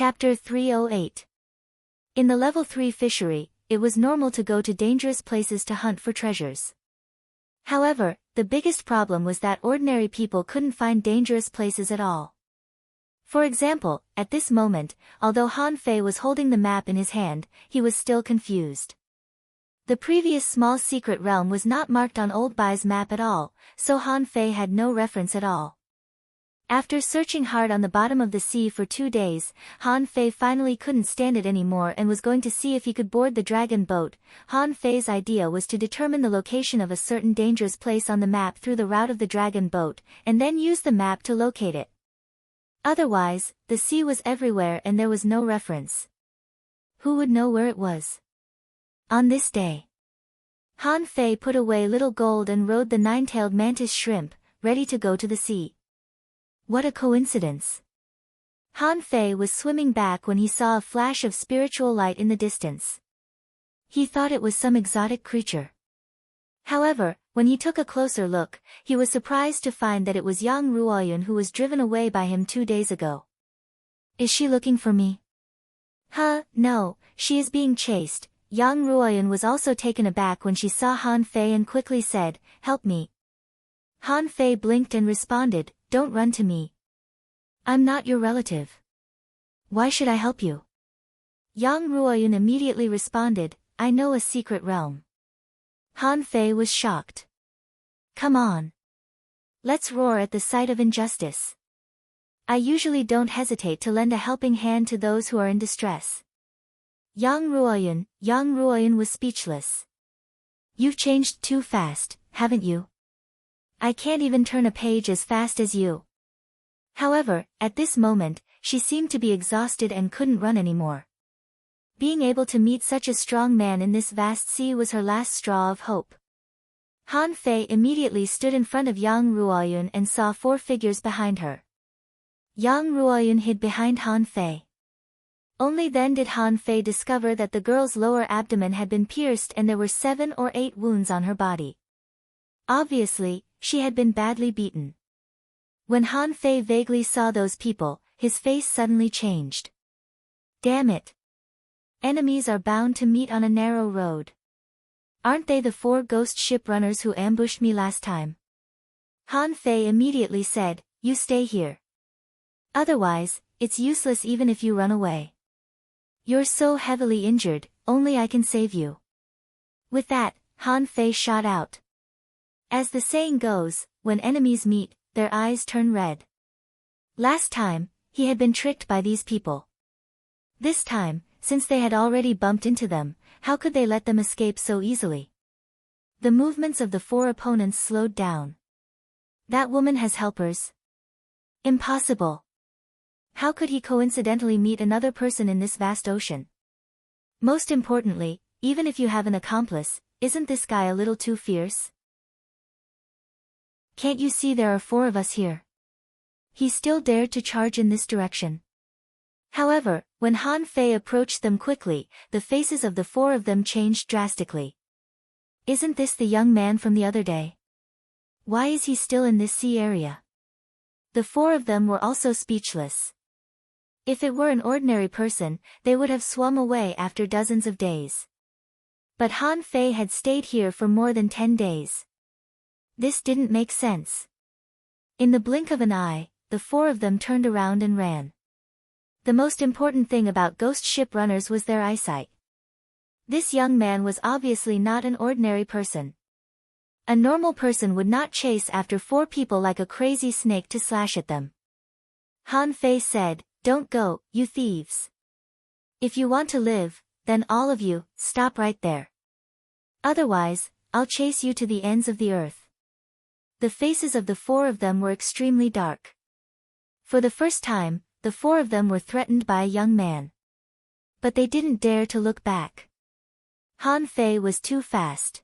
Chapter 308. In the Level 3 fishery, it was normal to go to dangerous places to hunt for treasures. However, the biggest problem was that ordinary people couldn't find dangerous places at all. For example, at this moment, although Han Fei was holding the map in his hand, he was still confused. The previous small secret realm was not marked on Old Bai's map at all, so Han Fei had no reference at all. After searching hard on the bottom of the sea for 2 days, Han Fei finally couldn't stand it anymore and was going to see if he could board the dragon boat. Han Fei's idea was to determine the location of a certain dangerous place on the map through the route of the dragon boat, and then use the map to locate it. Otherwise, the sea was everywhere and there was no reference. Who would know where it was? On this day, Han Fei put away little gold and rode the nine-tailed mantis shrimp, ready to go to the sea. What a coincidence! Han Fei was swimming back when he saw a flash of spiritual light in the distance. He thought it was some exotic creature. However, when he took a closer look, he was surprised to find that it was Yang Ruoyun who was driven away by him 2 days ago. Is she looking for me? No, she is being chased. Yang Ruoyun was also taken aback when she saw Han Fei and quickly said, "Help me." Han Fei blinked and responded, "Don't run to me. I'm not your relative. Why should I help you?" Yang Ruoyun immediately responded, "I know a secret realm." Han Fei was shocked. "Come on. Let's roar at the sight of injustice. I usually don't hesitate to lend a helping hand to those who are in distress." Yang Ruoyun was speechless. "You've changed too fast, haven't you? I can't even turn a page as fast as you." However, at this moment, she seemed to be exhausted and couldn't run anymore. Being able to meet such a strong man in this vast sea was her last straw of hope. Han Fei immediately stood in front of Yang Ruoyun and saw 4 figures behind her. Yang Ruoyun hid behind Han Fei. Only then did Han Fei discover that the girl's lower abdomen had been pierced and there were 7 or 8 wounds on her body. Obviously, she had been badly beaten. When Han Fei vaguely saw those people, his face suddenly changed. Damn it! Enemies are bound to meet on a narrow road. Aren't they the 4 ghost ship runners who ambushed me last time? Han Fei immediately said, "You stay here. Otherwise, it's useless even if you run away. You're so heavily injured, only I can save you." With that, Han Fei shot out. As the saying goes, when enemies meet, their eyes turn red. Last time, he had been tricked by these people. This time, since they had already bumped into them, how could they let them escape so easily? The movements of the 4 opponents slowed down. That woman has helpers? Impossible. How could he coincidentally meet another person in this vast ocean? Most importantly, even if you have an accomplice, isn't this guy a little too fierce? Can't you see there are 4 of us here? He still dared to charge in this direction. However, when Han Fei approached them quickly, the faces of the 4 of them changed drastically. Isn't this the young man from the other day? Why is he still in this sea area? The 4 of them were also speechless. If it were an ordinary person, they would have swum away after dozens of days. But Han Fei had stayed here for more than 10 days. This didn't make sense. In the blink of an eye, the 4 of them turned around and ran. The most important thing about ghost ship runners was their eyesight. This young man was obviously not an ordinary person. A normal person would not chase after 4 people like a crazy snake to slash at them. Han Fei said, "Don't go, you thieves. If you want to live, then all of you, stop right there. Otherwise, I'll chase you to the ends of the earth." The faces of the 4 of them were extremely dark. For the first time, the 4 of them were threatened by a young man. But they didn't dare to look back. Han Fei was too fast.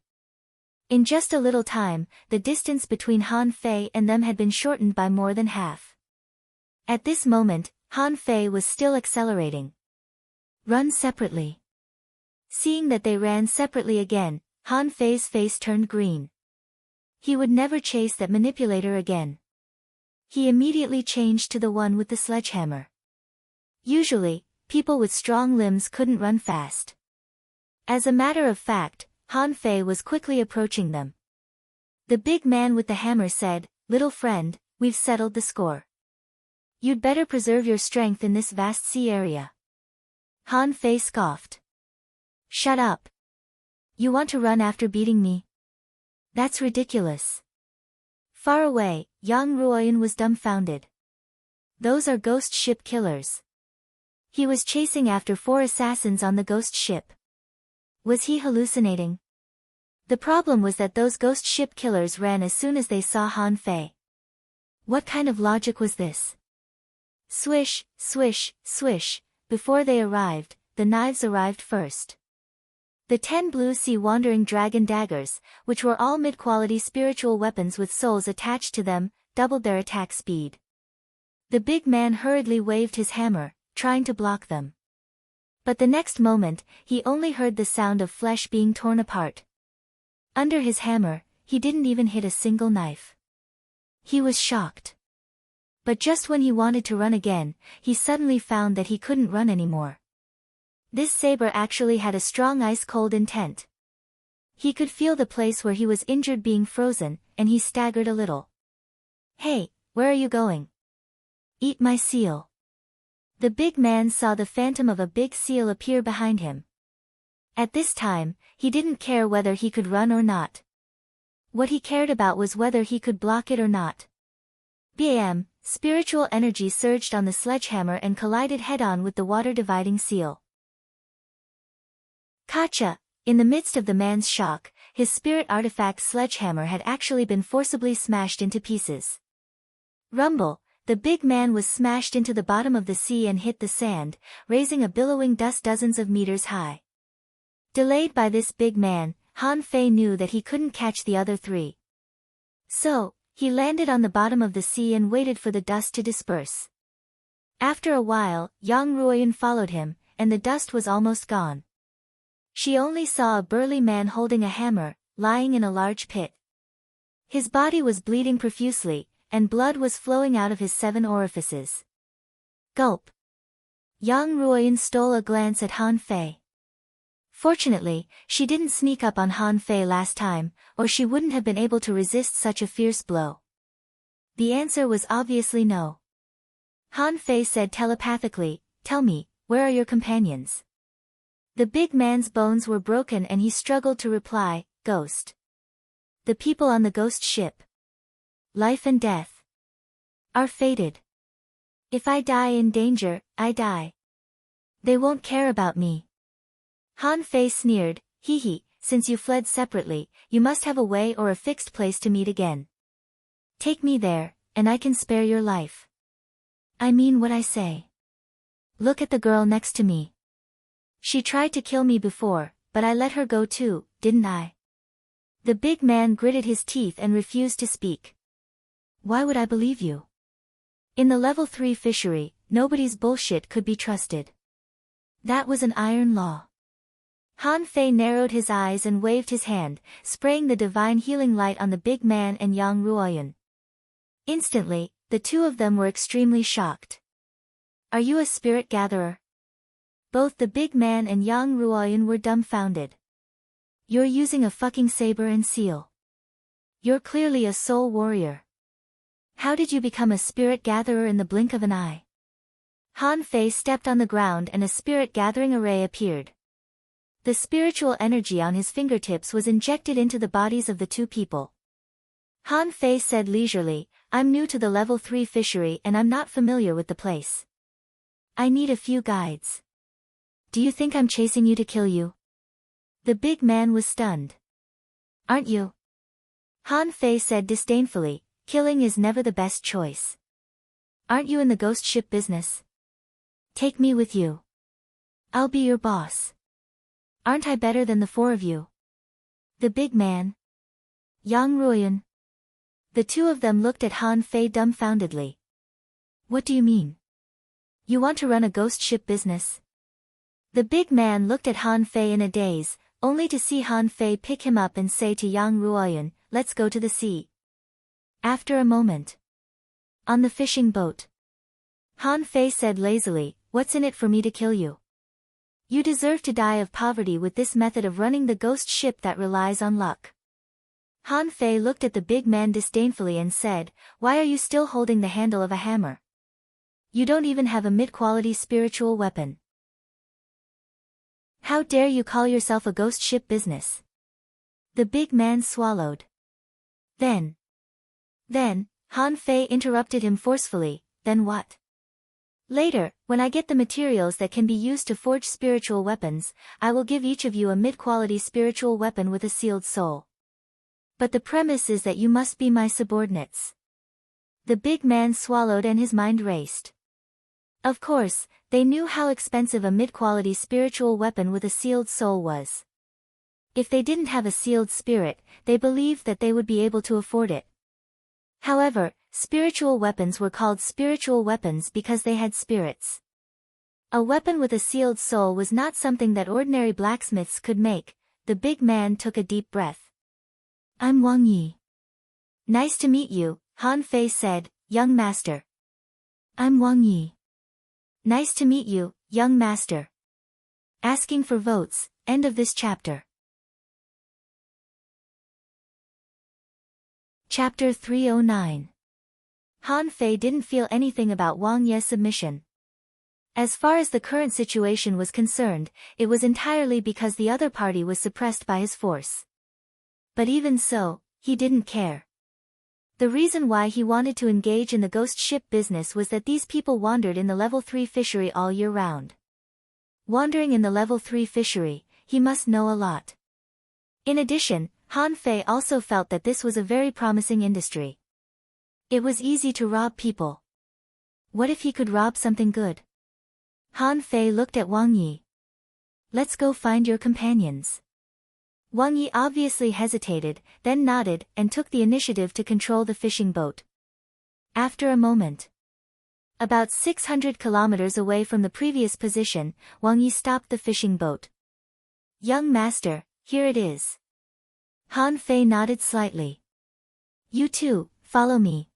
In just a little time, the distance between Han Fei and them had been shortened by more than half. At this moment, Han Fei was still accelerating. Run separately. Seeing that they ran separately again, Han Fei's face turned green. He would never chase that manipulator again. He immediately changed to the one with the sledgehammer. Usually, people with strong limbs couldn't run fast. As a matter of fact, Han Fei was quickly approaching them. The big man with the hammer said, "Little friend, we've settled the score. You'd better preserve your strength in this vast sea area." Han Fei scoffed. "Shut up. You want to run after beating me? That's ridiculous." Far away, Yang Ruoyan was dumbfounded. Those are ghost ship killers. He was chasing after 4 assassins on the ghost ship. Was he hallucinating? The problem was that those ghost ship killers ran as soon as they saw Han Fei. What kind of logic was this? Swish, swish, swish, before they arrived, the knives arrived first. The 10 blue sea wandering dragon daggers, which were all mid-quality spiritual weapons with souls attached to them, doubled their attack speed. The big man hurriedly waved his hammer, trying to block them. But the next moment, he only heard the sound of flesh being torn apart. Under his hammer, he didn't even hit a single knife. He was shocked. But just when he wanted to run again, he suddenly found that he couldn't run anymore. This saber actually had a strong ice-cold intent. He could feel the place where he was injured being frozen, and he staggered a little. "Hey, where are you going?" "Eat my seal." The big man saw the phantom of a big seal appear behind him. At this time, he didn't care whether he could run or not. What he cared about was whether he could block it or not. Bam! Spiritual energy surged on the sledgehammer and collided head-on with the water-dividing seal. Kacha! In the midst of the man's shock, his spirit artifact sledgehammer had actually been forcibly smashed into pieces. Rumble! The big man was smashed into the bottom of the sea and hit the sand, raising a billowing dust dozens of meters high. Delayed by this big man, Han Fei knew that he couldn't catch the other 3. So, he landed on the bottom of the sea and waited for the dust to disperse. After a while, Yang Ruoyan followed him, and the dust was almost gone. She only saw a burly man holding a hammer, lying in a large pit. His body was bleeding profusely, and blood was flowing out of his 7 orifices. Gulp! Yang Ruoyan stole a glance at Han Fei. Fortunately, she didn't sneak up on Han Fei last time, or she wouldn't have been able to resist such a fierce blow. The answer was obviously no. Han Fei said telepathically, "Tell me, where are your companions?" The big man's bones were broken and he struggled to reply, "Ghost. The people on the ghost ship. Life and death are fated. If I die in danger, I die. They won't care about me." Han Fei sneered, "Hee hee, since you fled separately, you must have a way or a fixed place to meet again. Take me there, and I can spare your life. I mean what I say. Look at the girl next to me. She tried to kill me before, but I let her go too, didn't I?" The big man gritted his teeth and refused to speak. "Why would I believe you? In the level 3 fishery, nobody's bullshit could be trusted. That was an iron law." Han Fei narrowed his eyes and waved his hand, spraying the divine healing light on the big man and Yang Ruoyan. Instantly, the 2 of them were extremely shocked. "Are you a spirit gatherer?" Both the big man and Yang Ruoyan were dumbfounded. "You're using a fucking saber and seal. You're clearly a soul warrior. How did you become a spirit gatherer in the blink of an eye?" Han Fei stepped on the ground and a spirit gathering array appeared. The spiritual energy on his fingertips was injected into the bodies of the 2 people. Han Fei said leisurely, "I'm new to the level 3 fishery and I'm not familiar with the place. I need a few guides. Do you think I'm chasing you to kill you?" The big man was stunned. "Aren't you?" Han Fei said disdainfully, "Killing is never the best choice. Aren't you in the ghost ship business? Take me with you. I'll be your boss. Aren't I better than the 4 of you?" The big man. Yang Ruoyan. The 2 of them looked at Han Fei dumbfoundedly. "What do you mean? You want to run a ghost ship business?" The big man looked at Han Fei in a daze, only to see Han Fei pick him up and say to Yang Ruoyan, "Let's go to the sea." After a moment. "On the fishing boat." Han Fei said lazily, what's in it for me to kill you? You deserve to die of poverty with this method of running the ghost ship that relies on luck. Han Fei looked at the big man disdainfully and said, why are you still holding the handle of a hammer? You don't even have a mid-quality spiritual weapon. How dare you call yourself a ghost ship business? The big man swallowed. Then, Han Fei interrupted him forcefully, then what? Later, when I get the materials that can be used to forge spiritual weapons, I will give each of you a mid-quality spiritual weapon with a sealed soul. But the premise is that you must be my subordinates. The big man swallowed and his mind raced. Of course, they knew how expensive a mid-quality spiritual weapon with a sealed soul was. If they didn't have a sealed spirit, they believed that they would be able to afford it. However, spiritual weapons were called spiritual weapons because they had spirits. A weapon with a sealed soul was not something that ordinary blacksmiths could make. The big man took a deep breath. I'm Wang Yi. Nice to meet you, Han Fei said, young master. I'm Wang Yi. Nice to meet you, young master. Asking for votes, end of this chapter. Chapter 309. Han Fei didn't feel anything about Wang Yi's submission. As far as the current situation was concerned, it was entirely because the other party was suppressed by his force. But even so, he didn't care. The reason why he wanted to engage in the ghost ship business was that these people wandered in the level 3 fishery all year round. Wandering in the level 3 fishery, he must know a lot. In addition, Han Fei also felt that this was a very promising industry. It was easy to rob people. What if he could rob something good? Han Fei looked at Wang Yi. Let's go find your companions. Wang Yi obviously hesitated, then nodded and took the initiative to control the fishing boat. After a moment, about 600 kilometers away from the previous position, Wang Yi stopped the fishing boat. Young master, here it is. Han Fei nodded slightly. You too, follow me.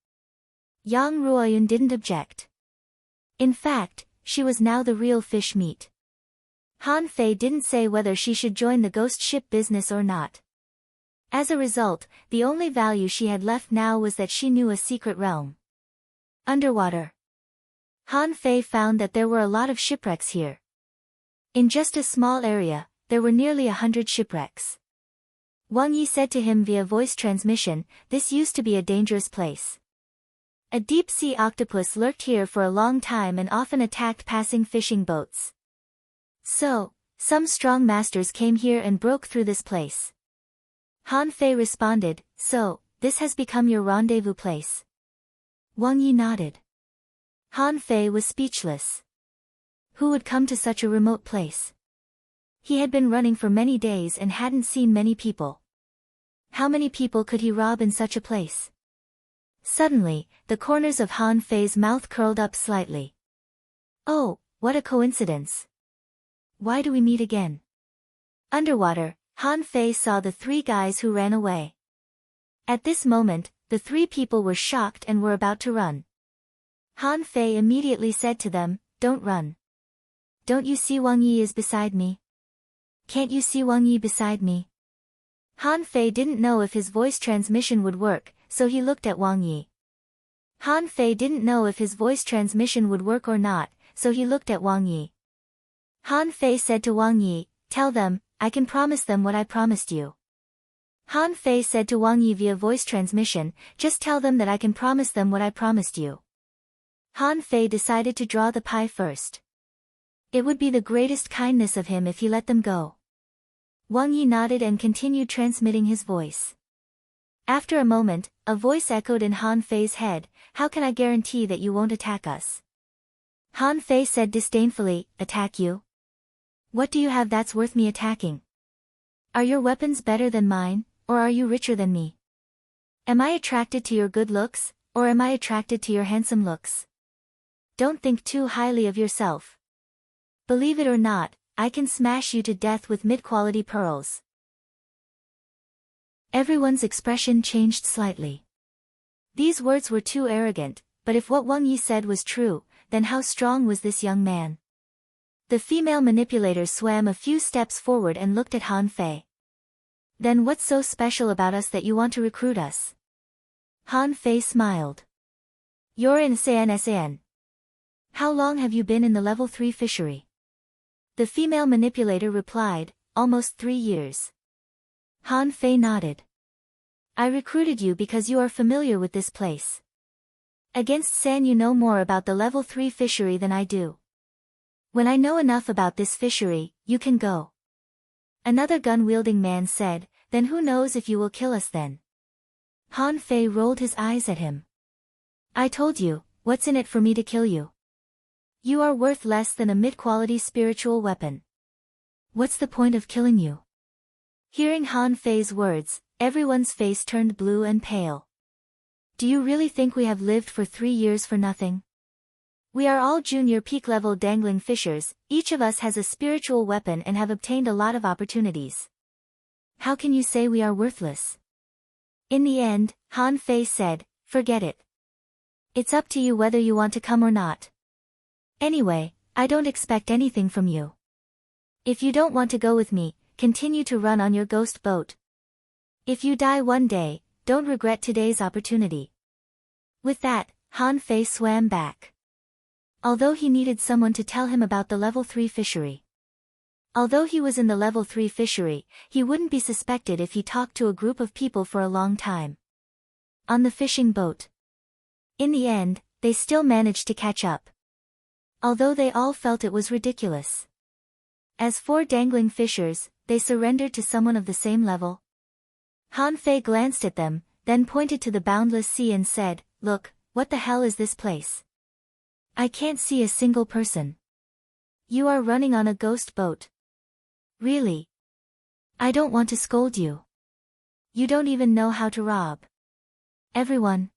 Yang Ruoyun didn't object. In fact, she was now the real fish meat. Han Fei didn't say whether she should join the ghost ship business or not. As a result, the only value she had left now was that she knew a secret realm. Underwater. Han Fei found that there were a lot of shipwrecks here. In just a small area, there were nearly 100 shipwrecks. Wang Yi said to him via voice transmission, this used to be a dangerous place. A deep-sea octopus lurked here for a long time and often attacked passing fishing boats. So, some strong masters came here and broke through this place. Han Fei responded, so, this has become your rendezvous place. Wang Yi nodded. Han Fei was speechless. Who would come to such a remote place? He had been running for many days and hadn't seen many people. How many people could he rob in such a place? Suddenly, the corners of Han Fei's mouth curled up slightly. Oh, what a coincidence. Why do we meet again? Underwater, Han Fei saw the three guys who ran away. At this moment, the three people were shocked and were about to run. Han Fei immediately said to them, don't run. Don't you see Wang Yi is beside me? Can't you see Wang Yi beside me? Han Fei didn't know if his voice transmission would work, so he looked at Wang Yi. Han Fei didn't know if his voice transmission would work or not, so he looked at Wang Yi. Han Fei said to Wang Yi, tell them, I can promise them what I promised you. Han Fei said to Wang Yi via voice transmission, just tell them that I can promise them what I promised you. Han Fei decided to draw the pie first. It would be the greatest kindness of him if he let them go. Wang Yi nodded and continued transmitting his voice. After a moment, a voice echoed in Han Fei's head, how can I guarantee that you won't attack us? Han Fei said disdainfully, attack you? What do you have that's worth me attacking? Are your weapons better than mine, or are you richer than me? Am I attracted to your good looks, or am I attracted to your handsome looks? Don't think too highly of yourself. Believe it or not, I can smash you to death with mid-quality pearls. Everyone's expression changed slightly. These words were too arrogant, but if what Wang Yi said was true, then how strong was this young man? The female manipulator swam a few steps forward and looked at Han Fei. Then what's so special about us that you want to recruit us? Han Fei smiled. You're in SAN. How long have you been in the level 3 fishery? The female manipulator replied, almost 3 years. Han Fei nodded. I recruited you because you are familiar with this place. Against San you know more about the level 3 fishery than I do. When I know enough about this fishery, you can go. Another gun-wielding man said, then who knows if you will kill us then? Han Fei rolled his eyes at him. I told you, what's in it for me to kill you? You are worth less than a mid-quality spiritual weapon. What's the point of killing you? Hearing Han Fei's words, everyone's face turned blue and pale. Do you really think we have lived for 3 years for nothing? We are all junior peak-level dangling fishers, each of us has a spiritual weapon and have obtained a lot of opportunities. How can you say we are worthless? In the end, Han Fei said, forget it. It's up to you whether you want to come or not. Anyway, I don't expect anything from you. If you don't want to go with me, continue to run on your ghost boat. If you die one day, don't regret today's opportunity. With that, Han Fei swam back. Although he needed someone to tell him about the level 3 fishery. Although he was in the level 3 fishery, he wouldn't be suspected if he talked to a group of people for a long time. On the fishing boat. In the end, they still managed to catch up. Although they all felt it was ridiculous. As 4 dangling fishers, they surrendered to someone of the same level. Han Fei glanced at them, then pointed to the boundless sea and said, look, what the hell is this place? I can't see a single person. You are running on a ghost boat. Really? I don't want to scold you. You don't even know how to rob. Everyone.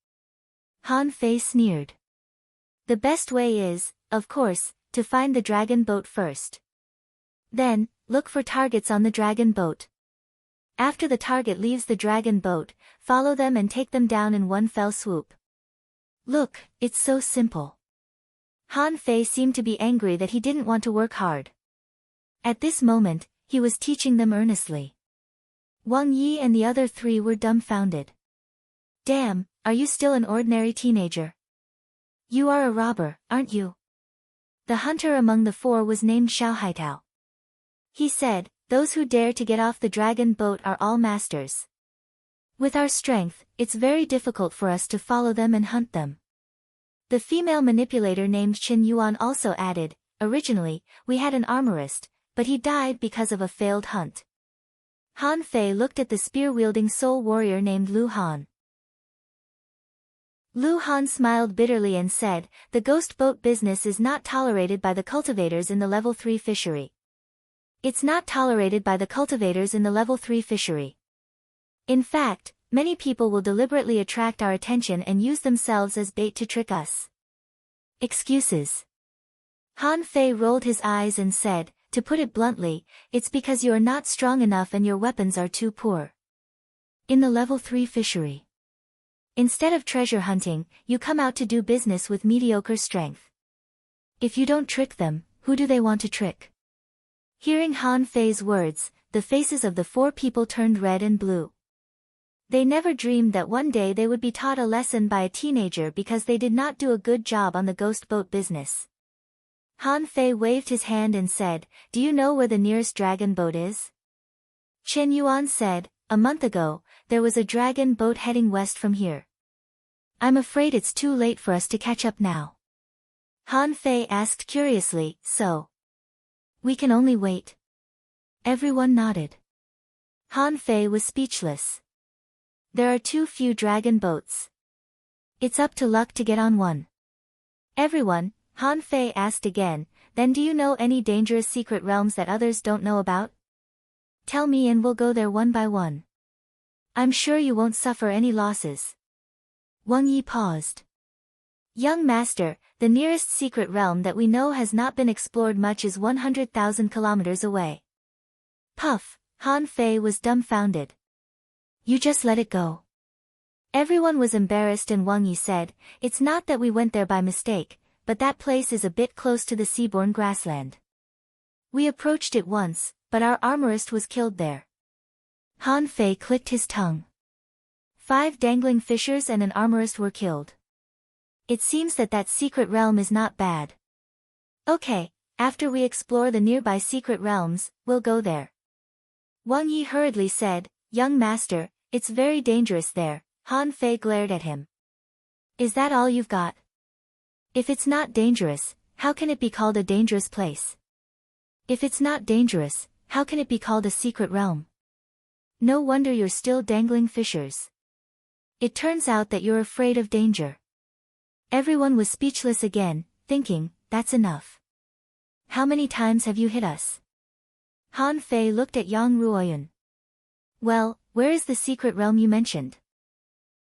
Han Fei sneered. The best way is, of course, to find the dragon boat first. Then, look for targets on the dragon boat. After the target leaves the dragon boat, follow them and take them down in one fell swoop. Look, it's so simple. Han Fei seemed to be angry that he didn't want to work hard. At this moment, he was teaching them earnestly. Wang Yi and the other 3 were dumbfounded. Damn, are you still an ordinary teenager? You are a robber, aren't you? The hunter among the 4 was named Xiao Haitao. He said, those who dare to get off the dragon boat are all masters. With our strength, it's very difficult for us to follow them and hunt them. The female manipulator named Qin Yuan also added, originally, we had an armorist, but he died because of a failed hunt. Han Fei looked at the spear-wielding soul warrior named Lu Han. Lu Han smiled bitterly and said, the ghost boat business is not tolerated by the cultivators in the level 3 fishery. It's not tolerated by the cultivators in the level 3 fishery. In fact, many people will deliberately attract our attention and use themselves as bait to trick us. Excuses. Han Fei rolled his eyes and said, to put it bluntly, it's because you are not strong enough and your weapons are too poor. In the level 3 fishery. Instead of treasure hunting, you come out to do business with mediocre strength. If you don't trick them, who do they want to trick? Hearing Han Fei's words, the faces of the 4 people turned red and blue. They never dreamed that one day they would be taught a lesson by a teenager because they did not do a good job on the ghost boat business. Han Fei waved his hand and said, do you know where the nearest dragon boat is? Chen Yuan said, a month ago, there was a dragon boat heading west from here. I'm afraid it's too late for us to catch up now. Han Fei asked curiously, so? We can only wait. Everyone nodded. Han Fei was speechless. There are too few dragon boats. It's up to luck to get on one. Everyone, Han Fei asked again, then do you know any dangerous secret realms that others don't know about? Tell me and we'll go there one by one. I'm sure you won't suffer any losses. Wang Yi paused. Young master, the nearest secret realm that we know has not been explored much is 100,000 kilometers away. Puff, Han Fei was dumbfounded. You just let it go. Everyone was embarrassed and Wang Yi said, it's not that we went there by mistake, but that place is a bit close to the seaborne grassland. We approached it once, but our armorist was killed there. Han Fei clicked his tongue. 5 dangling fishers and an armorist were killed. It seems that secret realm is not bad. Okay, after we explore the nearby secret realms, we'll go there. Wang Yi hurriedly said, young master, it's very dangerous there. Han Fei glared at him. Is that all you've got? If it's not dangerous, how can it be called a dangerous place? If it's not dangerous, how can it be called a secret realm? No wonder you're still dangling fishers. It turns out that you're afraid of danger. Everyone was speechless again, thinking, that's enough. How many times have you hit us? Han Fei looked at Yang Ruoyan. Well, where is the secret realm you mentioned?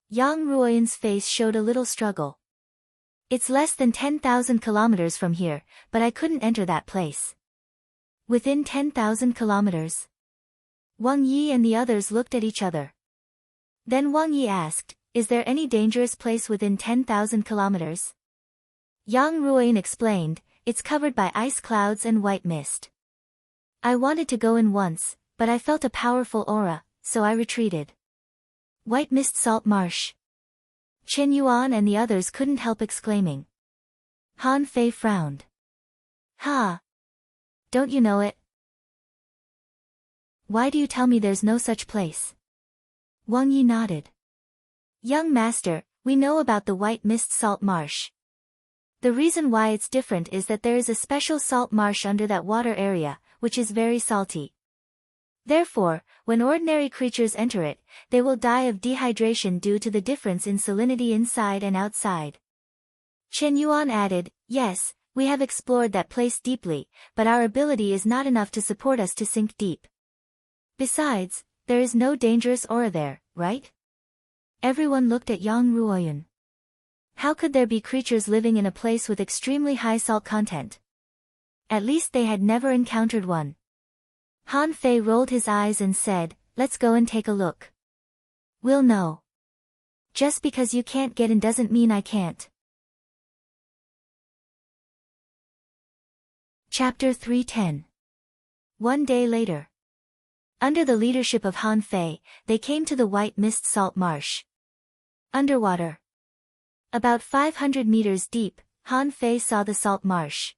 Yang Ruoyan's face showed a little struggle. It's less than 10,000 kilometers from here, but I couldn't enter that place. Within 10,000 kilometers? Wang Yi and the others looked at each other. Then Wang Yi asked, is there any dangerous place within 10,000 kilometers? Yang Ruoyan explained, it's covered by ice clouds and white mist. I wanted to go in once, but I felt a powerful aura, so I retreated. White mist salt marsh. Chen Yuan and the others couldn't help exclaiming. Han Fei frowned. Ha! Don't you know it? Why do you tell me there's no such place? Wang Yi nodded. Young master, we know about the white mist salt marsh. The reason why it's different is that there is a special salt marsh under that water area, which is very salty. Therefore, when ordinary creatures enter it, they will die of dehydration due to the difference in salinity inside and outside. Chen Yuan added, yes, we have explored that place deeply, but our ability is not enough to support us to sink deep. Besides, there is no dangerous aura there, right? Everyone looked at Yang Ruoyan. How could there be creatures living in a place with extremely high salt content? At least they had never encountered one. Han Fei rolled his eyes and said, let's go and take a look. We'll know. Just because you can't get in doesn't mean I can't. Chapter 310. One day later. Under the leadership of Han Fei, they came to the white mist salt marsh. Underwater. About 500 meters deep, Han Fei saw the salt marsh.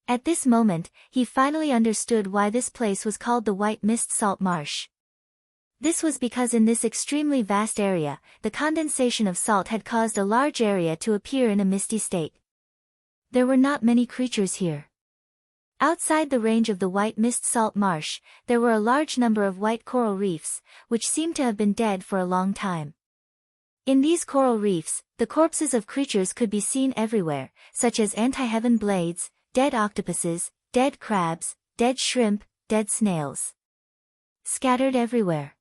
At this moment, he finally understood why this place was called the White Mist Salt Marsh. This was because in this extremely vast area, the condensation of salt had caused a large area to appear in a misty state. There were not many creatures here. Outside the range of the White Mist Salt Marsh, there were a large number of white coral reefs, which seemed to have been dead for a long time. In these coral reefs, the corpses of creatures could be seen everywhere, such as anti-heaven blades, dead octopuses, dead crabs, dead shrimp, dead snails. Scattered everywhere.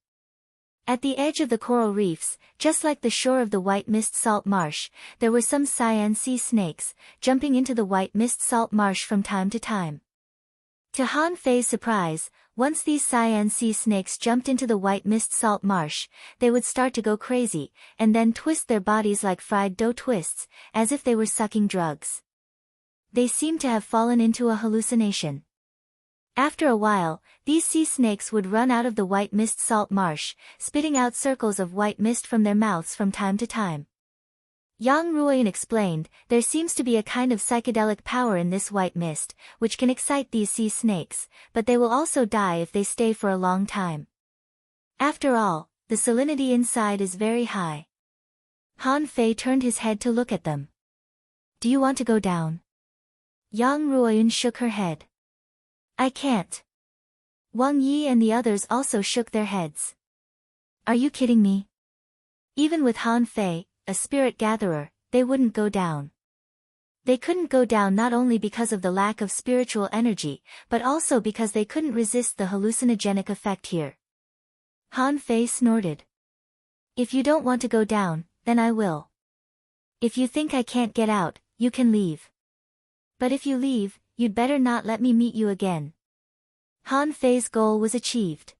At the edge of the coral reefs, just like the shore of the White Mist Salt Marsh, there were some cyan sea snakes, jumping into the White Mist Salt Marsh from time to time. To Han Fei's surprise, once these cyan sea snakes jumped into the White Mist Salt Marsh, they would start to go crazy, and then twist their bodies like fried dough twists, as if they were sucking drugs. They seemed to have fallen into a hallucination. After a while, these sea snakes would run out of the White Mist Salt Marsh, spitting out circles of white mist from their mouths from time to time. Yang Ruoyan explained, there seems to be a kind of psychedelic power in this white mist, which can excite these sea snakes, but they will also die if they stay for a long time. After all, the salinity inside is very high. Han Fei turned his head to look at them. Do you want to go down? Yang Ruoyan shook her head. I can't. Wang Yi and the others also shook their heads. Are you kidding me? Even with Han Fei, a spirit gatherer, they wouldn't go down. They couldn't go down not only because of the lack of spiritual energy, but also because they couldn't resist the hallucinogenic effect here. Han Fei snorted. If you don't want to go down, then I will. If you think I can't get out, you can leave. But if you leave, you'd better not let me meet you again. Han Fei's goal was achieved.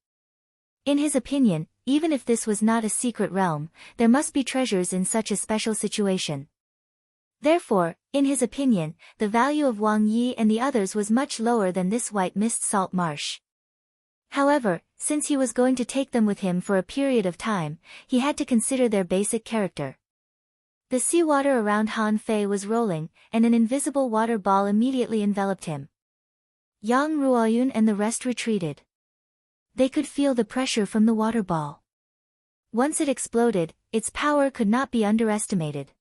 In his opinion, even if this was not a secret realm, there must be treasures in such a special situation. Therefore, in his opinion, the value of Wang Yi and the others was much lower than this white mist salt marsh. However, since he was going to take them with him for a period of time, he had to consider their basic character. The seawater around Han Fei was rolling, and an invisible water ball immediately enveloped him. Yang Ruoyun and the rest retreated. They could feel the pressure from the water ball. Once it exploded, its power could not be underestimated.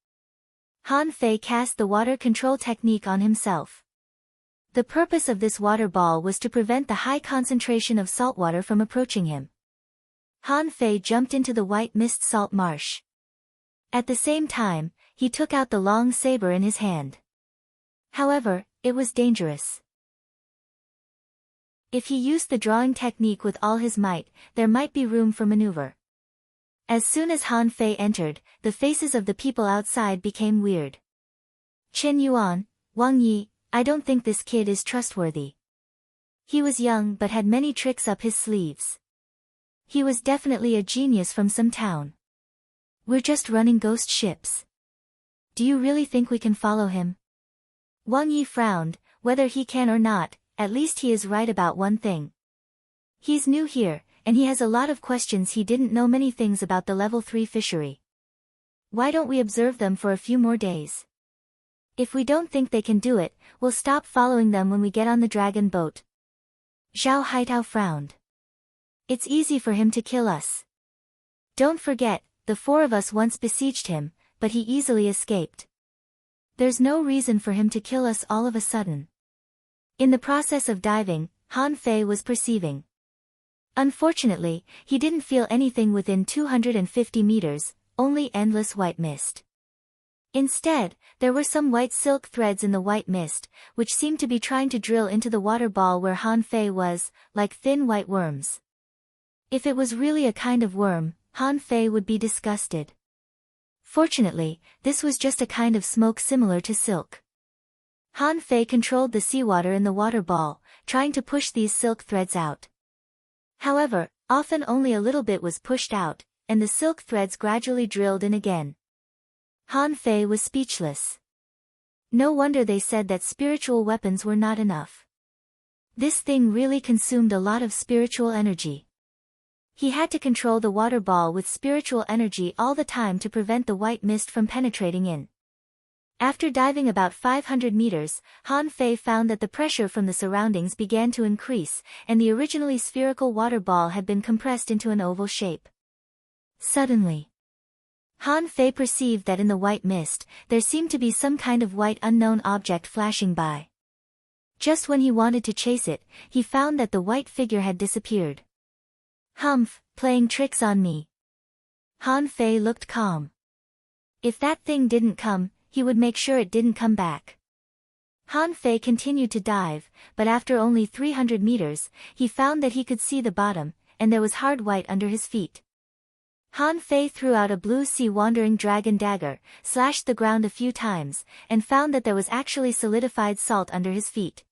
Han Fei cast the water control technique on himself. The purpose of this water ball was to prevent the high concentration of saltwater from approaching him. Han Fei jumped into the white mist salt marsh. At the same time, he took out the long saber in his hand. However, it was dangerous. If he used the drawing technique with all his might, there might be room for maneuver. As soon as Han Fei entered, the faces of the people outside became weird. Chen Yuan, Wang Yi, I don't think this kid is trustworthy. He was young but had many tricks up his sleeves. He was definitely a genius from some town. We're just running ghost ships. Do you really think we can follow him? Wang Yi frowned. Whether he can or not, at least he is right about one thing. He's new here, and he has a lot of questions. He didn't know many things about the level 3 fishery. Why don't we observe them for a few more days? If we don't think they can do it, we'll stop following them when we get on the dragon boat. Zhao Haitao frowned. It's easy for him to kill us. Don't forget, the 4 of us once besieged him, but he easily escaped. There's no reason for him to kill us all of a sudden. In the process of diving, Han Fei was perceiving. Unfortunately, he didn't feel anything within 250 meters, only endless white mist. Instead, there were some white silk threads in the white mist, which seemed to be trying to drill into the water ball where Han Fei was, like thin white worms. If it was really a kind of worm, Han Fei would be disgusted. Fortunately, this was just a kind of smoke similar to silk. Han Fei controlled the seawater in the water ball, trying to push these silk threads out. However, often only a little bit was pushed out, and the silk threads gradually drilled in again. Han Fei was speechless. No wonder they said that spiritual weapons were not enough. This thing really consumed a lot of spiritual energy. He had to control the water ball with spiritual energy all the time to prevent the white mist from penetrating in. After diving about 500 meters, Han Fei found that the pressure from the surroundings began to increase, and the originally spherical water ball had been compressed into an oval shape. Suddenly, Han Fei perceived that in the white mist, there seemed to be some kind of white unknown object flashing by. Just when he wanted to chase it, he found that the white figure had disappeared. Humph, playing tricks on me. Han Fei looked calm. If that thing didn't come, he would make sure it didn't come back. Han Fei continued to dive, but after only 300 meters, he found that he could see the bottom, and there was hard white under his feet. Han Fei threw out a blue sea wandering dragon dagger, slashed the ground a few times, and found that there was actually solidified salt under his feet.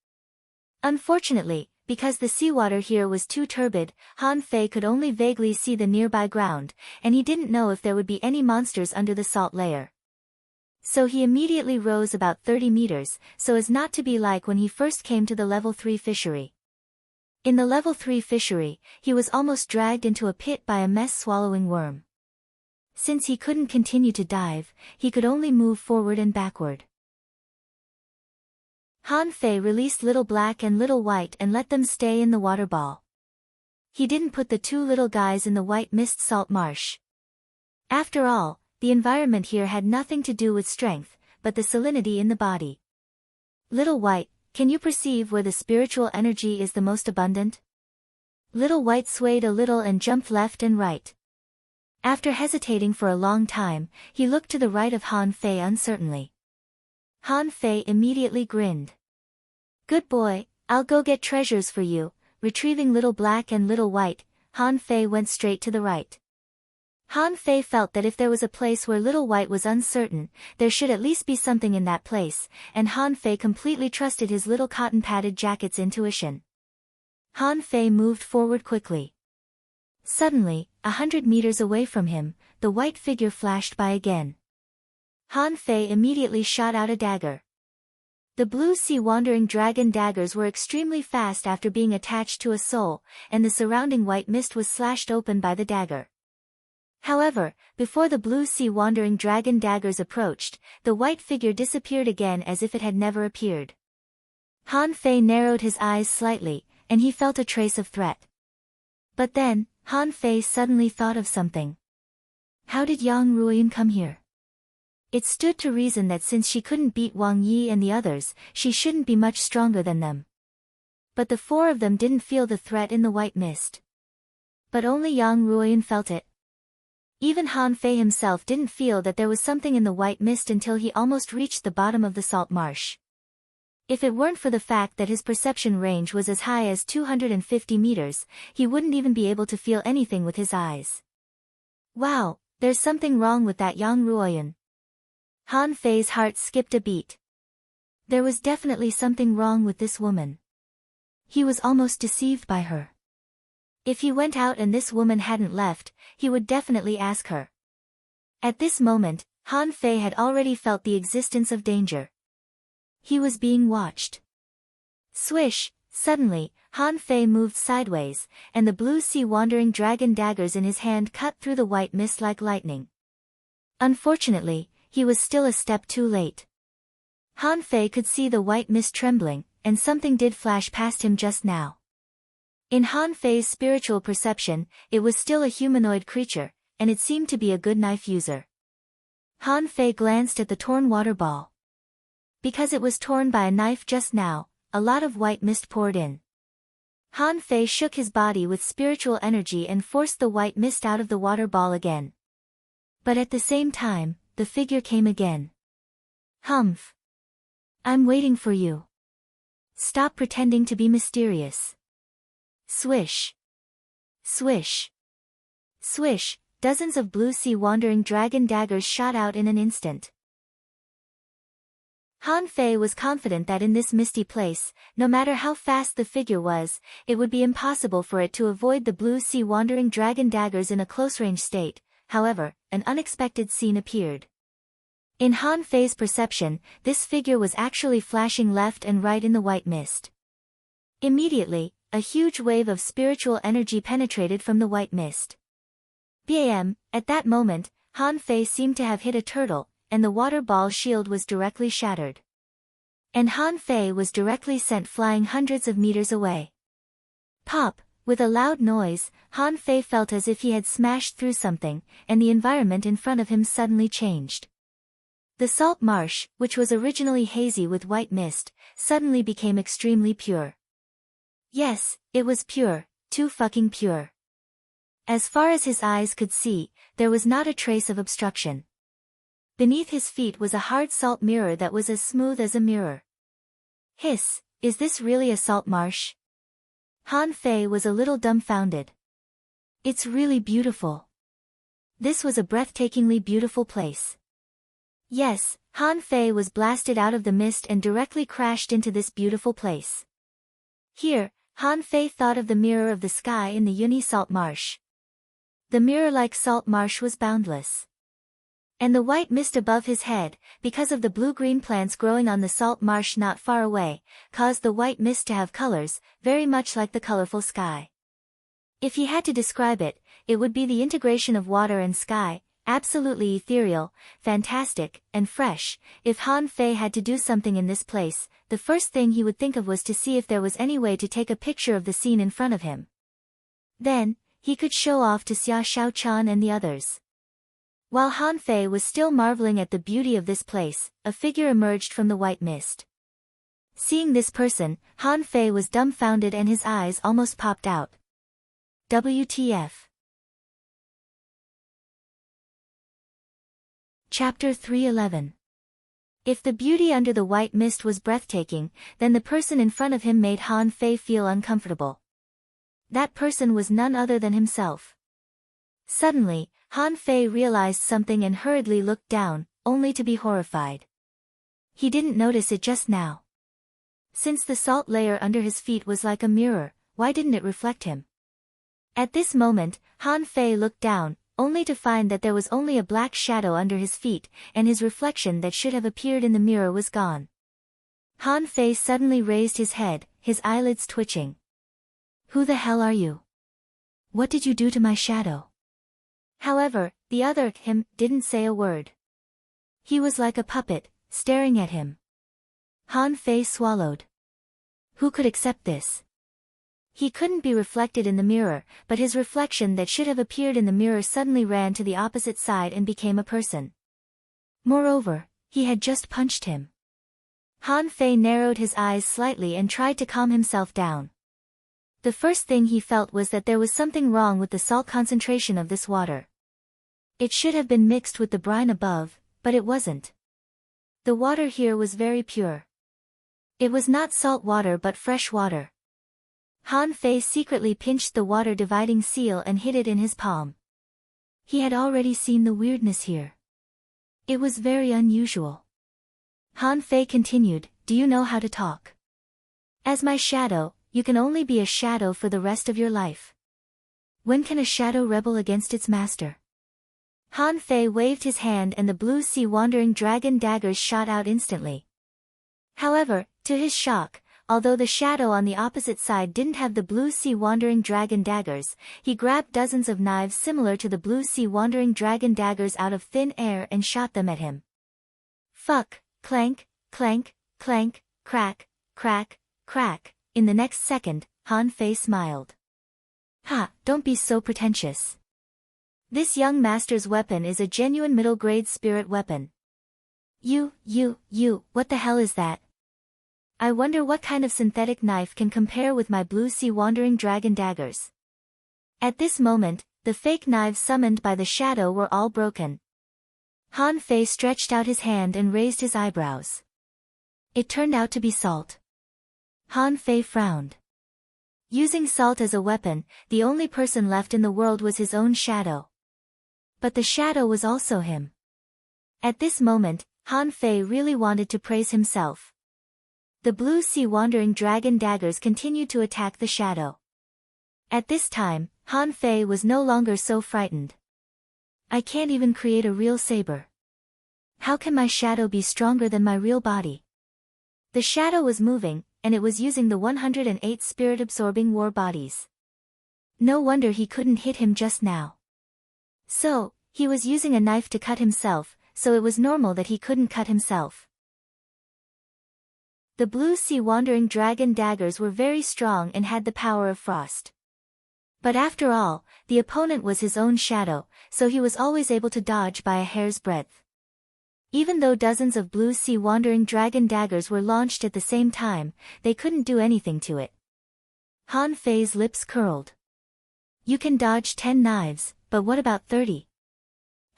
Unfortunately, because the seawater here was too turbid, Han Fei could only vaguely see the nearby ground, and he didn't know if there would be any monsters under the salt layer. So he immediately rose about 30 meters, so as not to be like when he first came to the level 3 fishery. In the level 3 fishery, he was almost dragged into a pit by a mess-swallowing worm. Since he couldn't continue to dive, he could only move forward and backward. Han Fei released Little Black and Little White and let them stay in the water ball. He didn't put the 2 little guys in the white mist salt marsh. After all, the environment here had nothing to do with strength, but the salinity in the body. Little White, can you perceive where the spiritual energy is the most abundant? Little White swayed a little and jumped left and right. After hesitating for a long time, he looked to the right of Han Fei uncertainly. Han Fei immediately grinned. Good boy, I'll go get treasures for you. Retrieving Little Black and Little White, Han Fei went straight to the right. Han Fei felt that if there was a place where Little White was uncertain, there should at least be something in that place, and Han Fei completely trusted his little cotton-padded jacket's intuition. Han Fei moved forward quickly. Suddenly, 100 meters away from him, the white figure flashed by again. Han Fei immediately shot out a dagger. The blue sea wandering dragon daggers were extremely fast after being attached to a soul, and the surrounding white mist was slashed open by the dagger. However, before the blue sea wandering dragon daggers approached, the white figure disappeared again as if it had never appeared. Han Fei narrowed his eyes slightly, and he felt a trace of threat. But then, Han Fei suddenly thought of something. How did Yang Ruoyan come here? It stood to reason that since she couldn't beat Wang Yi and the others, she shouldn't be much stronger than them. But the four of them didn't feel the threat in the white mist. But only Yang Ruoyan felt it. Even Han Fei himself didn't feel that there was something in the white mist until he almost reached the bottom of the salt marsh. If it weren't for the fact that his perception range was as high as 250 meters, he wouldn't even be able to feel anything with his eyes. Wow, there's something wrong with that Yang Ruoyan. Han Fei's heart skipped a beat. There was definitely something wrong with this woman. He was almost deceived by her. If he went out and this woman hadn't left, he would definitely ask her. At this moment, Han Fei had already felt the existence of danger. He was being watched. Swish, suddenly, Han Fei moved sideways, and the blue sea wandering dragon daggers in his hand cut through the white mist like lightning. Unfortunately, he was still a step too late. Han Fei could see the white mist trembling, and something did flash past him just now. In Han Fei's spiritual perception, it was still a humanoid creature, and it seemed to be a good knife user. Han Fei glanced at the torn water ball. Because it was torn by a knife just now, a lot of white mist poured in. Han Fei shook his body with spiritual energy and forced the white mist out of the water ball again. But at the same time, the figure came again. Humph. I'm waiting for you. Stop pretending to be mysterious. Swish. Swish. Swish, dozens of blue sea wandering dragon daggers shot out in an instant. Han Fei was confident that in this misty place, no matter how fast the figure was, it would be impossible for it to avoid the blue sea wandering dragon daggers in a close-range state. However, an unexpected scene appeared. In Han Fei's perception, this figure was actually flashing left and right in the white mist. Immediately, a huge wave of spiritual energy penetrated from the white mist. Bam! At that moment, Han Fei seemed to have hit a turtle, and the water ball shield was directly shattered. And Han Fei was directly sent flying hundreds of meters away. Pop! With a loud noise, Han Fei felt as if he had smashed through something, and the environment in front of him suddenly changed. The salt marsh, which was originally hazy with white mist, suddenly became extremely pure. Yes, it was pure, too fucking pure. As far as his eyes could see, there was not a trace of obstruction. Beneath his feet was a hard salt mirror that was as smooth as a mirror. Hiss, is this really a salt marsh? Han Fei was a little dumbfounded. It's really beautiful. This was a breathtakingly beautiful place. Yes, Han Fei was blasted out of the mist and directly crashed into this beautiful place. Here, Han Fei thought of the mirror of the sky in the Yuni salt marsh. The mirror-like salt marsh was boundless. And the white mist above his head, because of the blue-green plants growing on the salt marsh not far away, caused the white mist to have colors, very much like the colorful sky. If he had to describe it, it would be the integration of water and sky, absolutely ethereal, fantastic, and fresh. If Han Fei had to do something in this place, the first thing he would think of was to see if there was any way to take a picture of the scene in front of him. Then, he could show off to Xia Shaochan and the others. While Han Fei was still marveling at the beauty of this place, a figure emerged from the white mist. Seeing this person, Han Fei was dumbfounded and his eyes almost popped out. WTF? Chapter 311. If the beauty under the white mist was breathtaking, then the person in front of him made Han Fei feel uncomfortable. That person was none other than himself. Suddenly, Han Fei realized something and hurriedly looked down, only to be horrified. He didn't notice it just now. Since the salt layer under his feet was like a mirror, why didn't it reflect him? At this moment, Han Fei looked down, only to find that there was only a black shadow under his feet, and his reflection that should have appeared in the mirror was gone. Han Fei suddenly raised his head, his eyelids twitching. Who the hell are you? What did you do to my shadow? However, the other him didn't say a word. He was like a puppet, staring at him. Han Fei swallowed. Who could accept this? He couldn't be reflected in the mirror, but his reflection that should have appeared in the mirror suddenly ran to the opposite side and became a person. Moreover, he had just punched him. Han Fei narrowed his eyes slightly and tried to calm himself down. The first thing he felt was that there was something wrong with the salt concentration of this water. It should have been mixed with the brine above, but it wasn't. The water here was very pure. It was not salt water but fresh water. Han Fei secretly pinched the water-dividing seal and hid it in his palm. He had already seen the weirdness here. It was very unusual. Han Fei continued, do you know how to talk? As my shadow, you can only be a shadow for the rest of your life. When can a shadow rebel against its master? Han Fei waved his hand and the blue sea wandering dragon daggers shot out instantly. However, to his shock, although the shadow on the opposite side didn't have the blue sea wandering dragon daggers, he grabbed dozens of knives similar to the blue sea wandering dragon daggers out of thin air and shot them at him. Fuck, clank, clank, clank, crack, crack, crack. In the next second, Han Fei smiled. Ha, don't be so pretentious. This young master's weapon is a genuine middle-grade spirit weapon. You, what the hell is that? I wonder what kind of synthetic knife can compare with my blue sea wandering dragon daggers. At this moment, the fake knives summoned by the shadow were all broken. Han Fei stretched out his hand and raised his eyebrows. It turned out to be salt. Han Fei frowned. Using salt as a weapon, the only person left in the world was his own shadow. But the shadow was also him. At this moment, Han Fei really wanted to praise himself. The blue sea wandering dragon daggers continued to attack the shadow. At this time, Han Fei was no longer so frightened. I can't even create a real saber. How can my shadow be stronger than my real body? The shadow was moving, and it was using the 108 spirit-absorbing war bodies. No wonder he couldn't hit him just now. So, he was using a knife to cut himself, so it was normal that he couldn't cut himself. The blue sea wandering dragon daggers were very strong and had the power of frost. But after all, the opponent was his own shadow, so he was always able to dodge by a hair's breadth. Even though dozens of blue sea wandering dragon daggers were launched at the same time, they couldn't do anything to it. Han Fei's lips curled. You can dodge 10 knives, but what about 30?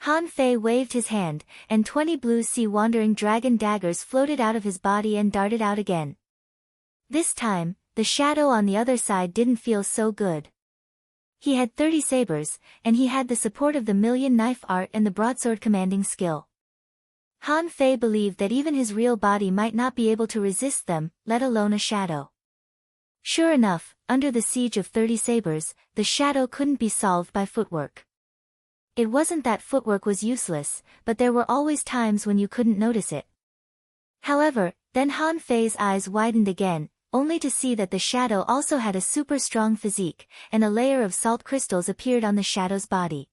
Han Fei waved his hand, and 20 blue sea wandering dragon daggers floated out of his body and darted out again. This time, the shadow on the other side didn't feel so good. He had 30 sabers, and he had the support of the million knife art and the broadsword commanding skill. Han Fei believed that even his real body might not be able to resist them, let alone a shadow. Sure enough, under the siege of 30 sabers, the shadow couldn't be solved by footwork. It wasn't that footwork was useless, but there were always times when you couldn't notice it. However, then Han Fei's eyes widened again, only to see that the shadow also had a super strong physique, and a layer of salt crystals appeared on the shadow's body.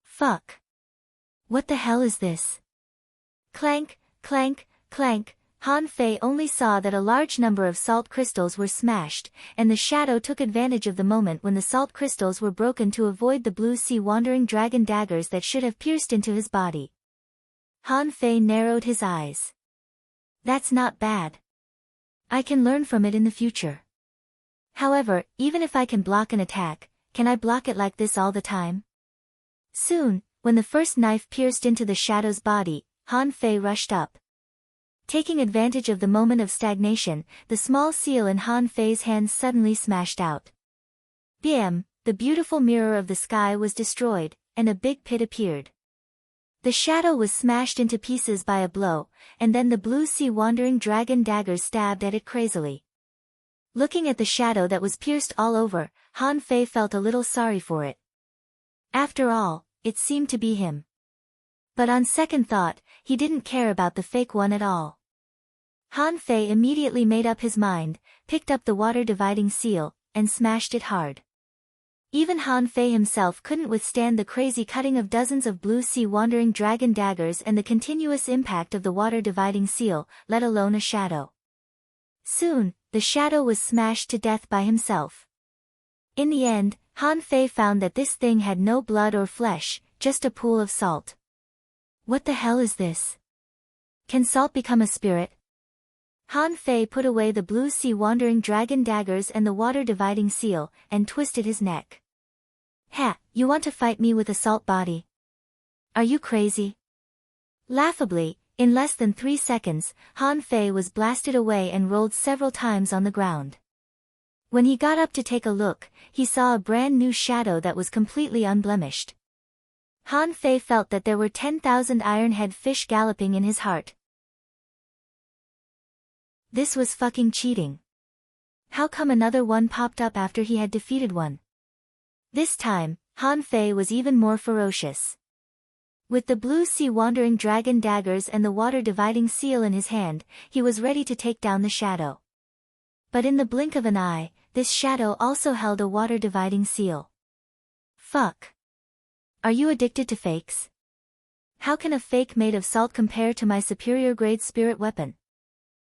Fuck. What the hell is this? Clank, clank, clank. Han Fei only saw that a large number of salt crystals were smashed, and the shadow took advantage of the moment when the salt crystals were broken to avoid the blue sea wandering dragon daggers that should have pierced into his body. Han Fei narrowed his eyes. That's not bad. I can learn from it in the future. However, even if I can block an attack, can I block it like this all the time? Soon, when the first knife pierced into the shadow's body, Han Fei rushed up. Taking advantage of the moment of stagnation, the small seal in Han Fei's hand suddenly smashed out. Bam! The beautiful mirror of the sky was destroyed, and a big pit appeared. The shadow was smashed into pieces by a blow, and then the blue sea wandering dragon daggers stabbed at it crazily. Looking at the shadow that was pierced all over, Han Fei felt a little sorry for it. After all, it seemed to be him. But on second thought, he didn't care about the fake one at all. Han Fei immediately made up his mind, picked up the water-dividing seal, and smashed it hard. Even Han Fei himself couldn't withstand the crazy cutting of dozens of blue sea wandering dragon daggers and the continuous impact of the water-dividing seal, let alone a shadow. Soon, the shadow was smashed to death by himself. In the end, Han Fei found that this thing had no blood or flesh, just a pool of salt. What the hell is this? Can salt become a spirit? Han Fei put away the blue sea wandering dragon daggers and the water-dividing seal, and twisted his neck. Ha, you want to fight me with a salt body? Are you crazy? Laughably, in less than 3 seconds, Han Fei was blasted away and rolled several times on the ground. When he got up to take a look, he saw a brand new shadow that was completely unblemished. Han Fei felt that there were 10,000 ironhead fish galloping in his heart. This was fucking cheating. How come another one popped up after he had defeated one? This time, Han Fei was even more ferocious. With the blue sea wandering dragon daggers and the water-dividing seal in his hand, he was ready to take down the shadow. But in the blink of an eye, this shadow also held a water-dividing seal. Fuck. Are you addicted to fakes? How can a fake made of salt compare to my superior-grade spirit weapon?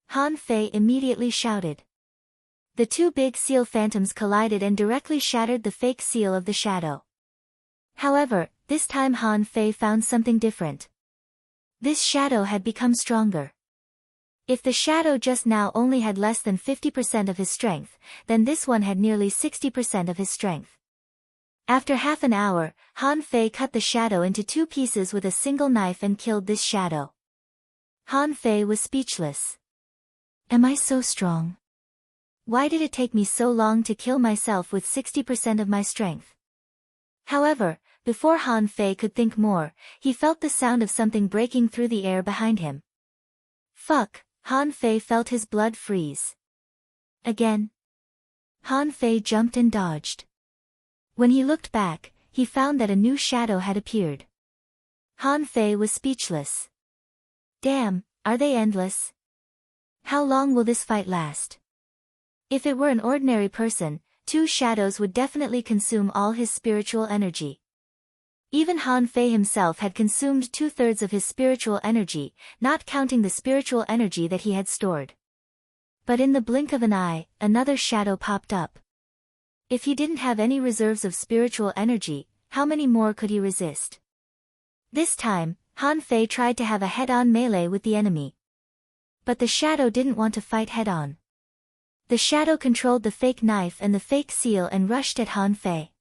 Han Fei immediately shouted. The two big seal phantoms collided and directly shattered the fake seal of the shadow. However, this time Han Fei found something different. This shadow had become stronger. If the shadow just now only had less than 50% of his strength, then this one had nearly 60% of his strength. After half an hour, Han Fei cut the shadow into 2 pieces with a single knife and killed this shadow. Han Fei was speechless. Am I so strong? Why did it take me so long to kill myself with 60% of my strength? However, before Han Fei could think more, he felt the sound of something breaking through the air behind him. Fuck, Han Fei felt his blood freeze. Again. Han Fei jumped and dodged. When he looked back, he found that a new shadow had appeared. Han Fei was speechless. Damn, are they endless? How long will this fight last? If it were an ordinary person, 2 shadows would definitely consume all his spiritual energy. Even Han Fei himself had consumed 2/3 of his spiritual energy, not counting the spiritual energy that he had stored. But in the blink of an eye, another shadow popped up. If he didn't have any reserves of spiritual energy, how many more could he resist? This time, Han Fei tried to have a head-on melee with the enemy. But the shadow didn't want to fight head-on. The shadow controlled the fake knife and the fake seal and rushed at Han Fei.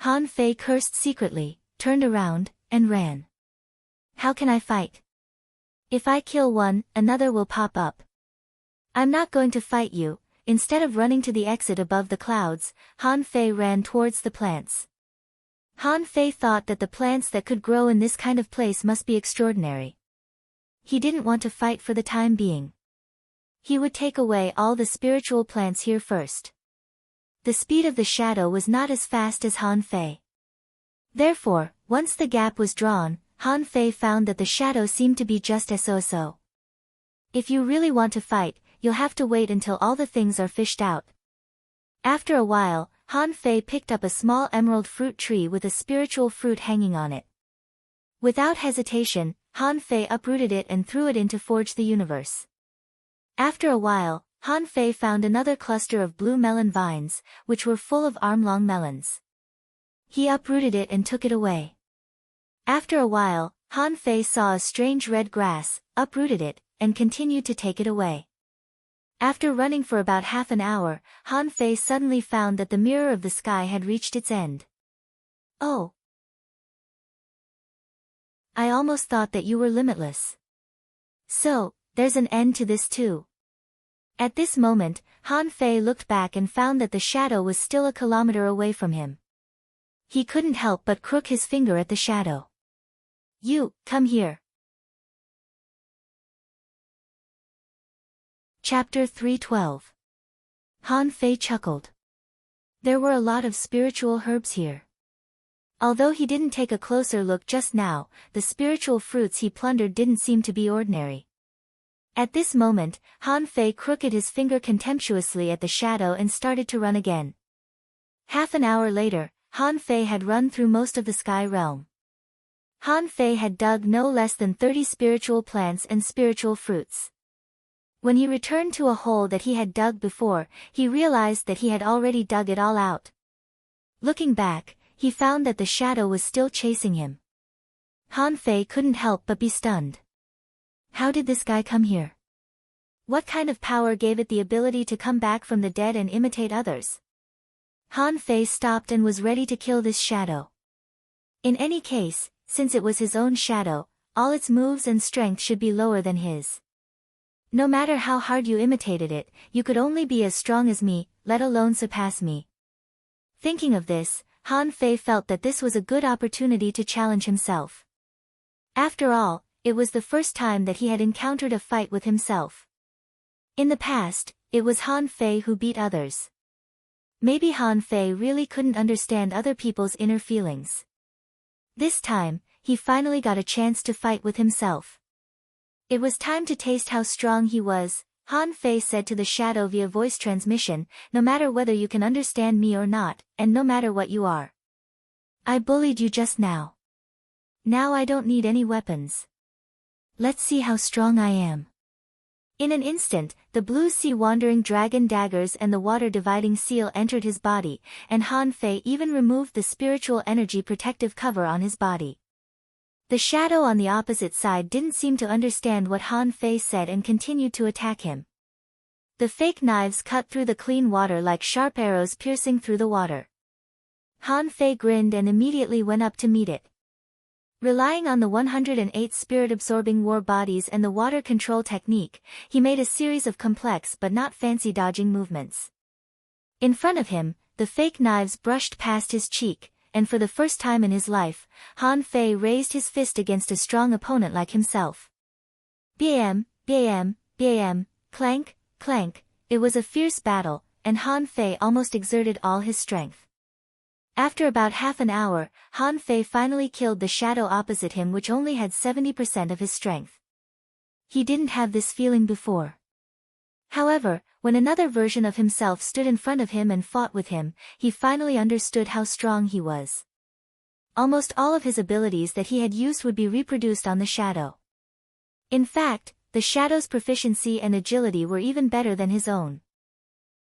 Han Fei cursed secretly, turned around, and ran. How can I fight? If I kill one, another will pop up. I'm not going to fight you. Instead of running to the exit above the clouds, Han Fei ran towards the plants. Han Fei thought that the plants that could grow in this kind of place must be extraordinary. He didn't want to fight for the time being. He would take away all the spiritual plants here first. The speed of the shadow was not as fast as Han Fei. Therefore, once the gap was drawn, Han Fei found that the shadow seemed to be just so. If you really want to fight, you'll have to wait until all the things are fished out. After a while, Han Fei picked up a small emerald fruit tree with a spiritual fruit hanging on it. Without hesitation, Han Fei uprooted it and threw it into Forge the Universe. After a while, Han Fei found another cluster of blue melon vines, which were full of arm-long melons. He uprooted it and took it away. After a while, Han Fei saw a strange red grass, uprooted it, and continued to take it away. After running for about half an hour, Han Fei suddenly found that the mirror of the sky had reached its end. Oh! I almost thought that you were limitless. So, there's an end to this too. At this moment, Han Fei looked back and found that the shadow was still a kilometer away from him. He couldn't help but crook his finger at the shadow. You, come here. Chapter 312. Han Fei chuckled. There were a lot of spiritual herbs here. Although he didn't take a closer look just now, the spiritual fruits he plundered didn't seem to be ordinary. At this moment, Han Fei crooked his finger contemptuously at the shadow and started to run again. Half an hour later, Han Fei had run through most of the sky realm. Han Fei had dug no less than 30 spiritual plants and spiritual fruits. When he returned to a hole that he had dug before, he realized that he had already dug it all out. Looking back, he found that the shadow was still chasing him. Han Fei couldn't help but be stunned. How did this guy come here? What kind of power gave it the ability to come back from the dead and imitate others? Han Fei stopped and was ready to kill this shadow. In any case, since it was his own shadow, all its moves and strength should be lower than his. No matter how hard you imitated it, you could only be as strong as me, let alone surpass me. Thinking of this, Han Fei felt that this was a good opportunity to challenge himself. After all, it was the first time that he had encountered a fight with himself. In the past, it was Han Fei who beat others. Maybe Han Fei really couldn't understand other people's inner feelings. This time, he finally got a chance to fight with himself. It was time to taste how strong he was, Han Fei said to the shadow via voice transmission, no matter whether you can understand me or not, and no matter what you are. I bullied you just now. Now I don't need any weapons. Let's see how strong I am. In an instant, the blue sea wandering dragon daggers and the water dividing seal entered his body, and Han Fei even removed the spiritual energy protective cover on his body. The shadow on the opposite side didn't seem to understand what Han Fei said and continued to attack him. The fake knives cut through the clean water like sharp arrows piercing through the water. Han Fei grinned and immediately went up to meet it. Relying on the 108 spirit-absorbing war bodies and the water control technique, he made a series of complex but not fancy dodging movements. In front of him, the fake knives brushed past his cheek, and for the first time in his life, Han Fei raised his fist against a strong opponent like himself. Bam, bam, bam, clank, clank, it was a fierce battle, and Han Fei almost exerted all his strength. After about half an hour, Han Fei finally killed the shadow opposite him, which only had 70% of his strength. He didn't have this feeling before. However, when another version of himself stood in front of him and fought with him, he finally understood how strong he was. Almost all of his abilities that he had used would be reproduced on the shadow. In fact, the shadow's proficiency and agility were even better than his own.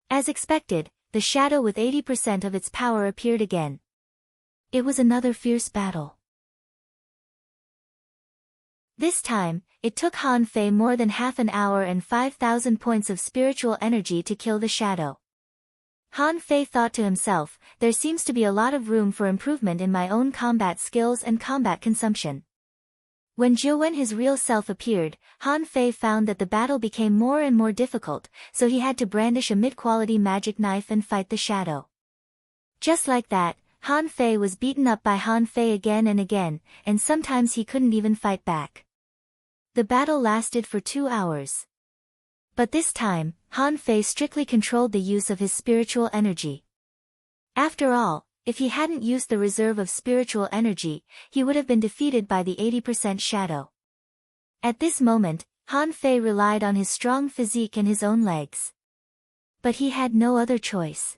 As expected, the shadow with 80% of its power appeared again. It was another fierce battle. This time, it took Han Fei more than half an hour and 5,000 points of spiritual energy to kill the shadow. Han Fei thought to himself, there seems to be a lot of room for improvement in my own combat skills and combat consumption. When Jiuwen his real self appeared, Han Fei found that the battle became more and more difficult, so he had to brandish a mid-quality magic knife and fight the shadow. Just like that, Han Fei was beaten up by Han Fei again and again, and sometimes he couldn't even fight back. The battle lasted for 2 hours. But this time, Han Fei strictly controlled the use of his spiritual energy. After all, if he hadn't used the reserve of spiritual energy, he would have been defeated by the 80% shadow. At this moment, Han Fei relied on his strong physique and his own legs. But he had no other choice.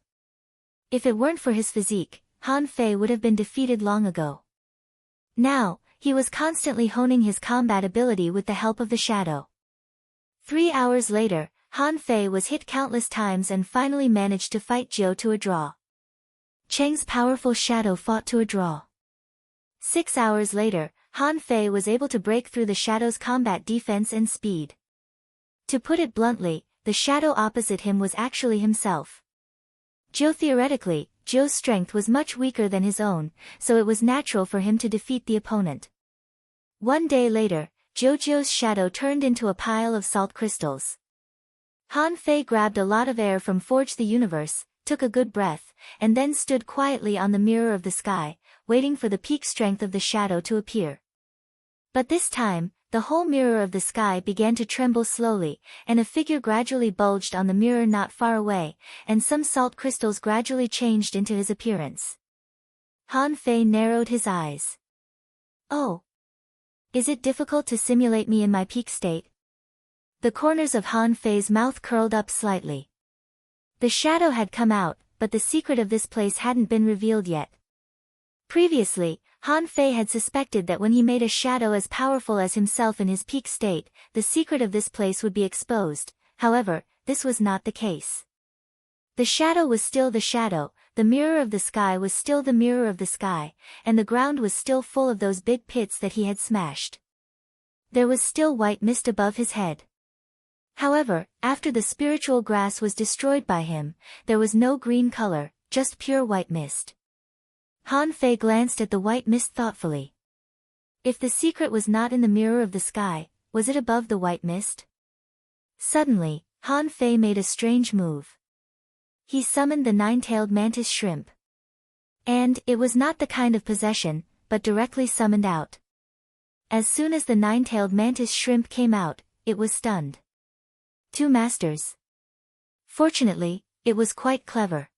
If it weren't for his physique, Han Fei would have been defeated long ago. Now, he was constantly honing his combat ability with the help of the shadow. 3 hours later, Han Fei was hit countless times and finally managed to fight Zhou to a draw. Cheng's powerful shadow fought to a draw. 6 hours later, Han Fei was able to break through the shadow's combat defense and speed. To put it bluntly, the shadow opposite him was actually himself. Theoretically, Zhou's strength was much weaker than his own, so it was natural for him to defeat the opponent. One day later, Zhou's shadow turned into a pile of salt crystals. Han Fei grabbed a lot of air from Forge the Universe, took a good breath, and then stood quietly on the mirror of the sky, waiting for the peak strength of the shadow to appear. But this time, the whole mirror of the sky began to tremble slowly, and a figure gradually bulged on the mirror not far away, and some salt crystals gradually changed into his appearance. Han Fei narrowed his eyes. Oh. Is it difficult to simulate me in my peak state? The corners of Han Fei's mouth curled up slightly. The shadow had come out, but the secret of this place hadn't been revealed yet. Previously, Han Fei had suspected that when he made a shadow as powerful as himself in his peak state, the secret of this place would be exposed. However, this was not the case. The shadow was still the shadow, the mirror of the sky was still the mirror of the sky, and the ground was still full of those big pits that he had smashed. There was still white mist above his head. However, after the spiritual grass was destroyed by him, there was no green color, just pure white mist. Han Fei glanced at the white mist thoughtfully. If the secret was not in the mirror of the sky, was it above the white mist? Suddenly, Han Fei made a strange move. He summoned the nine-tailed mantis shrimp. And it was not the kind of possession, but directly summoned out. As soon as the nine-tailed mantis shrimp came out, it was stunned. Two masters. Fortunately, it was quite clever.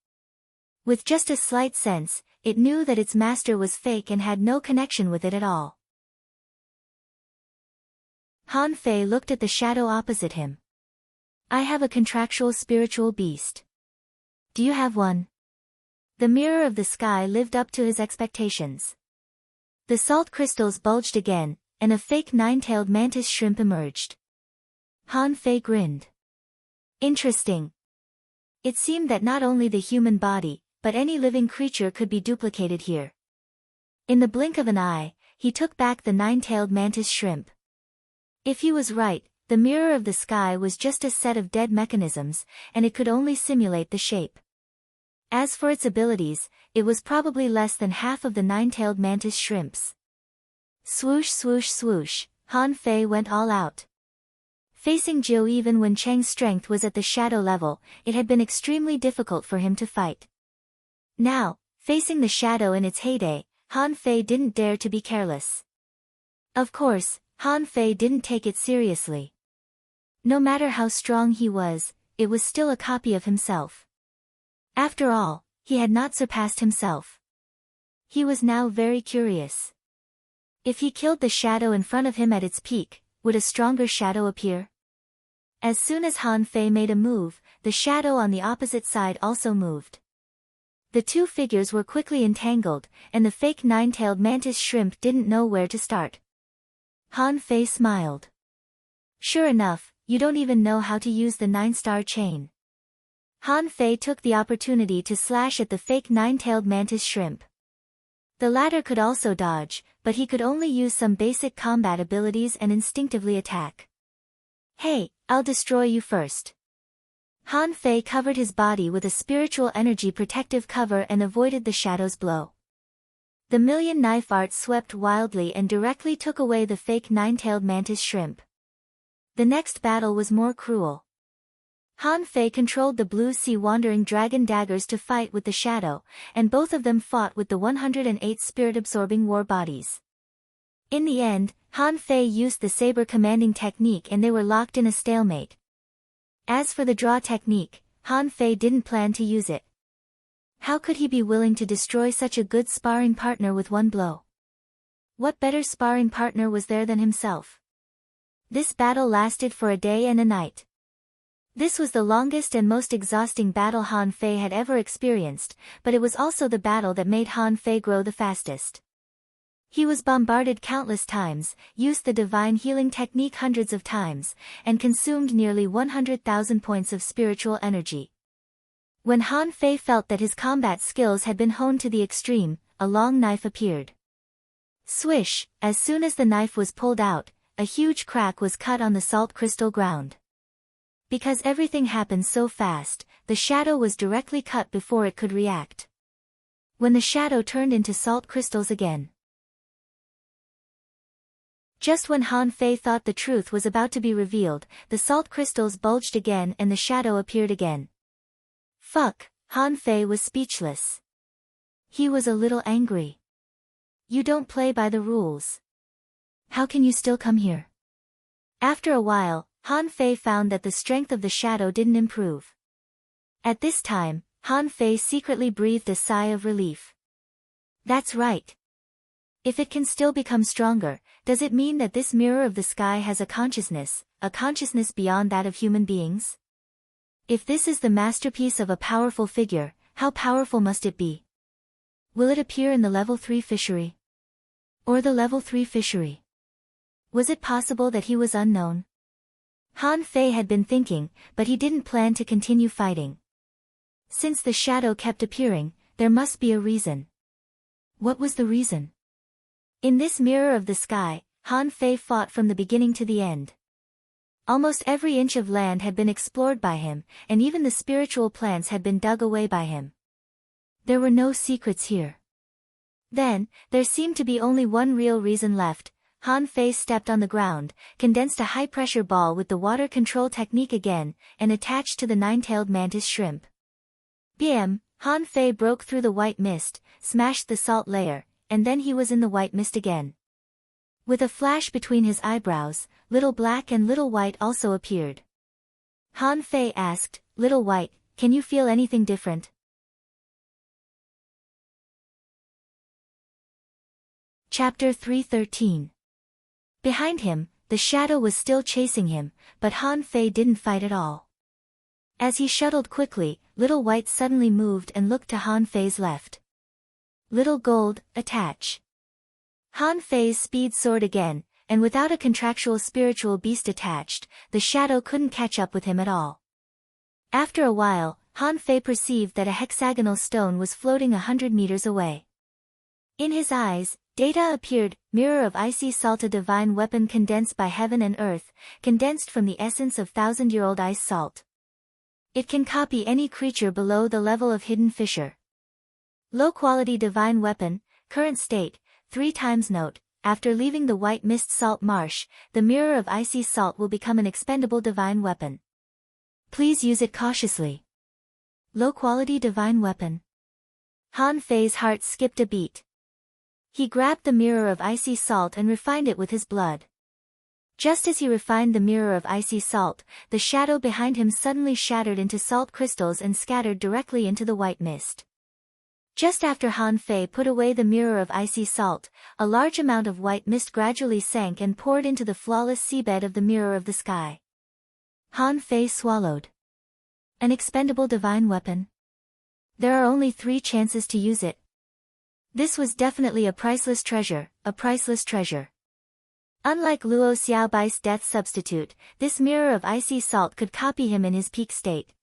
With just a slight sense, it knew that its master was fake and had no connection with it at all. Han Fei looked at the shadow opposite him. I have a contractual spiritual beast. Do you have one? The mirror of the sky lived up to his expectations. The salt crystals bulged again, and a fake nine-tailed mantis shrimp emerged. Han Fei grinned. Interesting. It seemed that not only the human body, but any living creature could be duplicated here. In the blink of an eye, he took back the nine-tailed mantis shrimp. If he was right, the mirror of the sky was just a set of dead mechanisms, and it could only simulate the shape. As for its abilities, it was probably less than half of the nine-tailed mantis shrimps. Swoosh swoosh swoosh, Han Fei went all out. Facing Jiu even when Cheng's strength was at the shadow level, it had been extremely difficult for him to fight. Now, facing the shadow in its heyday, Han Fei didn't dare to be careless. Of course, Han Fei didn't take it seriously. No matter how strong he was, it was still a copy of himself. After all, he had not surpassed himself. He was now very curious. If he killed the shadow in front of him at its peak, would a stronger shadow appear? As soon as Han Fei made a move, the shadow on the opposite side also moved. The two figures were quickly entangled, and the fake nine-tailed mantis shrimp didn't know where to start. Han Fei smiled. Sure enough, you don't even know how to use the 9-star chain. Han Fei took the opportunity to slash at the fake nine-tailed mantis shrimp. The latter could also dodge, but he could only use some basic combat abilities and instinctively attack. Hey, I'll destroy you first. Han Fei covered his body with a spiritual energy protective cover and avoided the shadow's blow. The million knife art swept wildly and directly took away the fake nine-tailed mantis shrimp. The next battle was more cruel. Han Fei controlled the blue sea wandering dragon daggers to fight with the shadow, and both of them fought with the 108 spirit-absorbing war bodies. In the end, Han Fei used the saber commanding technique and they were locked in a stalemate. As for the draw technique, Han Fei didn't plan to use it. How could he be willing to destroy such a good sparring partner with one blow? What better sparring partner was there than himself? This battle lasted for a day and a night. This was the longest and most exhausting battle Han Fei had ever experienced, but it was also the battle that made Han Fei grow the fastest. He was bombarded countless times, used the divine healing technique hundreds of times, and consumed nearly 100,000 points of spiritual energy. When Han Fei felt that his combat skills had been honed to the extreme, a long knife appeared. Swish, as soon as the knife was pulled out, a huge crack was cut on the salt crystal ground. Because everything happened so fast, the shadow was directly cut before it could react. When the shadow turned into salt crystals again. Just when Han Fei thought the truth was about to be revealed, the salt crystals bulged again and the shadow appeared again. Fuck, Han Fei was speechless. He was a little angry. You don't play by the rules. How can you still come here? After a while, Han Fei found that the strength of the shadow didn't improve. At this time, Han Fei secretly breathed a sigh of relief. That's right. If it can still become stronger, does it mean that this mirror of the sky has a consciousness beyond that of human beings? If this is the masterpiece of a powerful figure, how powerful must it be? Will it appear in the level 3 fishery? Or the level 3 fishery? Was it possible that he was unknown? Han Fei had been thinking, but he didn't plan to continue fighting. Since the shadow kept appearing, there must be a reason. What was the reason? In this mirror of the sky, Han Fei fought from the beginning to the end. Almost every inch of land had been explored by him, and even the spiritual plants had been dug away by him. There were no secrets here. Then, there seemed to be only one real reason left. Han Fei stepped on the ground, condensed a high-pressure ball with the water control technique again, and attached to the nine-tailed mantis shrimp. Bam! Han Fei broke through the white mist, smashed the salt layer, and then he was in the white mist again. With a flash between his eyebrows, Little Black and Little White also appeared. Han Fei asked, "Little White, can you feel anything different?" Chapter 313. Behind him, the shadow was still chasing him, but Han Fei didn't fight at all. As he shuttled quickly, Little White suddenly moved and looked to Han Fei's left. "Little Gold, attach." Han Fei's speed soared again, and without a contractual spiritual beast attached, the shadow couldn't catch up with him at all. After a while, Han Fei perceived that a hexagonal stone was floating 100 meters away. In his eyes, data appeared: mirror of icy salt, a divine weapon condensed by heaven and earth, condensed from the essence of thousand-year-old ice salt. It can copy any creature below the level of hidden fissure. Low-quality divine weapon, current state, 3 times note. After leaving the white mist salt marsh, the mirror of icy salt will become an expendable divine weapon. Please use it cautiously. Low-quality divine weapon. Han Fei's heart skipped a beat. He grabbed the mirror of icy salt and refined it with his blood. Just as he refined the mirror of icy salt, the shadow behind him suddenly shattered into salt crystals and scattered directly into the white mist. Just after Han Fei put away the mirror of icy salt, a large amount of white mist gradually sank and poured into the flawless seabed of the mirror of the sky. Han Fei swallowed. An expendable divine weapon? There are only 3 chances to use it. This was definitely a priceless treasure, a priceless treasure. Unlike Luo Xiaobai's death substitute, this mirror of icy salt could copy him in his peak state.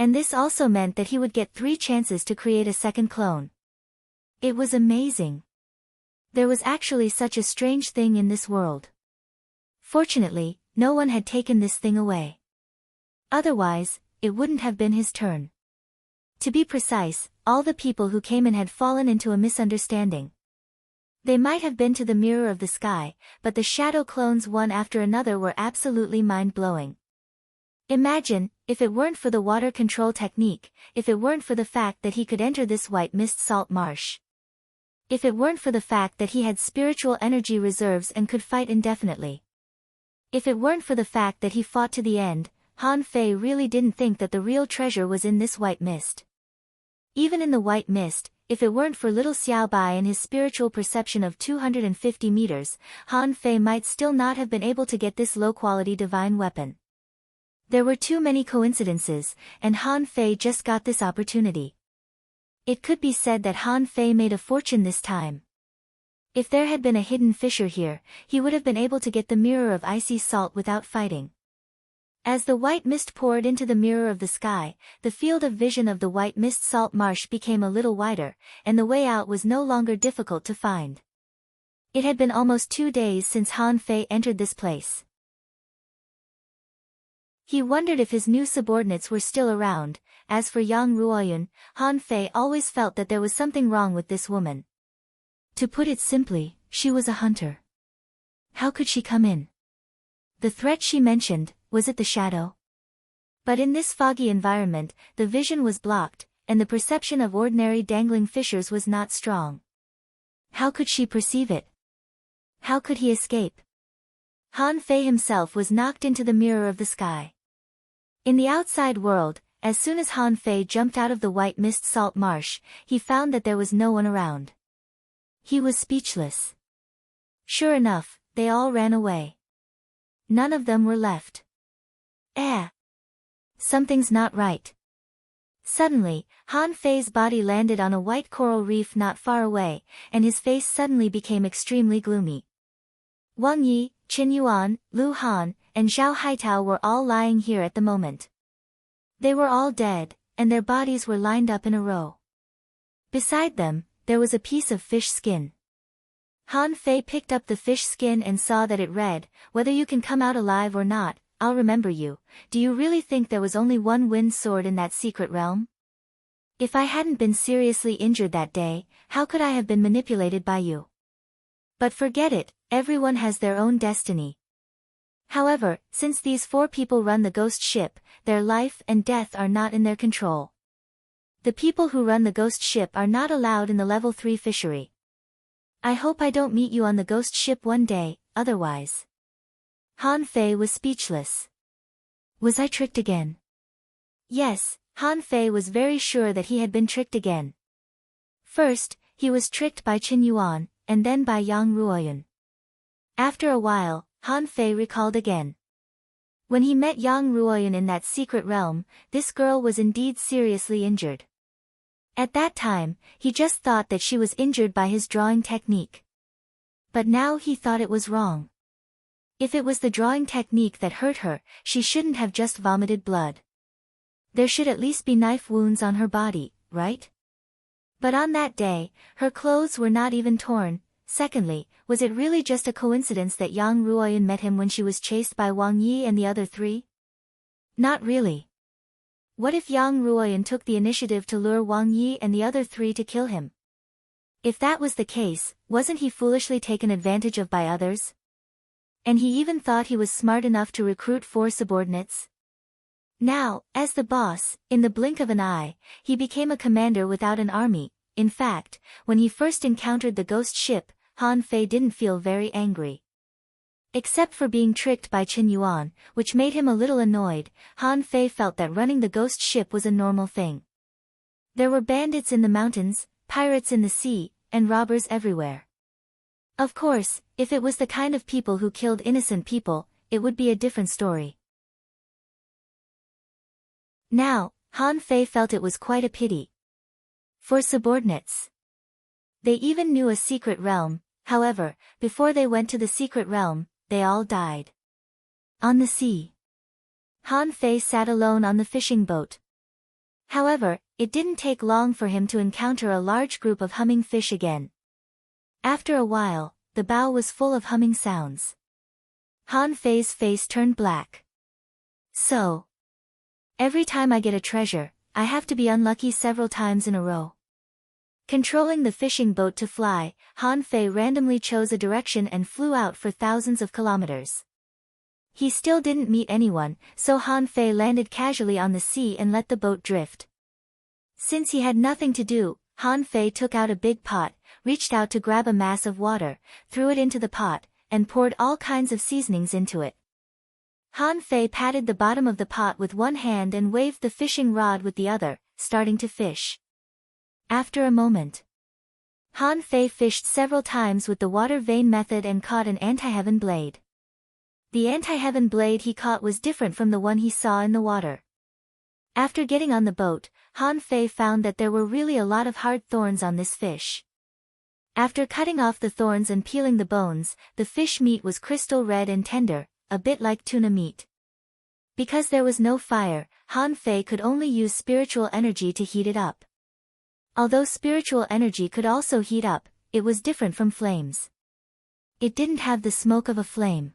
And this also meant that he would get 3 chances to create a second clone. It was amazing. There was actually such a strange thing in this world. Fortunately, no one had taken this thing away. Otherwise, it wouldn't have been his turn. To be precise, all the people who came in had fallen into a misunderstanding. They might have been to the mirror of the sky, but the shadow clones one after another were absolutely mind-blowing. Imagine, if it weren't for the water control technique, if it weren't for the fact that he could enter this white mist salt marsh. If it weren't for the fact that he had spiritual energy reserves and could fight indefinitely. If it weren't for the fact that he fought to the end, Han Fei really didn't think that the real treasure was in this white mist. Even in the white mist, if it weren't for little Xiaobai and his spiritual perception of 250 meters, Han Fei might still not have been able to get this low-quality divine weapon. There were too many coincidences, and Han Fei just got this opportunity. It could be said that Han Fei made a fortune this time. If there had been a hidden fissure here, he would have been able to get the mirror of icy salt without fighting. As the white mist poured into the mirror of the sky, the field of vision of the white mist salt marsh became a little wider, and the way out was no longer difficult to find. It had been almost 2 days since Han Fei entered this place. He wondered if his new subordinates were still around. As for Yang Ruoyun, Han Fei always felt that there was something wrong with this woman. To put it simply, she was a hunter. How could she come in? The threat she mentioned, was it the shadow? But in this foggy environment, the vision was blocked, and the perception of ordinary dangling fissures was not strong. How could she perceive it? How could he escape? Han Fei himself was knocked into the mirror of the sky. In the outside world, as soon as Han Fei jumped out of the white mist salt marsh, he found that there was no one around. He was speechless. Sure enough, they all ran away. None of them were left. Something's not right. Suddenly, Han Fei's body landed on a white coral reef not far away, and his face suddenly became extremely gloomy. Wang Yi, Qin Yuan, Lu Han, and Zhao Haitao were all lying here at the moment. They were all dead, and their bodies were lined up in a row. Beside them, there was a piece of fish skin. Han Fei picked up the fish skin and saw that it read, "Whether you can come out alive or not, I'll remember you. Do you really think there was only one wind sword in that secret realm? If I hadn't been seriously injured that day, how could I have been manipulated by you? But forget it, everyone has their own destiny. However, since these 4 people run the ghost ship, their life and death are not in their control. The people who run the ghost ship are not allowed in the level 3 fishery. I hope I don't meet you on the ghost ship one day, otherwise." Han Fei was speechless. Was I tricked again? Yes, Han Fei was very sure that he had been tricked again. First, he was tricked by Qin Yuan, and then by Yang Ruoyun. After a while, Han Fei recalled again. When he met Yang Ruoyun in that secret realm, this girl was indeed seriously injured. At that time, he just thought that she was injured by his drawing technique. But now he thought it was wrong. If it was the drawing technique that hurt her, she shouldn't have just vomited blood. There should at least be knife wounds on her body, right? But on that day, her clothes were not even torn. Secondly, was it really just a coincidence that Yang Ruoyun met him when she was chased by Wang Yi and the other 3? Not really. What if Yang Ruoyun took the initiative to lure Wang Yi and the other 3 to kill him? If that was the case, wasn't he foolishly taken advantage of by others? And he even thought he was smart enough to recruit 4 subordinates? Now, as the boss, in the blink of an eye, he became a commander without an army. In fact, when he first encountered the ghost ship, Han Fei didn't feel very angry. Except for being tricked by Qin Yuan, which made him a little annoyed, Han Fei felt that running the ghost ship was a normal thing. There were bandits in the mountains, pirates in the sea, and robbers everywhere. Of course, if it was the kind of people who killed innocent people, it would be a different story. Now, Han Fei felt it was quite a pity. For subordinates. They even knew a secret realm. However, before they went to the secret realm, they all died. On the sea. Han Fei sat alone on the fishing boat. However, it didn't take long for him to encounter a large group of humming fish again. After a while, the bow was full of humming sounds. Han Fei's face turned black. So, every time I get a treasure, I have to be unlucky several times in a row. Controlling the fishing boat to fly, Han Fei randomly chose a direction and flew out for thousands of kilometers. He still didn't meet anyone, so Han Fei landed casually on the sea and let the boat drift. Since he had nothing to do, Han Fei took out a big pot, reached out to grab a mass of water, threw it into the pot, and poured all kinds of seasonings into it. Han Fei patted the bottom of the pot with one hand and waved the fishing rod with the other, starting to fish. After a moment, Han Fei fished several times with the water vane method and caught an anti-heaven blade. The anti-heaven blade he caught was different from the one he saw in the water. After getting on the boat, Han Fei found that there were really a lot of hard thorns on this fish. After cutting off the thorns and peeling the bones, the fish meat was crystal red and tender, a bit like tuna meat. Because there was no fire, Han Fei could only use spiritual energy to heat it up. Although spiritual energy could also heat up, it was different from flames. It didn't have the smoke of a flame.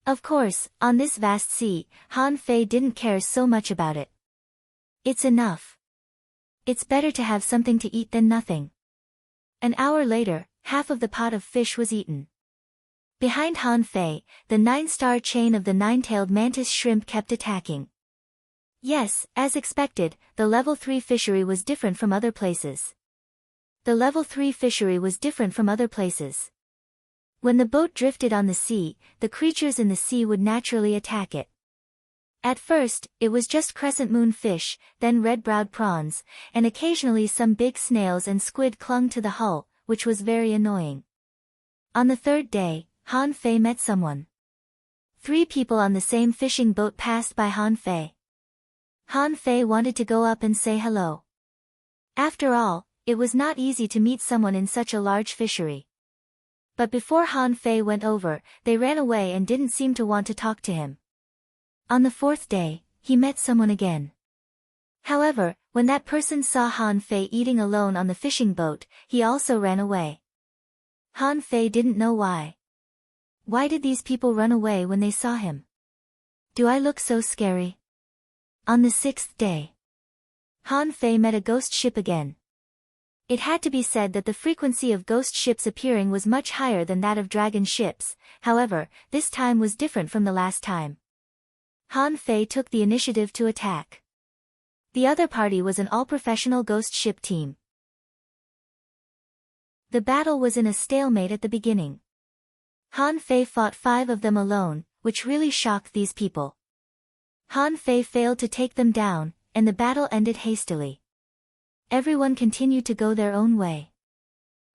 Of course, on this vast sea, Han Fei didn't care so much about it. It's enough. It's better to have something to eat than nothing. An hour later, half of the pot of fish was eaten. Behind Han Fei, the 9-star chain of the 9-tailed mantis shrimp kept attacking. Yes, as expected, the level 3 fishery was different from other places. The level 3 fishery was different from other places. When the boat drifted on the sea, the creatures in the sea would naturally attack it. At first, it was just crescent moon fish, then red-browed prawns, and occasionally some big snails and squid clung to the hull, which was very annoying. On the third day, Han Fei met someone. 3 people on the same fishing boat passed by Han Fei. Han Fei wanted to go up and say hello. After all, it was not easy to meet someone in such a large fishery. But before Han Fei went over, they ran away and didn't seem to want to talk to him. On the 4th day, he met someone again. However, when that person saw Han Fei eating alone on the fishing boat, he also ran away. Han Fei didn't know why. Why did these people run away when they saw him? Do I look so scary? On the 6th day, Han Fei met a ghost ship again. It had to be said that the frequency of ghost ships appearing was much higher than that of dragon ships, however, this time was different from the last time. Han Fei took the initiative to attack. The other party was an all-professional ghost ship team. The battle was in a stalemate at the beginning. Han Fei fought 5 of them alone, which really shocked these people. Han Fei failed to take them down, and the battle ended hastily. Everyone continued to go their own way.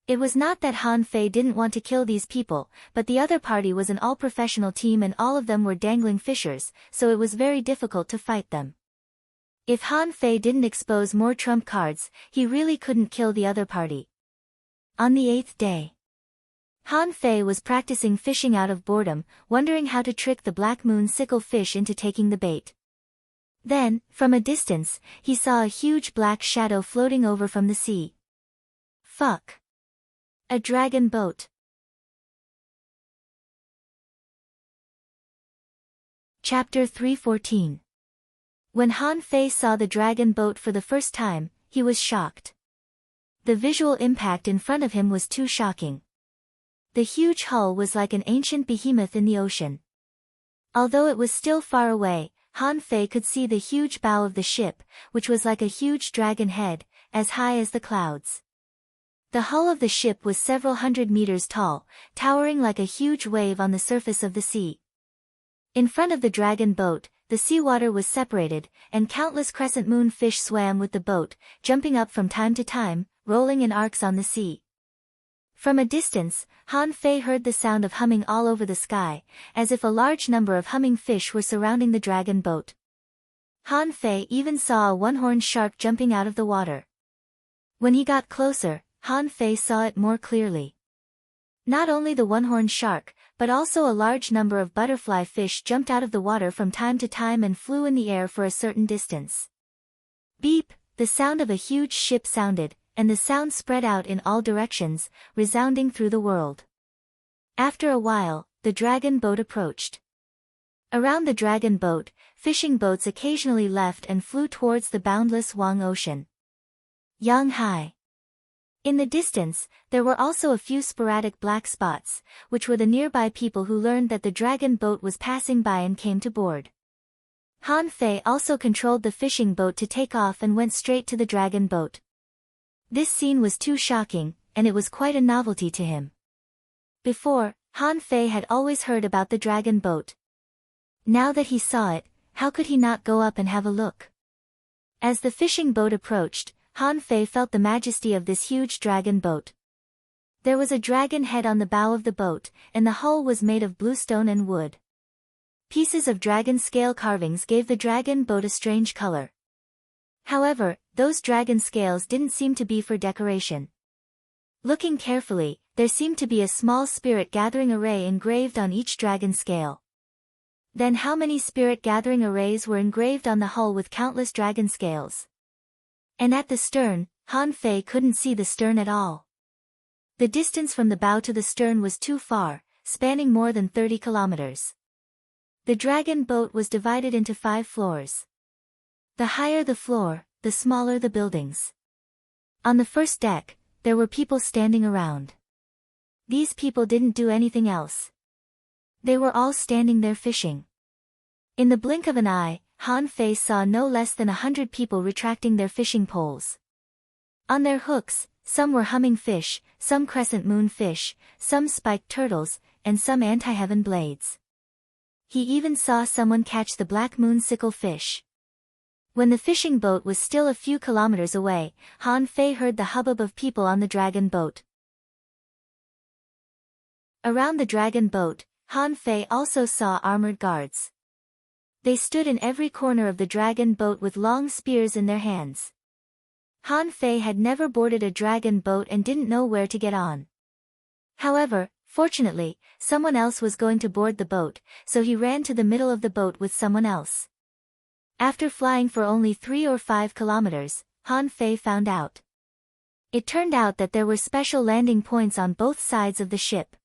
It was not that Han Fei didn't want to kill these people, but the other party was an all-professional team and all of them were dangling fishers, so it was very difficult to fight them. If Han Fei didn't expose more trump cards, he really couldn't kill the other party. On the 8th day, Han Fei was practicing fishing out of boredom, wondering how to trick the black moon sickle fish into taking the bait. Then, from a distance, he saw a huge black shadow floating over from the sea. Fuck. A dragon boat. Chapter 314. When Han Fei saw the dragon boat for the first time, he was shocked. The visual impact in front of him was too shocking. The huge hull was like an ancient behemoth in the ocean. Although it was still far away, Han Fei could see the huge bow of the ship, which was like a huge dragon head, as high as the clouds. The hull of the ship was several hundred meters tall, towering like a huge wave on the surface of the sea. In front of the dragon boat, the seawater was separated, and countless crescent moon fish swam with the boat, jumping up from time to time, rolling in arcs on the sea. From a distance, Han Fei heard the sound of humming all over the sky, as if a large number of humming fish were surrounding the dragon boat. Han Fei even saw a one-horned shark jumping out of the water. When he got closer, Han Fei saw it more clearly. Not only the one-horned shark, but also a large number of butterfly fish jumped out of the water from time to time and flew in the air for a certain distance. Beep, the sound of a huge ship sounded, and the sound spread out in all directions, resounding through the world. After a while, the dragon boat approached. Around the dragon boat, fishing boats occasionally left and flew towards the boundless Wang Ocean. Yanghai. In the distance, there were also a few sporadic black spots, which were the nearby people who learned that the dragon boat was passing by and came to board. Han Fei also controlled the fishing boat to take off and went straight to the dragon boat. This scene was too shocking, and it was quite a novelty to him. Before, Han Fei had always heard about the dragon boat. Now that he saw it, how could he not go up and have a look? As the fishing boat approached, Han Fei felt the majesty of this huge dragon boat. There was a dragon head on the bow of the boat, and the hull was made of bluestone and wood. Pieces of dragon scale carvings gave the dragon boat a strange color. However, those dragon scales didn't seem to be for decoration. Looking carefully, there seemed to be a small spirit gathering array engraved on each dragon scale. Then how many spirit gathering arrays were engraved on the hull with countless dragon scales? And at the stern, Han Fei couldn't see the stern at all. The distance from the bow to the stern was too far, spanning more than 30 kilometers. The dragon boat was divided into 5 floors. The higher the floor, the smaller the buildings. On the first deck, there were people standing around. These people didn't do anything else. They were all standing there fishing. In the blink of an eye, Han Fei saw no less than 100 people retracting their fishing poles. On their hooks, some were humming fish, some crescent moon fish, some spiked turtles, and some anti-heaven blades. He even saw someone catch the black moon sickle fish. When the fishing boat was still a few kilometers away, Han Fei heard the hubbub of people on the dragon boat. Around the dragon boat, Han Fei also saw armored guards. They stood in every corner of the dragon boat with long spears in their hands. Han Fei had never boarded a dragon boat and didn't know where to get on. However, fortunately, someone else was going to board the boat, so he ran to the middle of the boat with someone else. After flying for only 3 or 5 kilometers, Han Fei found out. It turned out that there were special landing points on both sides of the ship.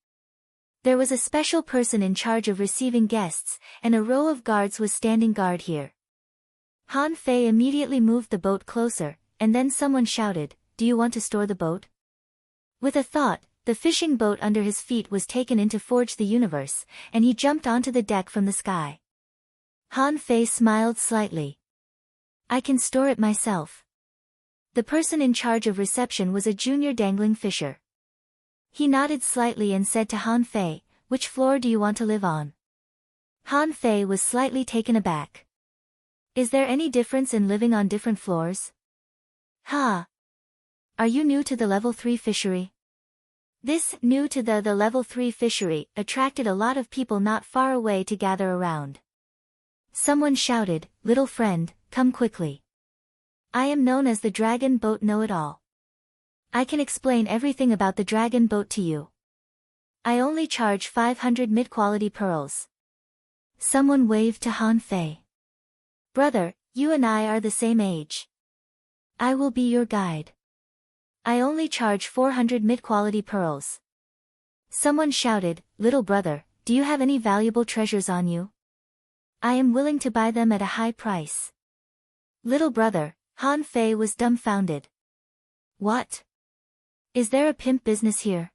There was a special person in charge of receiving guests, and a row of guards was standing guard here. Han Fei immediately moved the boat closer, and then someone shouted, "Do you want to store the boat?" With a thought, the fishing boat under his feet was taken into Forge the Universe, and he jumped onto the deck from the sky. Han Fei smiled slightly. "I can store it myself." The person in charge of reception was a junior dangling fisher. He nodded slightly and said to Han Fei, "Which floor do you want to live on?" Han Fei was slightly taken aback. "Is there any difference in living on different floors?" "Ha! Are you new to the level 3 fishery?" This new to the level 3 fishery attracted a lot of people not far away to gather around. Someone shouted, "Little friend, come quickly. I am known as the Dragon Boat Know-It-All. I can explain everything about the dragon boat to you. I only charge 500 mid-quality pearls." Someone waved to Han Fei. "Brother, you and I are the same age. I will be your guide. I only charge 400 mid-quality pearls." Someone shouted, "Little brother, do you have any valuable treasures on you? I am willing to buy them at a high price." "Little brother," Han Fei was dumbfounded. "What? Is there a pimp business here?"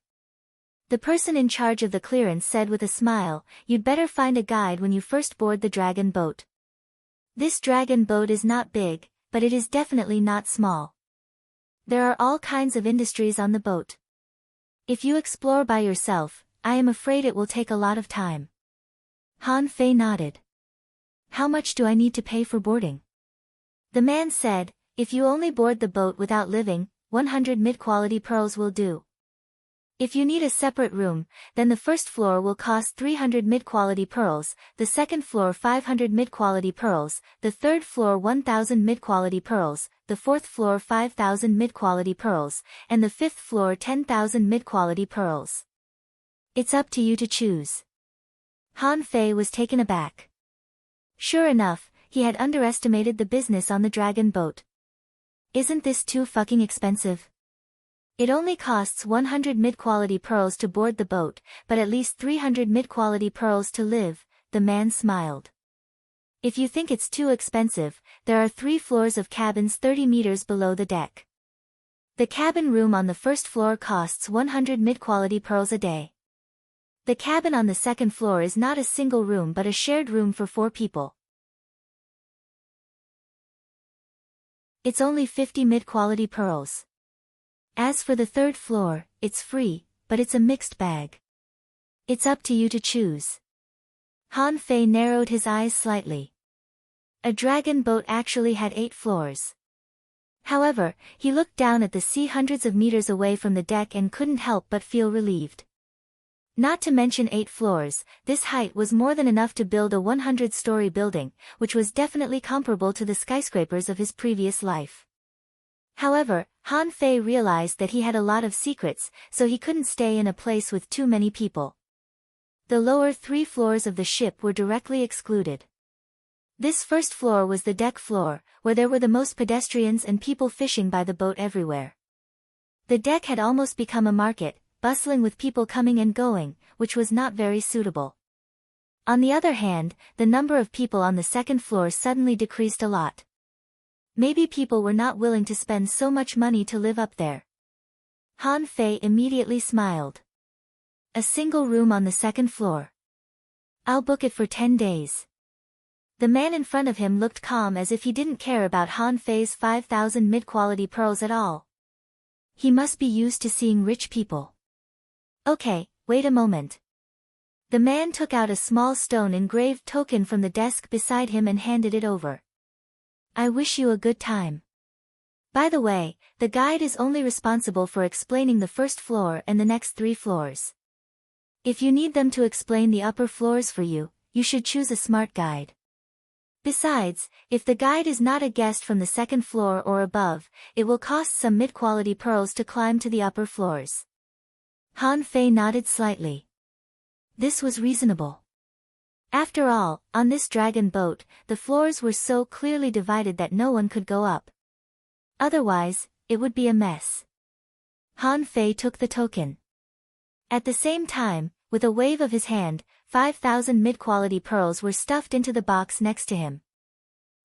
The person in charge of the clearance said with a smile, "You'd better find a guide when you first board the dragon boat. This dragon boat is not big, but it is definitely not small. There are all kinds of industries on the boat. If you explore by yourself, I am afraid it will take a lot of time." Han Fei nodded. "How much do I need to pay for boarding?" The man said, "If you only board the boat without living, 100 mid-quality pearls will do. If you need a separate room, then the first floor will cost 300 mid-quality pearls, the second floor 500 mid-quality pearls, the third floor 1000 mid-quality pearls, the fourth floor 5000 mid-quality pearls, and the fifth floor 10,000 mid-quality pearls. It's up to you to choose." Han Fei was taken aback. Sure enough, he had underestimated the business on the dragon boat. "Isn't this too fucking expensive? It only costs 100 mid-quality pearls to board the boat, but at least 300 mid-quality pearls to live," the man smiled. "If you think it's too expensive, there are 3 floors of cabins 30 meters below the deck. The cabin room on the first floor costs 100 mid-quality pearls a day. The cabin on the second floor is not a single room but a shared room for 4 people. It's only 50 mid-quality pearls. As for the third floor, it's free, but it's a mixed bag. It's up to you to choose." Han Fei narrowed his eyes slightly. A dragon boat actually had 8 floors. However, he looked down at the sea hundreds of meters away from the deck and couldn't help but feel relieved. Not to mention 8 floors, this height was more than enough to build a 100-story building, which was definitely comparable to the skyscrapers of his previous life. However, Han Fei realized that he had a lot of secrets, so he couldn't stay in a place with too many people. The lower 3 floors of the ship were directly excluded. This first floor was the deck floor, where there were the most pedestrians and people fishing by the boat everywhere. The deck had almost become a market, bustling with people coming and going, which was not very suitable. On the other hand, the number of people on the second floor suddenly decreased a lot. Maybe people were not willing to spend so much money to live up there. Han Fei immediately smiled. "A single room on the second floor. I'll book it for 10 days. The man in front of him looked calm as if he didn't care about Han Fei's 5,000 mid-quality pearls at all. He must be used to seeing rich people. "Okay, wait a moment." The man took out a small stone-engraved token from the desk beside him and handed it over. "I wish you a good time. By the way, the guide is only responsible for explaining the first floor and the next 3 floors. If you need them to explain the upper floors for you, you should choose a smart guide. Besides, if the guide is not a guest from the second floor or above, it will cost some mid-quality pearls to climb to the upper floors. Han Fei nodded slightly. This was reasonable. After all, on this dragon boat, the floors were so clearly divided that no one could go up. Otherwise, it would be a mess. Han Fei took the token. At the same time, with a wave of his hand, 5,000 mid-quality pearls were stuffed into the box next to him.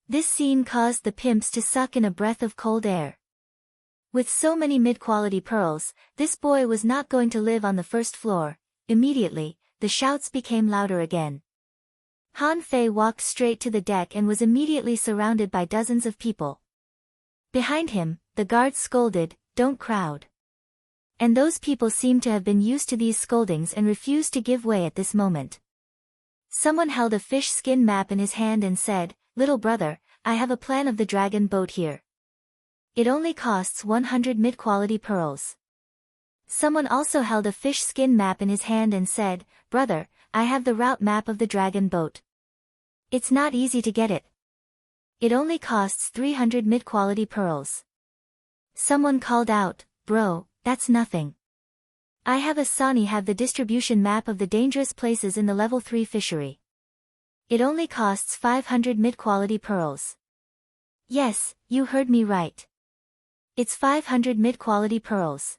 This scene caused the pimps to suck in a breath of cold air. With so many mid-quality pearls, this boy was not going to live on the first floor. Immediately, the shouts became louder again. Han Fei walked straight to the deck and was immediately surrounded by dozens of people. Behind him, the guards scolded, "Don't crowd." And those people seemed to have been used to these scoldings and refused to give way at this moment. Someone held a fish skin map in his hand and said, "Little brother, I have a plan of the dragon boat here. It only costs 100 mid-quality pearls." Someone also held a fish skin map in his hand and said, "Brother, I have the route map of the dragon boat. It's not easy to get it. It only costs 300 mid-quality pearls." Someone called out, "Bro, that's nothing. I have a Sani have the distribution map of the dangerous places in the level 3 fishery. It only costs 500 mid-quality pearls." "Yes, you heard me right. It's 500 mid-quality pearls."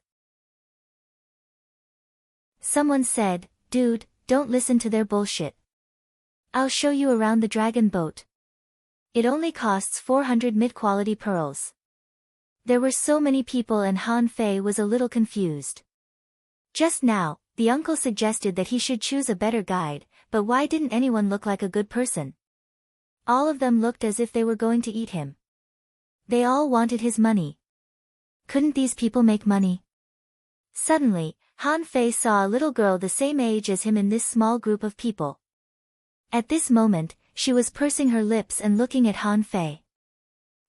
Someone said, "Dude, don't listen to their bullshit. I'll show you around the dragon boat. It only costs 400 mid-quality pearls." There were so many people and Han Fei was a little confused. Just now, the uncle suggested that he should choose a better guide, but why didn't anyone look like a good person? All of them looked as if they were going to eat him. They all wanted his money. Couldn't these people make money? Suddenly, Han Fei saw a little girl the same age as him in this small group of people. At this moment, she was pursing her lips and looking at Han Fei.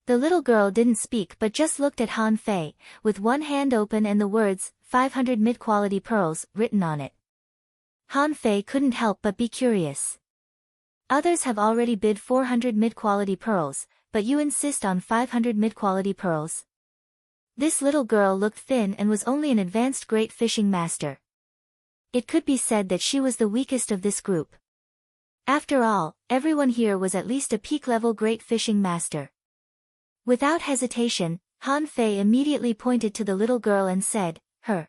The little girl didn't speak but just looked at Han Fei, with one hand open and the words, 500 mid-quality pearls, written on it. Han Fei couldn't help but be curious. Others have already bid 400 mid-quality pearls, but you insist on 500 mid-quality pearls? This little girl looked thin and was only an advanced great fishing master. It could be said that she was the weakest of this group. After all, everyone here was at least a peak-level great fishing master. Without hesitation, Han Fei immediately pointed to the little girl and said, "Her."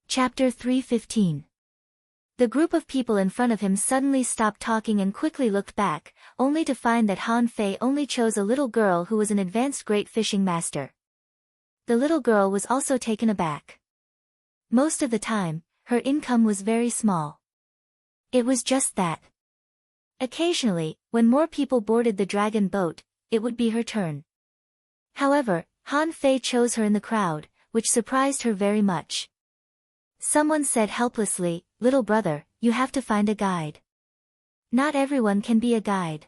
Chapter 3:15. The group of people in front of him suddenly stopped talking and quickly looked back, only to find that Han Fei only chose a little girl who was an advanced great fishing master. The little girl was also taken aback. Most of the time, her income was very small. It was just that. Occasionally, when more people boarded the dragon boat, it would be her turn. However, Han Fei chose her in the crowd, which surprised her very much. Someone said helplessly, "Little brother, you have to find a guide. Not everyone can be a guide."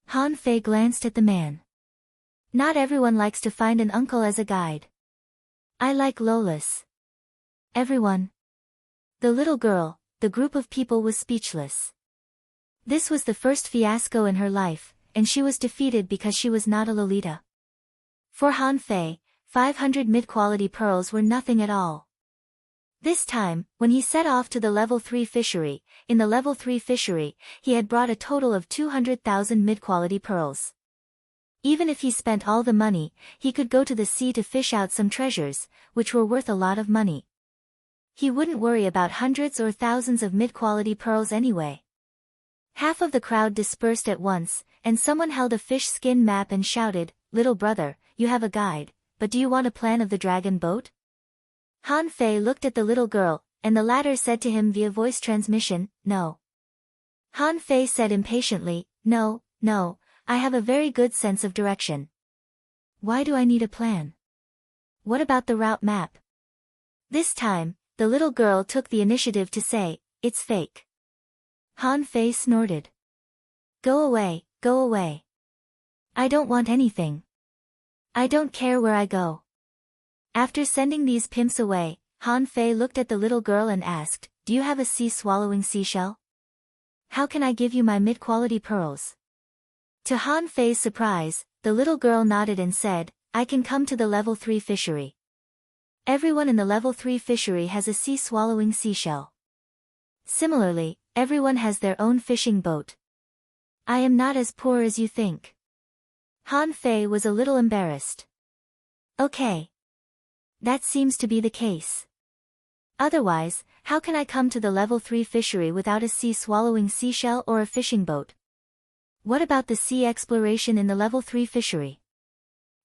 Han Fei glanced at the man. Not everyone likes to find an uncle as a guide. I like Lolas. Everyone. The little girl, the group of people was speechless. This was the first fiasco in her life, and she was defeated because she was not a Lolita. For Han Fei, 500 mid-quality pearls were nothing at all. This time, when he set off to the level 3 fishery, in the level 3 fishery, he had brought a total of 200,000 mid-quality pearls. Even if he spent all the money, he could go to the sea to fish out some treasures, which were worth a lot of money. He wouldn't worry about hundreds or thousands of mid-quality pearls anyway. Half of the crowd dispersed at once, and someone held a fish skin map and shouted, "Little brother, you have a guide, but do you want a plan of the dragon boat?" Han Fei looked at the little girl, and the latter said to him via voice transmission, "No." Han Fei said impatiently, "No, no, I have a very good sense of direction. Why do I need a plan? What about the route map?" This time, the little girl took the initiative to say, "It's fake." Han Fei snorted. Go away, go away. I don't want anything. I don't care where I go. After sending these pimps away, Han Fei looked at the little girl and asked, "Do you have a sea-swallowing seashell? How can I give you my mid-quality pearls?" To Han Fei's surprise, the little girl nodded and said, "I can come to the level 3 fishery. Everyone in the level 3 fishery has a sea-swallowing seashell. Similarly, everyone has their own fishing boat. I am not as poor as you think." Han Fei was a little embarrassed. "Okay. That seems to be the case. Otherwise, how can I come to the level 3 fishery without a sea-swallowing seashell or a fishing boat? What about the sea exploration in the level 3 fishery?"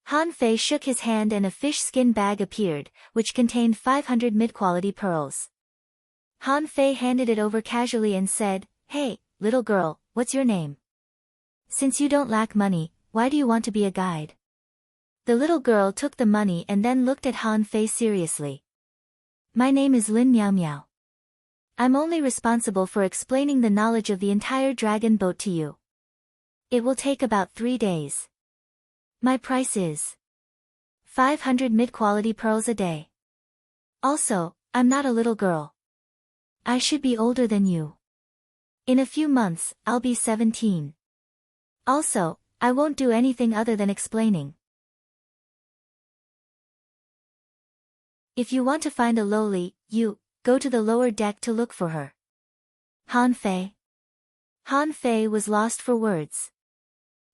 Han Fei shook his hand and a fish skin bag appeared, which contained 500 mid-quality pearls. Han Fei handed it over casually and said, "Hey, little girl, what's your name? Since you don't lack money, why do you want to be a guide?" The little girl took the money and then looked at Han Fei seriously. "My name is Lin Miao Miao. I'm only responsible for explaining the knowledge of the entire dragon boat to you. It will take about 3 days. My price is 500 mid-quality pearls a day. Also, I'm not a little girl. I should be older than you. In a few months, I'll be 17. Also, I won't do anything other than explaining. If you want to find a lowly, you, go to the lower deck to look for her." Han Fei. Han Fei was lost for words.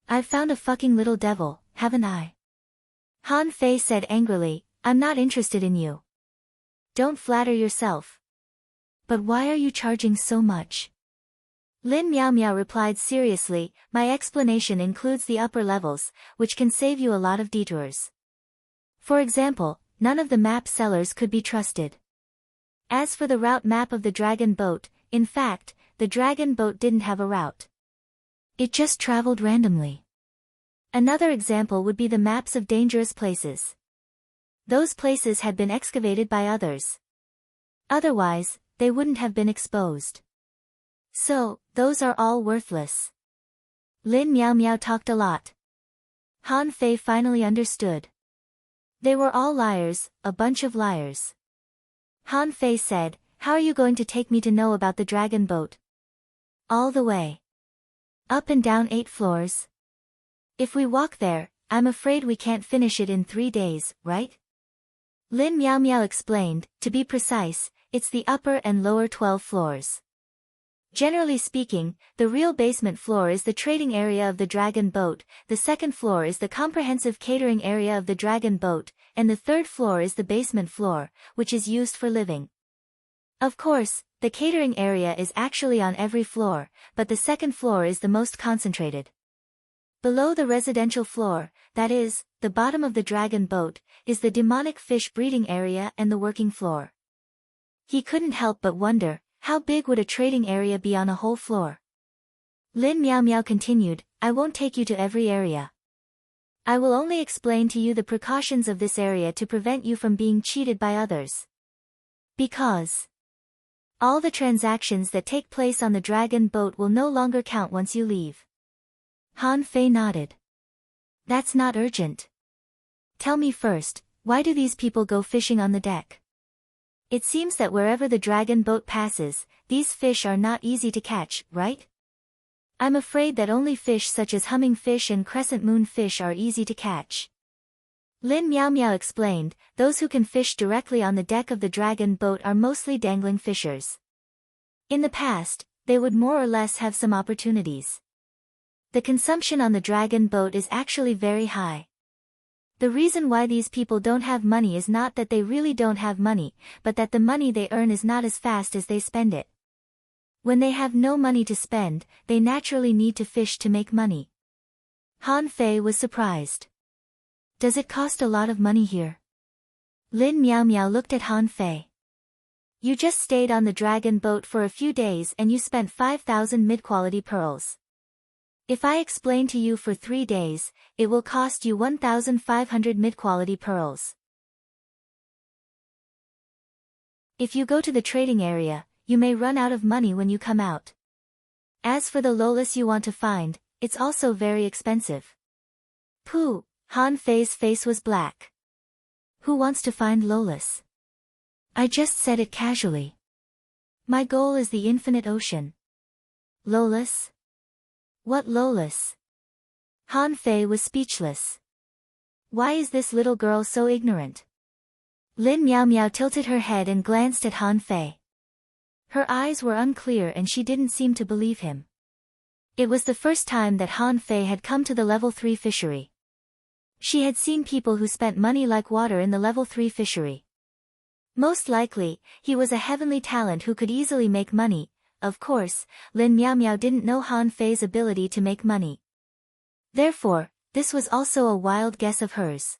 "I've found a fucking little devil, haven't I?" Han Fei said angrily, "I'm not interested in you. Don't flatter yourself." "But why are you charging so much?" Lin Miao Miao replied seriously, "My explanation includes the upper levels, which can save you a lot of detours. For example, none of the map sellers could be trusted. As for the route map of the dragon boat, in fact, the dragon boat didn't have a route. It just traveled randomly. Another example would be the maps of dangerous places. Those places had been excavated by others. Otherwise, they wouldn't have been exposed. So, those are all worthless." Lin Miao Miao talked a lot. Han Fei finally understood. They were all liars, a bunch of liars. Han Fei said, "How are you going to take me to know about the dragon boat?" "All the way. Up and down 8 floors. If we walk there, I'm afraid we can't finish it in 3 days, right?" Lin Miao Miao explained, "To be precise, it's the upper and lower 12 floors. Generally speaking, the real basement floor is the trading area of the dragon boat, the second floor is the comprehensive catering area of the dragon boat, and the third floor is the basement floor, which is used for living. Of course, the catering area is actually on every floor, but the second floor is the most concentrated. Below the residential floor, that is, the bottom of the dragon boat, is the demonic fish breeding area and the working floor." He couldn't help but wonder, how big would a trading area be on a whole floor? Lin Miao Miao continued, "I won't take you to every area. I will only explain to you the precautions of this area to prevent you from being cheated by others. Because all the transactions that take place on the dragon boat will no longer count once you leave." Han Fei nodded. "That's not urgent. Tell me first, why do these people go fishing on the deck? It seems that wherever the dragon boat passes, these fish are not easy to catch, right? I'm afraid that only fish such as humming fish and crescent moon fish are easy to catch." Lin Miao Miao explained, "Those who can fish directly on the deck of the dragon boat are mostly dangling fishers. In the past, they would more or less have some opportunities. The consumption on the dragon boat is actually very high. The reason why these people don't have money is not that they really don't have money, but that the money they earn is not as fast as they spend it. When they have no money to spend, they naturally need to fish to make money." Han Fei was surprised. "Does it cost a lot of money here?" Lin Miao Miao looked at Han Fei. "You just stayed on the dragon boat for a few days and you spent 5,000 mid-quality pearls. If I explain to you for 3 days, it will cost you 1,500 mid-quality pearls. If you go to the trading area, you may run out of money when you come out. As for the lowless you want to find, it's also very expensive." Pooh, Han Fei's face was black. Who wants to find Lolis? I just said it casually. My goal is the infinite ocean. Lolis? What Lolis? Han Fei was speechless. Why is this little girl so ignorant? Lin Miao Miao tilted her head and glanced at Han Fei. Her eyes were unclear and she didn't seem to believe him. It was the first time that Han Fei had come to the level 3 fishery. She had seen people who spent money like water in the level 3 fishery. Most likely, he was a heavenly talent who could easily make money. Of course, Lin Miao Miao didn't know Han Fei's ability to make money. Therefore, this was also a wild guess of hers.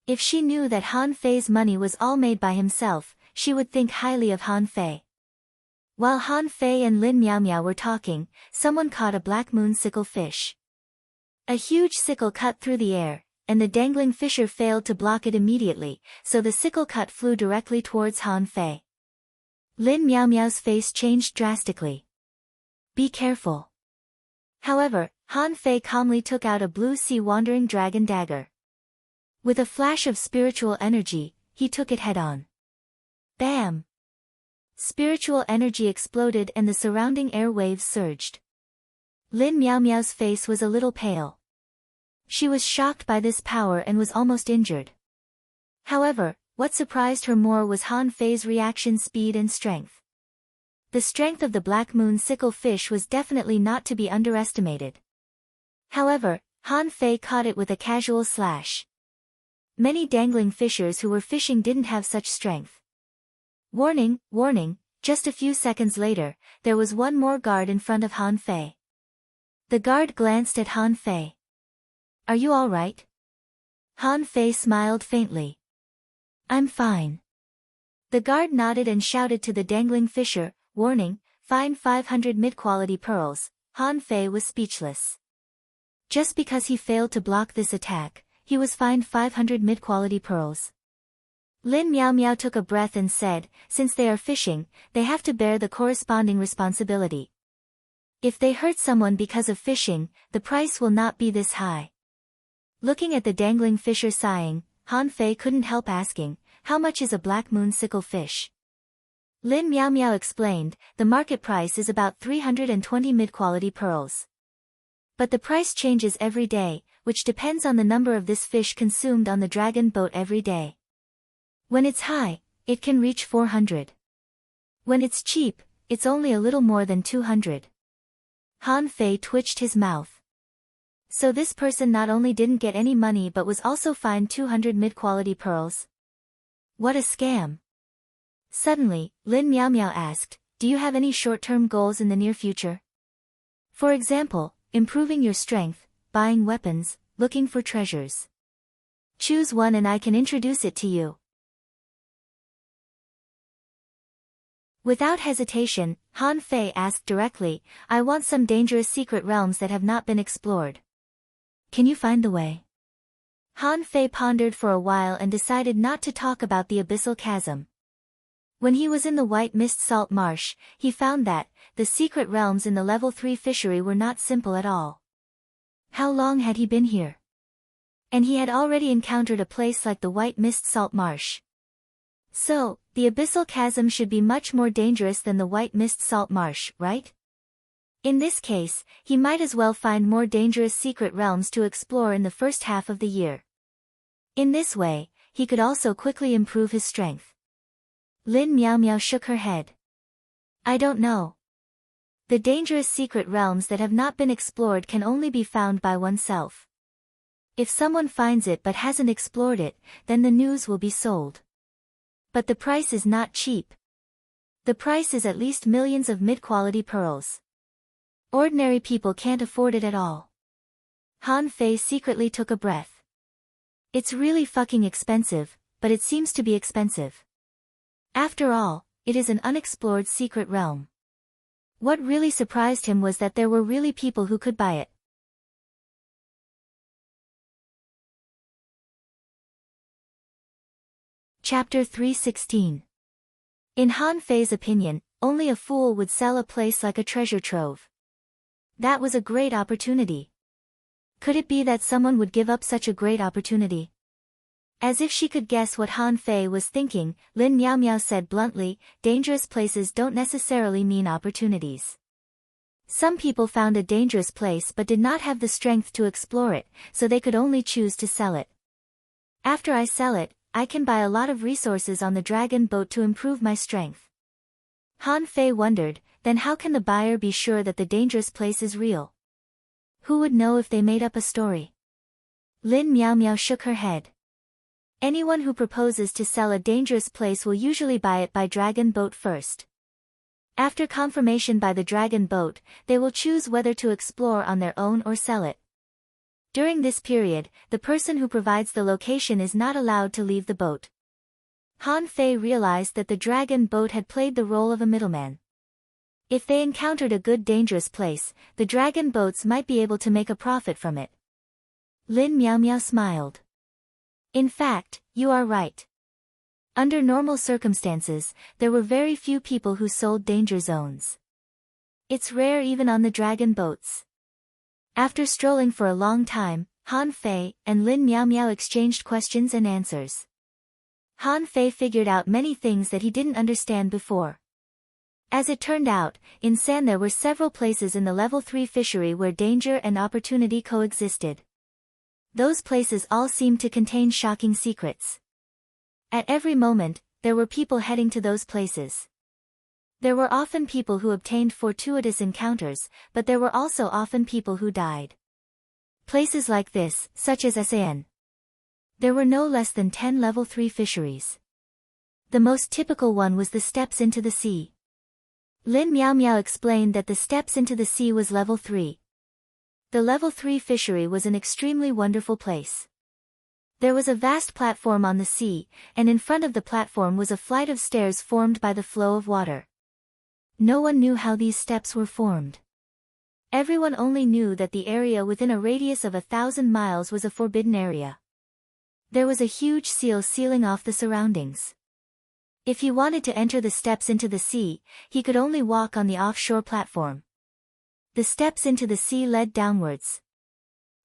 If she knew that Han Fei's money was all made by himself, she would think highly of Han Fei. While Han Fei and Lin Miao Miao were talking, someone caught a black moon sickle fish. A huge sickle cut through the air, and the dangling fisher failed to block it immediately, so the sickle cut flew directly towards Han Fei. Lin Miao Miao's face changed drastically. Be careful. However, Han Fei calmly took out a blue sea wandering dragon dagger. With a flash of spiritual energy, he took it head-on. Bam! Spiritual energy exploded and the surrounding air waves surged. Lin Miao Miao's face was a little pale. She was shocked by this power and was almost injured. However, what surprised her more was Han Fei's reaction speed and strength. The strength of the black moon sickle fish was definitely not to be underestimated. However, Han Fei caught it with a casual slash. Many dangling fishers who were fishing didn't have such strength. Warning, warning, just a few seconds later, there was one more guard in front of Han Fei. The guard glanced at Han Fei. Are you all right? Han Fei smiled faintly. I'm fine. The guard nodded and shouted to the dangling fisher, warning, fine 500 mid-quality pearls. Han Fei was speechless. Just because he failed to block this attack, he was fined 500 mid-quality pearls. Lin Miao Miao took a breath and said, since they are fishing, they have to bear the corresponding responsibility. If they hurt someone because of fishing, the price will not be this high. Looking at the dangling fisher sighing, Han Fei couldn't help asking, how much is a black moon sickle fish? Lin Miao Miao explained, the market price is about 320 mid-quality pearls. But the price changes every day, which depends on the number of this fish consumed on the dragon boat every day. When it's high, it can reach 400. When it's cheap, it's only a little more than 200. Han Fei twitched his mouth. So this person not only didn't get any money but was also fined 200 mid-quality pearls? What a scam. Suddenly, Lin Miao Miao asked, do you have any short-term goals in the near future? For example, improving your strength, buying weapons, looking for treasures. Choose one and I can introduce it to you. Without hesitation, Han Fei asked directly, I want some dangerous secret realms that have not been explored. Can you find the way? Han Fei pondered for a while and decided not to talk about the abyssal chasm. When he was in the White Mist Salt Marsh, he found that, the secret realms in the level 3 fishery were not simple at all. How long had he been here? And he had already encountered a place like the White Mist Salt Marsh. So, the abyssal chasm should be much more dangerous than the White Mist Salt Marsh, right? In this case, he might as well find more dangerous secret realms to explore in the first half of the year. In this way, he could also quickly improve his strength. Lin Miao Miao shook her head. I don't know. The dangerous secret realms that have not been explored can only be found by oneself. If someone finds it but hasn't explored it, then the news will be sold. But the price is not cheap. The price is at least millions of mid-quality pearls. Ordinary people can't afford it at all. Han Fei secretly took a breath. It's really fucking expensive, but it seems to be expensive. After all, it is an unexplored secret realm. What really surprised him was that there were really people who could buy it. Chapter 316. In Han Fei's opinion, only a fool would sell a place like a treasure trove. That was a great opportunity. Could it be that someone would give up such a great opportunity? As if she could guess what Han Fei was thinking, Lin Miao Miao said bluntly, dangerous places don't necessarily mean opportunities. Some people found a dangerous place but did not have the strength to explore it, so they could only choose to sell it. After I sell it, I can buy a lot of resources on the dragon boat to improve my strength. Han Fei wondered, then how can the buyer be sure that the dangerous place is real? Who would know if they made up a story? Lin Miao Miao shook her head. Anyone who proposes to sell a dangerous place will usually buy it by dragon boat first. After confirmation by the dragon boat, they will choose whether to explore on their own or sell it. During this period, the person who provides the location is not allowed to leave the boat. Han Fei realized that the dragon boat had played the role of a middleman. If they encountered a good dangerous place, the dragon boats might be able to make a profit from it. Lin Miao Miao smiled. In fact, you are right. Under normal circumstances, there were very few people who sold danger zones. It's rare even on the dragon boats. After strolling for a long time, Han Fei and Lin Miao Miao exchanged questions and answers. Han Fei figured out many things that he didn't understand before. As it turned out, in San there were several places in the level 3 fishery where danger and opportunity coexisted. Those places all seemed to contain shocking secrets. At every moment, there were people heading to those places. There were often people who obtained fortuitous encounters, but there were also often people who died. Places like this, such as San. There were no less than 10 level 3 fisheries. The most typical one was the steps into the sea. Lin Miao Miao explained that the steps into the sea was level 3. The level 3 fishery was an extremely wonderful place. There was a vast platform on the sea, and in front of the platform was a flight of stairs formed by the flow of water. No one knew how these steps were formed. Everyone only knew that the area within a radius of 1,000 miles was a forbidden area. There was a huge seal sealing off the surroundings. If he wanted to enter the steps into the sea, he could only walk on the offshore platform. The steps into the sea led downwards.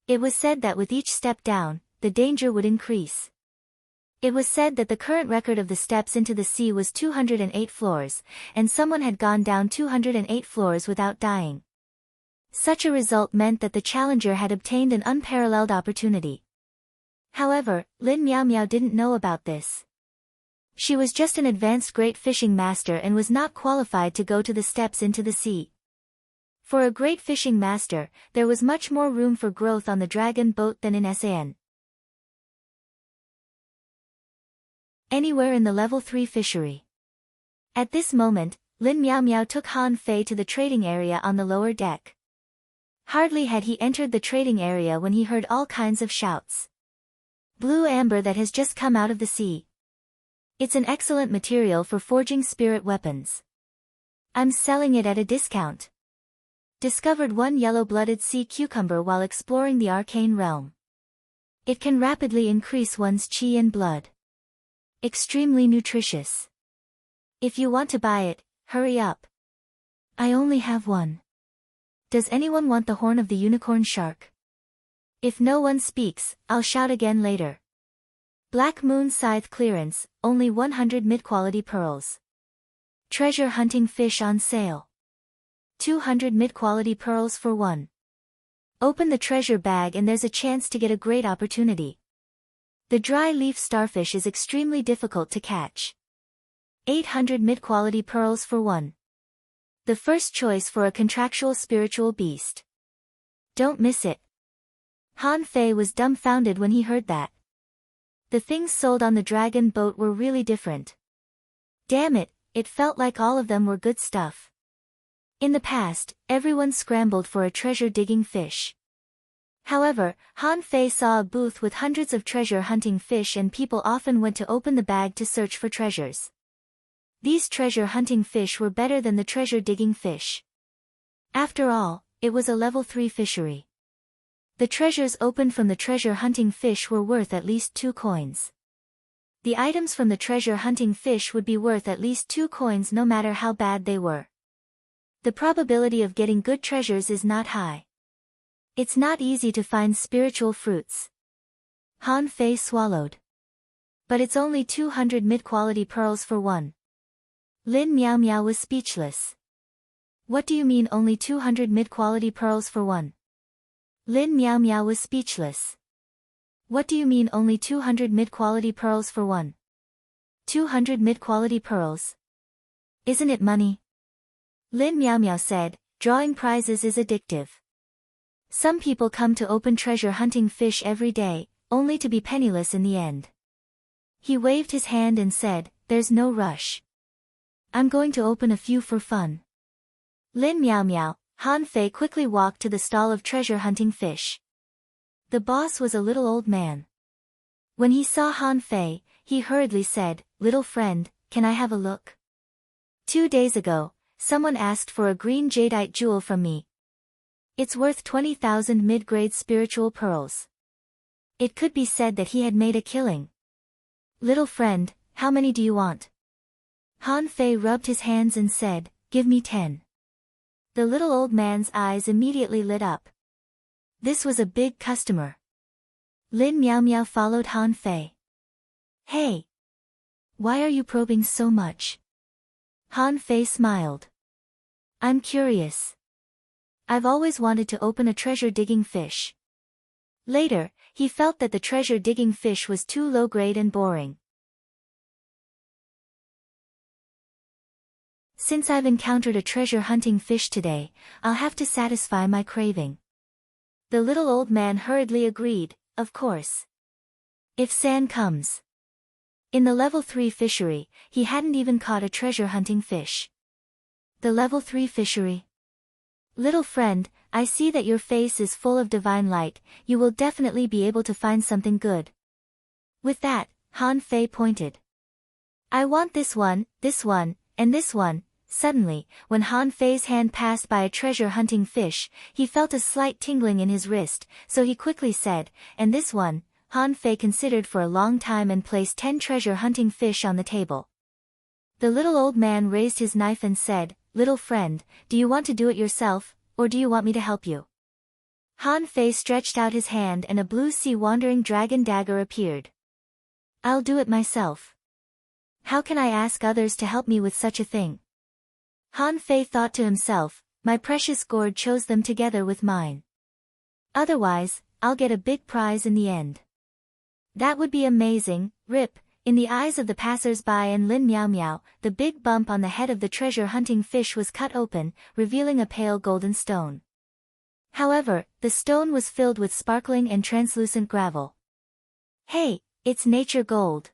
It was said that with each step down, the danger would increase. It was said that the current record of the steps into the sea was 208 floors, and someone had gone down 208 floors without dying. Such a result meant that the challenger had obtained an unparalleled opportunity. However, Lin Miao Miao didn't know about this. She was just an advanced great fishing master and was not qualified to go to the steps into the sea. For a great fishing master, there was much more room for growth on the dragon boat than in San. Anywhere in the level 3 fishery. At this moment, Lin Miao Miao took Han Fei to the trading area on the lower deck. Hardly had he entered the trading area when he heard all kinds of shouts. Blue amber that has just come out of the sea. It's an excellent material for forging spirit weapons. I'm selling it at a discount. Discovered one yellow-blooded sea cucumber while exploring the arcane realm. It can rapidly increase one's chi and blood. Extremely nutritious. If you want to buy it, hurry up. I only have one. Does anyone want the horn of the unicorn shark? If no one speaks, I'll shout again later. Black Moon Scythe clearance, only 100 mid-quality pearls. Treasure hunting fish on sale. 200 mid-quality pearls for one. Open the treasure bag and there's a chance to get a great opportunity. The dry leaf starfish is extremely difficult to catch. 800 mid-quality pearls for one. The first choice for a contractual spiritual beast. Don't miss it. Han Fei was dumbfounded when he heard that. The things sold on the dragon boat were really different. Damn it, it felt like all of them were good stuff. In the past, everyone scrambled for a treasure-digging fish. However, Han Fei saw a booth with hundreds of treasure-hunting fish and people often went to open the bag to search for treasures. These treasure-hunting fish were better than the treasure-digging fish. After all, it was a level 3 fishery. The treasures opened from the treasure-hunting fish were worth at least 2 coins. The items from the treasure-hunting fish would be worth at least 2 coins no matter how bad they were. The probability of getting good treasures is not high. It's not easy to find spiritual fruits. Han Fei swallowed. But it's only 200 mid-quality pearls for one. Lin Miao Miao was speechless. What do you mean only 200 mid-quality pearls for one? Lin Miao Miao was speechless. What do you mean only 200 mid-quality pearls for one? 200 mid-quality pearls. Isn't it money? Lin Miao Miao said, drawing prizes is addictive. Some people come to open treasure hunting fish every day, only to be penniless in the end. He waved his hand and said, there's no rush. I'm going to open a few for fun. Lin Miao Miao, Han Fei quickly walked to the stall of treasure hunting fish. The boss was a little old man. When he saw Han Fei, he hurriedly said, little friend, can I have a look? 2 days ago, someone asked for a green jadeite jewel from me. It's worth 20,000 mid-grade spiritual pearls. It could be said that he had made a killing. Little friend, how many do you want? Han Fei rubbed his hands and said, give me 10. The little old man's eyes immediately lit up. This was a big customer. Lin Miao Miao followed Han Fei. Hey! Why are you probing so much? Han Fei smiled. I'm curious. I've always wanted to open a treasure-digging fish. Later, he felt that the treasure-digging fish was too low-grade and boring. Since I've encountered a treasure-hunting fish today, I'll have to satisfy my craving. The little old man hurriedly agreed, of course. If San comes. In the level 3 fishery, he hadn't even caught a treasure-hunting fish. The level 3 fishery. Little friend, I see that your face is full of divine light, you will definitely be able to find something good. With that, Han Fei pointed. I want this one, and this one. Suddenly, when Han Fei's hand passed by a treasure-hunting fish, he felt a slight tingling in his wrist, so he quickly said, and this one. Han Fei considered for a long time and placed 10 treasure-hunting fish on the table. The little old man raised his knife and said, little friend, do you want to do it yourself, or do you want me to help you? Han Fei stretched out his hand and a blue sea wandering dragon dagger appeared. I'll do it myself. How can I ask others to help me with such a thing? Han Fei thought to himself, my precious gourd chose them together with mine. Otherwise, I'll get a big prize in the end. That would be amazing. Rip, in the eyes of the passers-by and Lin Miao Miao, the big bump on the head of the treasure-hunting fish was cut open, revealing a pale golden stone. However, the stone was filled with sparkling and translucent gravel. Hey, it's nature gold.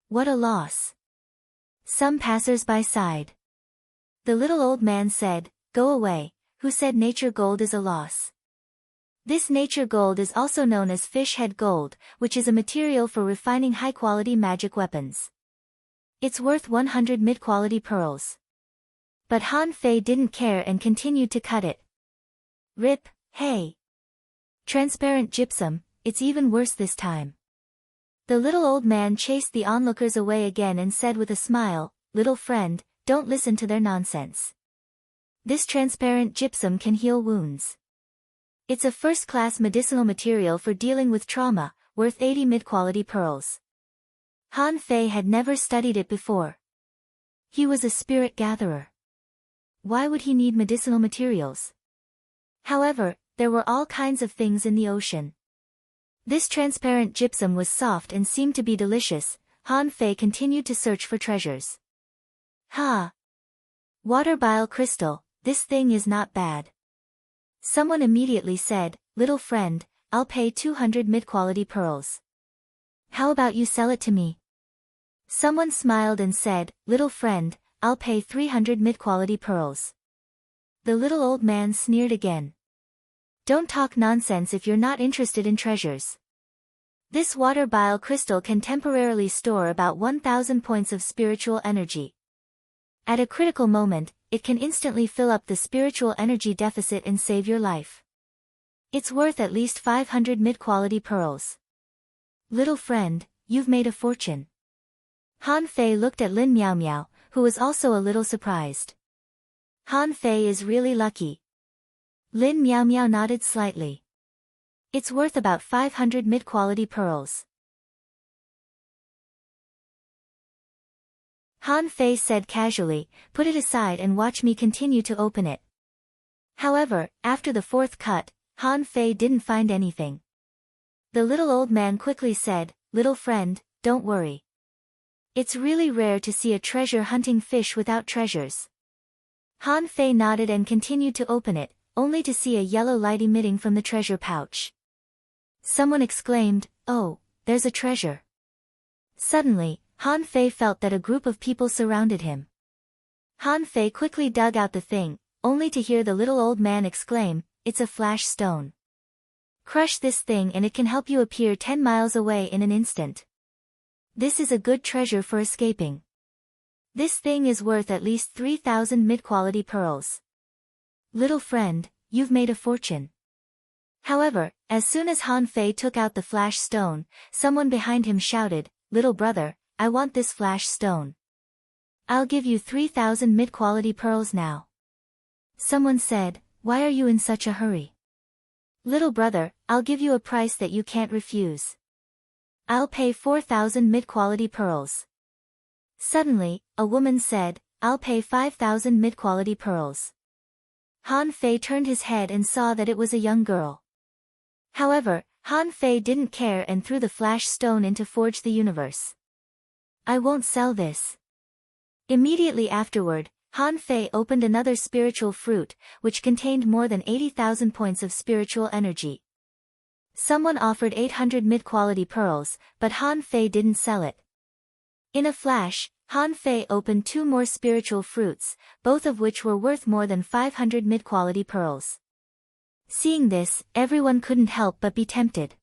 What a loss. Some passers-by sighed. The little old man said, go away, who said nature gold is a loss? This nature gold is also known as fish head gold, which is a material for refining high-quality magic weapons. It's worth 100 mid-quality pearls. But Han Fei didn't care and continued to cut it. Rip, hey! Transparent gypsum, it's even worse this time. The little old man chased the onlookers away again and said with a smile, little friend, don't listen to their nonsense. This transparent gypsum can heal wounds. It's a first-class medicinal material for dealing with trauma, worth 80 mid-quality pearls. Han Fei had never studied it before. He was a spirit gatherer. Why would he need medicinal materials? However, there were all kinds of things in the ocean. This transparent gypsum was soft and seemed to be delicious. Han Fei continued to search for treasures. Water bile crystal, this thing is not bad. Someone immediately said, little friend, I'll pay 200 mid-quality pearls. How about you sell it to me? Someone smiled and said, little friend, I'll pay 300 mid-quality pearls. The little old man sneered again. Don't talk nonsense if you're not interested in treasures. This water bile crystal can temporarily store about 1,000 points of spiritual energy. At a critical moment, it can instantly fill up the spiritual energy deficit and save your life. It's worth at least 500 mid-quality pearls. Little friend, you've made a fortune. Han Fei looked at Lin Miao Miao, who was also a little surprised. Han Fei is really lucky. Lin Miao Miao nodded slightly. It's worth about 500 mid-quality pearls. Han Fei said casually, put it aside and watch me continue to open it. However, after the fourth cut, Han Fei didn't find anything. The little old man quickly said, little friend, don't worry. It's really rare to see a treasure-hunting fish without treasures. Han Fei nodded and continued to open it, only to see a yellow light emitting from the treasure pouch. Someone exclaimed, oh, there's a treasure. Suddenly, Han Fei felt that a group of people surrounded him. Han Fei quickly dug out the thing, only to hear the little old man exclaim, it's a flash stone. Crush this thing and it can help you appear 10 miles away in an instant. This is a good treasure for escaping. This thing is worth at least 3,000 mid-quality pearls. Little friend, you've made a fortune. However, as soon as Han Fei took out the flash stone, someone behind him shouted, little brother, I want this flash stone. I'll give you 3,000 mid-quality pearls now. Someone said, why are you in such a hurry? Little brother, I'll give you a price that you can't refuse. I'll pay 4,000 mid-quality pearls. Suddenly, a woman said, I'll pay 5,000 mid-quality pearls. Han Fei turned his head and saw that it was a young girl. However, Han Fei didn't care and threw the flash stone into Forge the Universe. I won't sell this. Immediately afterward, Han Fei opened another spiritual fruit, which contained more than 80,000 points of spiritual energy. Someone offered 800 mid-quality pearls, but Han Fei didn't sell it. In a flash, Han Fei opened 2 more spiritual fruits, both of which were worth more than 500 mid-quality pearls. Seeing this, everyone couldn't help but be tempted.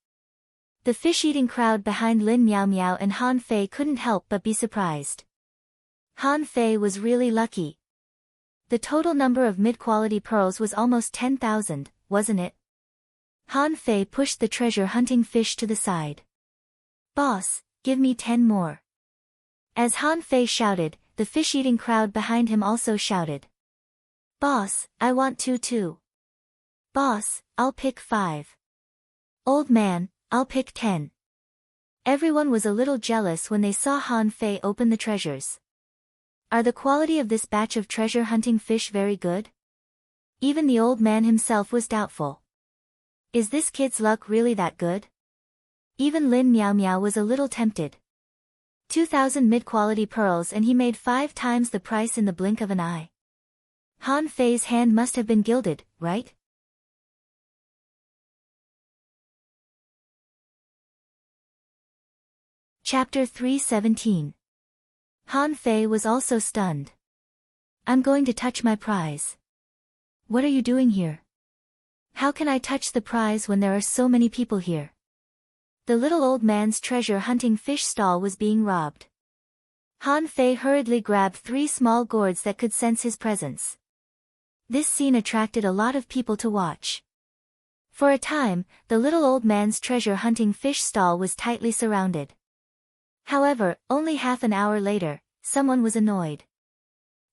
The fish-eating crowd behind Lin Miao Miao and Han Fei couldn't help but be surprised. Han Fei was really lucky. The total number of mid-quality pearls was almost 10,000, wasn't it? Han Fei pushed the treasure-hunting fish to the side. Boss, give me 10 more. As Han Fei shouted, the fish-eating crowd behind him also shouted. Boss, I want 2 too. Boss, I'll pick 5. Old man, I'll pick 10. Everyone was a little jealous when they saw Han Fei open the treasures. Are the quality of this batch of treasure-hunting fish very good? Even the old man himself was doubtful. Is this kid's luck really that good? Even Lin Miao Miao was a little tempted. 2,000 mid-quality pearls and he made 5 times the price in the blink of an eye. Han Fei's hand must have been gilded, right? Chapter 317. Han Fei was also stunned. I'm going to touch my prize. What are you doing here? How can I touch the prize when there are so many people here? The little old man's treasure-hunting fish stall was being robbed. Han Fei hurriedly grabbed 3 small gourds that could sense his presence. This scene attracted a lot of people to watch. For a time, the little old man's treasure-hunting fish stall was tightly surrounded. However, only half an hour later, someone was annoyed.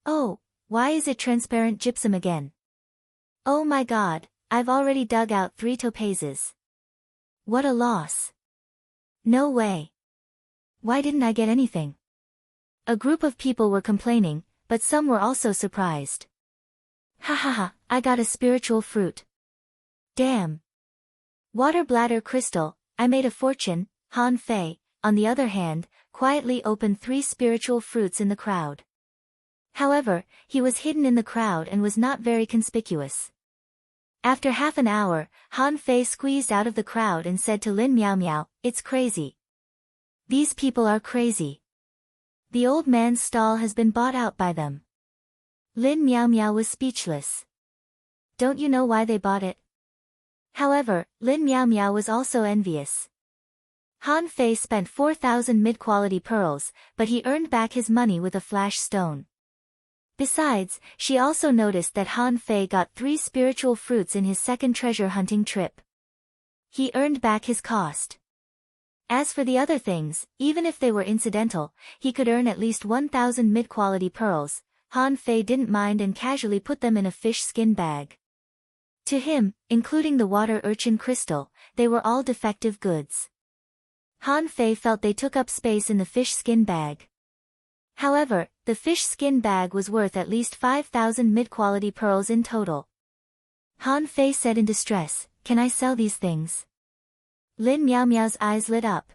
Oh, why is it transparent gypsum again? Oh my god, I've already dug out 3 topazes. What a loss. No way. Why didn't I get anything? A group of people were complaining, but some were also surprised. Ha ha ha, I got a spiritual fruit. Damn. Water bladder crystal, I made a fortune. Han Fei, on the other hand, quietly opened 3 spiritual fruits in the crowd. However, he was hidden in the crowd and was not very conspicuous. After half an hour, Han Fei squeezed out of the crowd and said to Lin Miao Miao, it's crazy. These people are crazy. The old man's stall has been bought out by them. Lin Miao Miao was speechless. Don't you know why they bought it? However, Lin Miao Miao was also envious. Han Fei spent 4,000 mid-quality pearls, but he earned back his money with a flash stone. Besides, she also noticed that Han Fei got 3 spiritual fruits in his second treasure-hunting trip. He earned back his cost. As for the other things, even if they were incidental, he could earn at least 1,000 mid-quality pearls. Han Fei didn't mind and casually put them in a fish skin bag. To him, including the water urchin crystal, they were all defective goods. Han Fei felt they took up space in the fish skin bag. However, the fish skin bag was worth at least 5,000 mid-quality pearls in total. Han Fei said in distress, "Can I sell these things?" Lin Miao Miao's eyes lit up.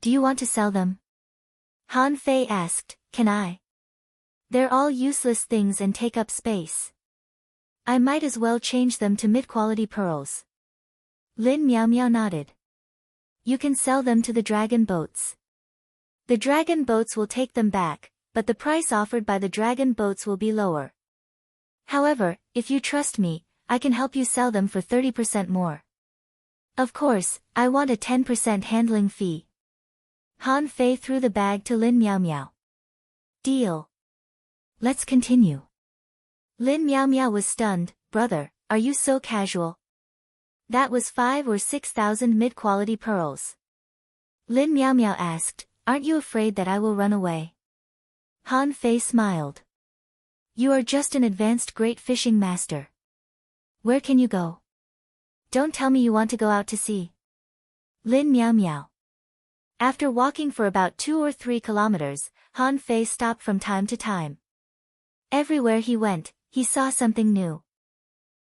"Do you want to sell them?" Han Fei asked, "Can I? They're all useless things and take up space. I might as well change them to mid-quality pearls." Lin Miao Miao nodded. "You can sell them to the dragon boats. The dragon boats will take them back, but the price offered by the dragon boats will be lower. However, if you trust me, I can help you sell them for 30% more. Of course, I want a 10% handling fee." Han Fei threw the bag to Lin Miao Miao. "Deal. Let's continue." Lin Miao Miao was stunned. "Brother, are you so casual? That was 5 or 6,000 mid-quality pearls." Lin Miao Miao asked, "Aren't you afraid that I will run away?" Han Fei smiled. "You are just an advanced great fishing master. Where can you go? Don't tell me you want to go out to sea." Lin Miao Miao. After walking for about 2 or 3 kilometers, Han Fei stopped from time to time. Everywhere he went, he saw something new.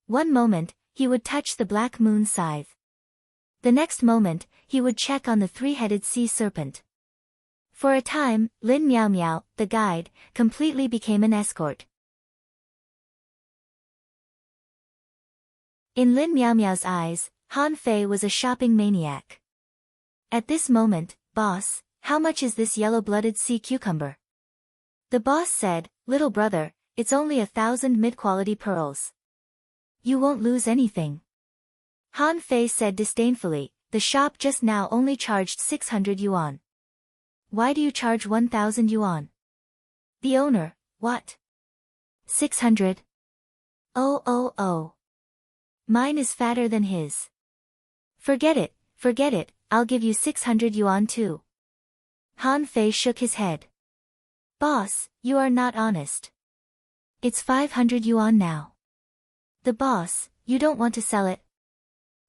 One moment, he would touch the black moon scythe. The next moment, he would check on the 3-headed sea serpent. For a time, Lin Miao Miao, the guide, completely became an escort. In Lin Miao Miao's eyes, Han Fei was a shopping maniac. At this moment, "Boss, how much is this yellow-blooded sea cucumber?" The boss said, "Little brother, it's only 1,000 mid-quality pearls. You won't lose anything." Han Fei said disdainfully, "The shop just now only charged 600 yuan. Why do you charge 1,000 yuan?" The owner, "What? 600? Oh. Mine is fatter than his. Forget it, I'll give you 600 yuan too." Han Fei shook his head. "Boss, you are not honest. It's 500 yuan now." The boss, "You don't want to sell it?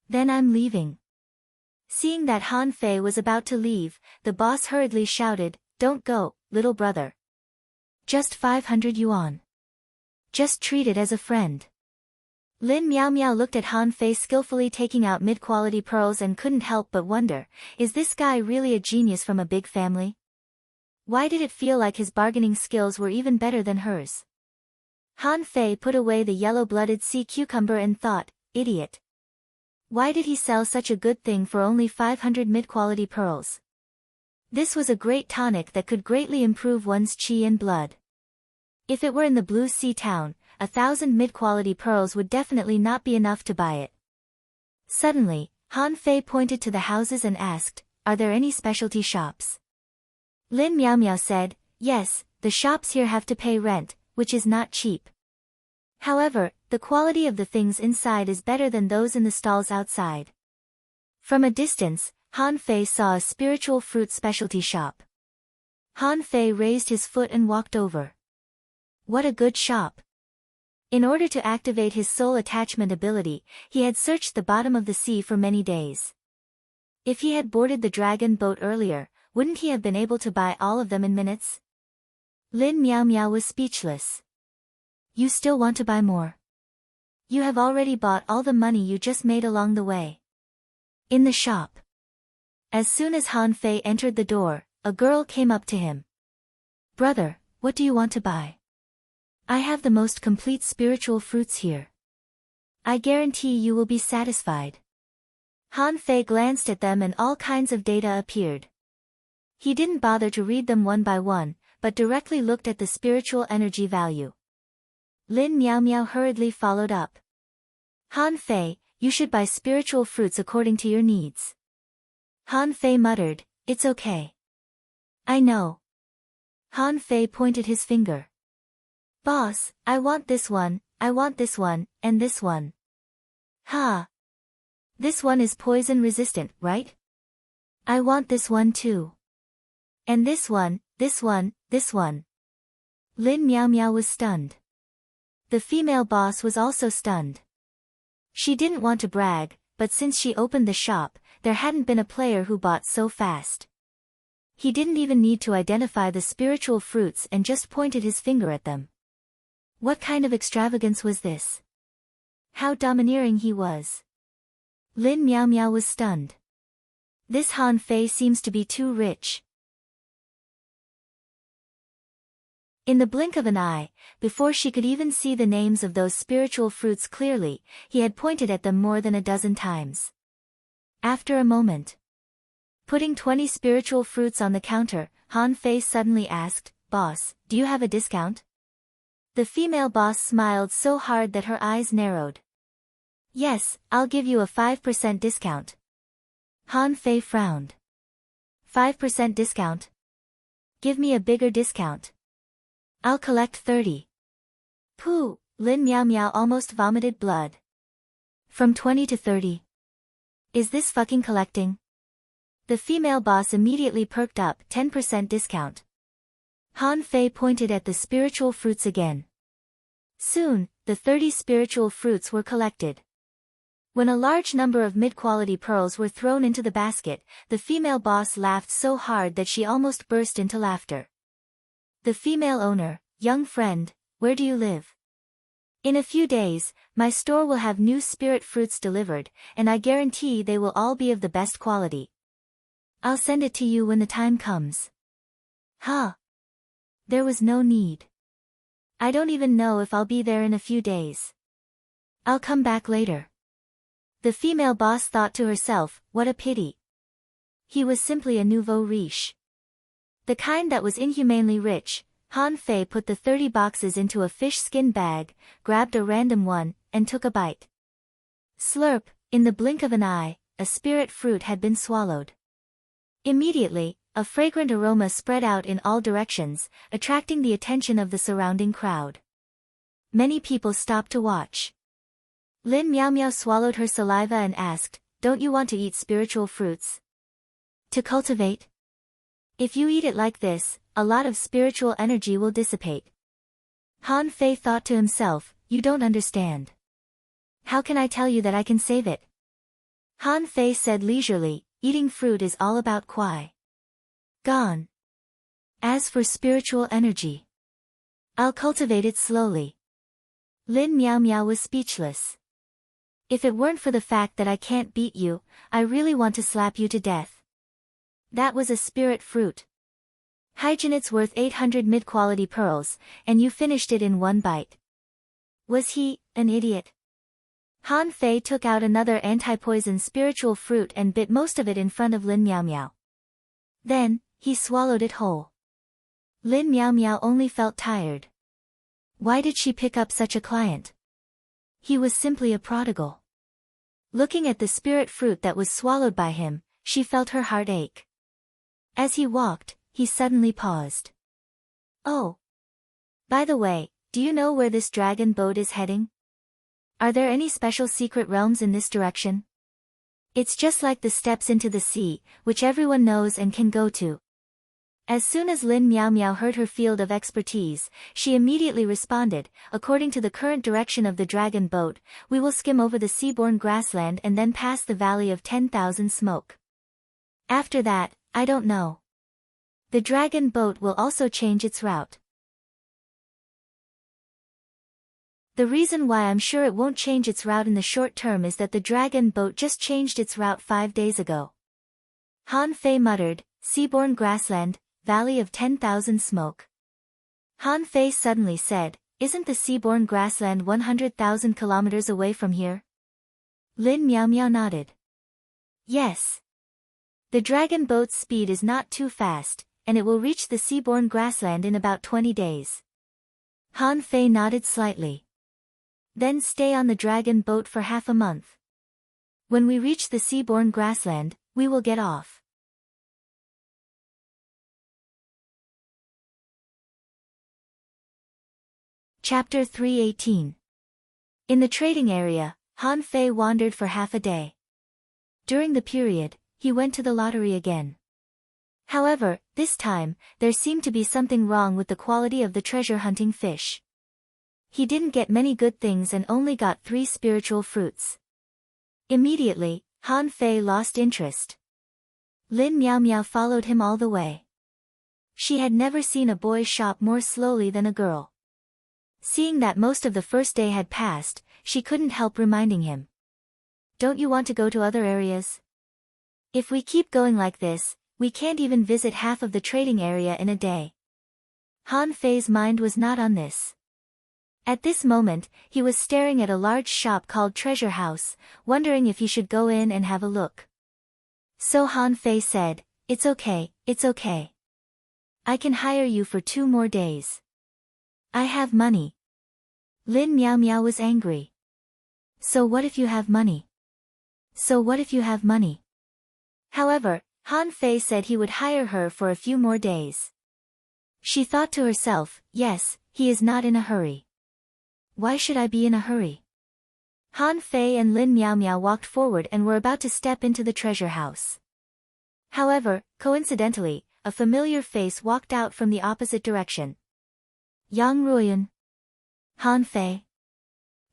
Then I'm leaving." Seeing that Han Fei was about to leave, the boss hurriedly shouted, "Don't go, little brother. Just 500 yuan. Just treat it as a friend." Lin Miao Miao looked at Han Fei skillfully taking out mid-quality pearls and couldn't help but wonder, is this guy really a genius from a big family? Why did it feel like his bargaining skills were even better than hers? Han Fei put away the yellow-blooded sea cucumber and thought, idiot. Why did he sell such a good thing for only 500 mid-quality pearls? This was a great tonic that could greatly improve one's qi and blood. If it were in the Blue Sea town, 1,000 mid-quality pearls would definitely not be enough to buy it. Suddenly, Han Fei pointed to the houses and asked, "Are there any specialty shops?" Lin Miao Miao said, "Yes, the shops here have to pay rent, which is not cheap. However, the quality of the things inside is better than those in the stalls outside." From a distance, Han Fei saw a spiritual fruit specialty shop. Han Fei raised his foot and walked over. What a good shop! In order to activate his soul attachment ability, he had searched the bottom of the sea for many days. If he had boarded the dragon boat earlier, wouldn't he have been able to buy all of them in minutes? Lin Miao Miao was speechless. "You still want to buy more? You have already bought all the money you just made along the way." In the shop. As soon as Han Fei entered the door, a girl came up to him. "Brother, what do you want to buy? I have the most complete spiritual fruits here. I guarantee you will be satisfied." Han Fei glanced at them and all kinds of data appeared. He didn't bother to read them one by one, but directly looked at the spiritual energy value. Lin Miao Miao hurriedly followed up. "Han Fei, you should buy spiritual fruits according to your needs." Han Fei muttered, "It's okay. I know." Han Fei pointed his finger. "Boss, I want this one, and this one." "Ha! This one is poison resistant, right? I want this one too. And this one. Lin Miao Miao was stunned. The female boss was also stunned. She didn't want to brag, but since she opened the shop, there hadn't been a player who bought so fast. He didn't even need to identify the spiritual fruits and just pointed his finger at them. What kind of extravagance was this? How domineering he was. Lin Miao Miao was stunned. This Han Fei seems to be too rich. In the blink of an eye, before she could even see the names of those spiritual fruits clearly, he had pointed at them more than a dozen times. After a moment, putting 20 spiritual fruits on the counter, Han Fei suddenly asked, "Boss, do you have a discount?" The female boss smiled so hard that her eyes narrowed. "Yes, I'll give you a 5% discount." Han Fei frowned. 5% discount? Give me a bigger discount. I'll collect 30. Pooh, Lin Miao Miao almost vomited blood. From 20 to 30. Is this fucking collecting? The female boss immediately perked up. 10% discount. Han Fei pointed at the spiritual fruits again. Soon, the 30 spiritual fruits were collected. When a large number of mid-quality pearls were thrown into the basket, the female boss laughed so hard that she almost burst into laughter. The female owner, "Young friend, where do you live? In a few days, my store will have new spirit fruits delivered, and I guarantee they will all be of the best quality. I'll send it to you when the time comes." Huh. There was no need. I don't even know if I'll be there in a few days. I'll come back later. The female boss thought to herself, what a pity. He was simply a nouveau riche. The kind that was inhumanely rich. Han Fei put the 30 boxes into a fish skin bag, grabbed a random one, and took a bite. Slurp, in the blink of an eye, a spirit fruit had been swallowed. Immediately, a fragrant aroma spread out in all directions, attracting the attention of the surrounding crowd. Many people stopped to watch. Lin Miao Miao swallowed her saliva and asked, "Don't you want to eat spiritual fruits? To cultivate? If you eat it like this, a lot of spiritual energy will dissipate." Han Fei thought to himself, "You don't understand. How can I tell you that I can save it?" Han Fei said leisurely, "Eating fruit is all about Kwai. Gone. As for spiritual energy, I'll cultivate it slowly." Lin Miao Miao was speechless. "If it weren't for the fact that I can't beat you, I really want to slap you to death." That was a spirit fruit. Hygienit's worth 800 mid-quality pearls, and you finished it in one bite. Was he an idiot? Han Fei took out another anti-poison spiritual fruit and bit most of it in front of Lin Miao Miao. Then, he swallowed it whole. Lin Miao Miao only felt tired. Why did she pick up such a client? He was simply a prodigal. Looking at the spirit fruit that was swallowed by him, she felt her heart ache. As he walked, he suddenly paused. "Oh. By the way, do you know where this dragon boat is heading? Are there any special secret realms in this direction? It's just like the steps into the sea, which everyone knows and can go to." As soon as Lin Miao Miao heard her field of expertise, she immediately responded, "According to the current direction of the dragon boat, we will skim over the seaborne grassland and then pass the Valley of 10,000 Smoke. After that, I don't know. The dragon boat will also change its route. The reason why I'm sure it won't change its route in the short term is that the dragon boat just changed its route 5 days ago." Han Fei muttered, "Seaborne grassland, Valley of 10,000 Smoke." Han Fei suddenly said, "Isn't the seaborne grassland 100,000 kilometers away from here?" Lin Miao Miao nodded. "Yes. The dragon boat's speed is not too fast, and it will reach the seaborne grassland in about 20 days. Han Fei nodded slightly. "Then stay on the dragon boat for half a month. When we reach the seaborne grassland, we will get off." Chapter 318. In the trading area, Han Fei wandered for half a day. During the period, he went to the lottery again. However, this time, there seemed to be something wrong with the quality of the treasure-hunting fish. He didn't get many good things and only got 3 spiritual fruits. Immediately, Han Fei lost interest. Lin Miao Miao followed him all the way. She had never seen a boy shop more slowly than a girl. Seeing that most of the first day had passed, she couldn't help reminding him. Don't you want to go to other areas? If we keep going like this, we can't even visit half of the trading area in a day. Han Fei's mind was not on this. At this moment, he was staring at a large shop called Treasure House, wondering if he should go in and have a look. So Han Fei said, it's okay, it's okay. I can hire you for 2 more days. I have money. Lin Miao Miao was angry. So what if you have money? So what if you have money? However, Han Fei said he would hire her for a few more days. She thought to herself, yes, he is not in a hurry. Why should I be in a hurry? Han Fei and Lin Miao Miao walked forward and were about to step into the treasure house. However, coincidentally, a familiar face walked out from the opposite direction. Yang Ruoyan. Han Fei.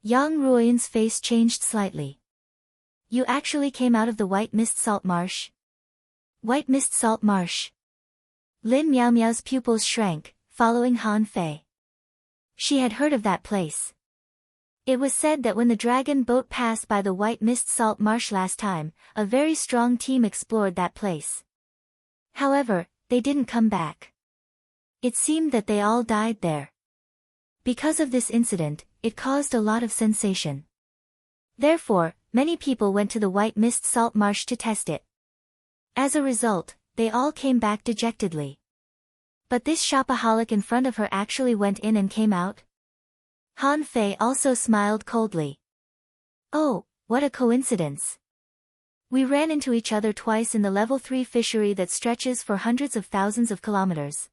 Yang Ruoyan's face changed slightly. You actually came out of the White Mist Salt Marsh? White Mist Salt Marsh. Lin Miao Miao's pupils shrank, following Han Fei. She had heard of that place. It was said that when the dragon boat passed by the White Mist Salt Marsh last time, a very strong team explored that place. However, they didn't come back. It seemed that they all died there. Because of this incident, it caused a lot of sensation. Therefore, many people went to the White Mist Salt Marsh to test it. As a result, they all came back dejectedly. But this shopaholic in front of her actually went in and came out? Han Fei also smiled coldly. Oh, what a coincidence. We ran into each other twice in the level 3 fishery that stretches for hundreds of thousands of kilometers.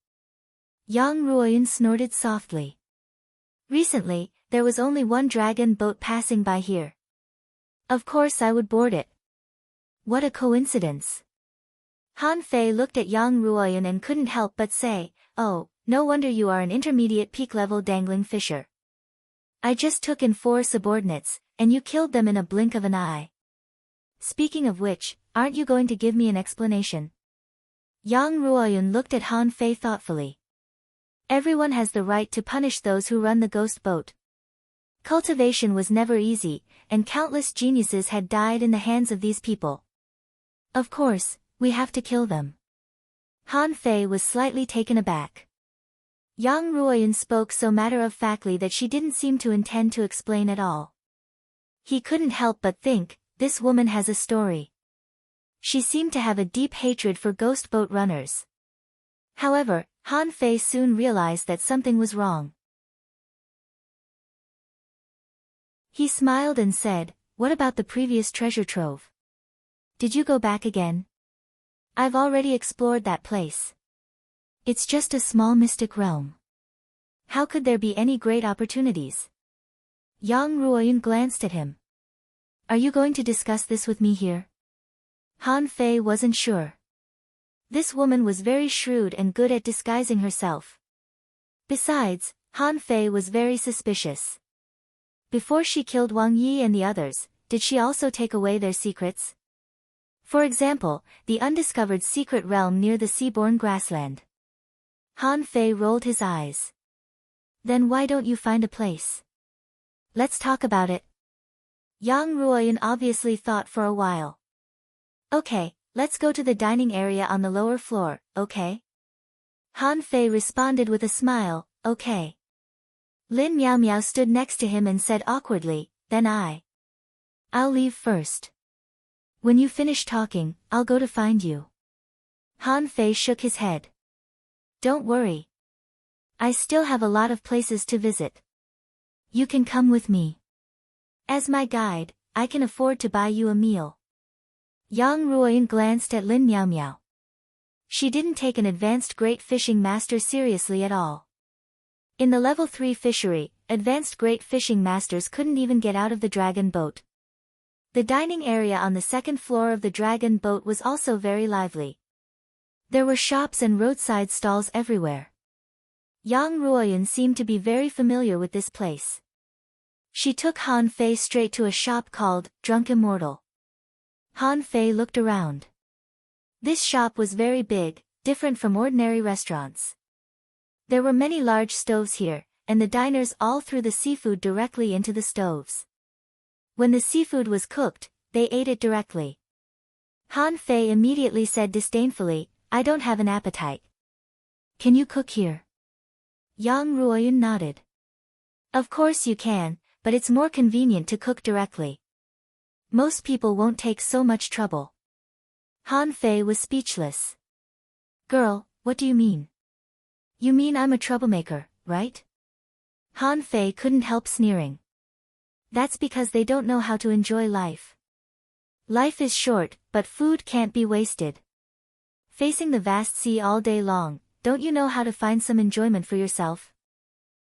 Yang Ruoyan snorted softly. Recently, there was only one dragon boat passing by here. Of course I would board it. What a coincidence. Han Fei looked at Yang Ruoyan and couldn't help but say, oh, no wonder you are an intermediate peak level dangling fisher. I just took in 4 subordinates, and you killed them in a blink of an eye. Speaking of which, aren't you going to give me an explanation? Yang Ruoyan looked at Han Fei thoughtfully. Everyone has the right to punish those who run the ghost boat. Cultivation was never easy, and countless geniuses had died in the hands of these people. Of course, we have to kill them. Han Fei was slightly taken aback. Yang Ruoyan spoke so matter-of-factly that she didn't seem to intend to explain at all. He couldn't help but think, this woman has a story. She seemed to have a deep hatred for ghost boat runners. However, Han Fei soon realized that something was wrong. He smiled and said, what about the previous treasure trove? Did you go back again? I've already explored that place. It's just a small mystic realm. How could there be any great opportunities? Yang Ruoyan glanced at him. Are you going to discuss this with me here? Han Fei wasn't sure. This woman was very shrewd and good at disguising herself. Besides, Han Fei was very suspicious. Before she killed Wang Yi and the others, did she also take away their secrets? For example, the undiscovered secret realm near the seaborne grassland. Han Fei rolled his eyes. Then why don't you find a place? Let's talk about it. Yang Ruoyan obviously thought for a while. Okay, let's go to the dining area on the lower floor, okay? Han Fei responded with a smile, okay. Lin Miao Miao stood next to him and said awkwardly, then I'll leave first. When you finish talking, I'll go to find you. Han Fei shook his head. Don't worry. I still have a lot of places to visit. You can come with me. As my guide, I can afford to buy you a meal. Yang Ruoyan glanced at Lin Miao Miao. She didn't take an advanced great fishing master seriously at all. In the level 3 fishery, advanced great fishing masters couldn't even get out of the dragon boat. The dining area on the second floor of the dragon boat was also very lively. There were shops and roadside stalls everywhere. Yang Ruoyan seemed to be very familiar with this place. She took Han Fei straight to a shop called Drunk Immortal. Han Fei looked around. This shop was very big, different from ordinary restaurants. There were many large stoves here, and the diners all threw the seafood directly into the stoves. When the seafood was cooked, they ate it directly. Han Fei immediately said disdainfully, "I don't have an appetite. Can you cook here?" Yang Ruoyun nodded. "Of course you can, but it's more convenient to cook directly. Most people won't take so much trouble." Han Fei was speechless. "Girl, what do you mean? You mean I'm a troublemaker, right?" Han Fei couldn't help sneering. "That's because they don't know how to enjoy life. Life is short, but food can't be wasted. Facing the vast sea all day long, don't you know how to find some enjoyment for yourself?"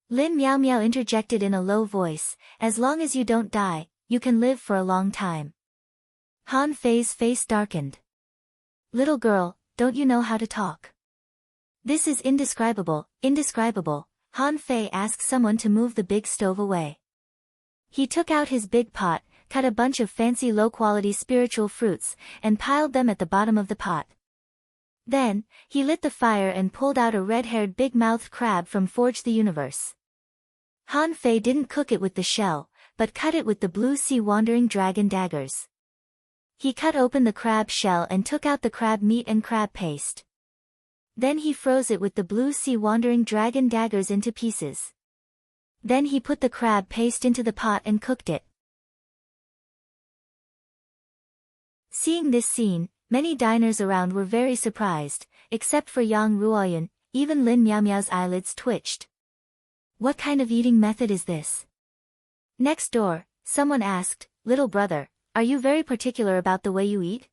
Lin Miao Miao interjected in a low voice, "As long as you don't die, you can live for a long time." Han Fei's face darkened. "Little girl, don't you know how to talk?" "This is indescribable, indescribable." Han Fei asked someone to move the big stove away. He took out his big pot, cut a bunch of fancy low-quality spiritual fruits, and piled them at the bottom of the pot. Then, he lit the fire and pulled out a red-haired big-mouthed crab from Forge the Universe. Han Fei didn't cook it with the shell, but cut it with the blue sea wandering dragon daggers. He cut open the crab shell and took out the crab meat and crab paste. Then he froze it with the blue sea wandering dragon daggers into pieces. Then he put the crab paste into the pot and cooked it. Seeing this scene, many diners around were very surprised, except for Yang Ruoyan. Even Lin Miao Miao's eyelids twitched. "What kind of eating method is this?" Next door, someone asked, "Little brother, are you very particular about the way you eat?"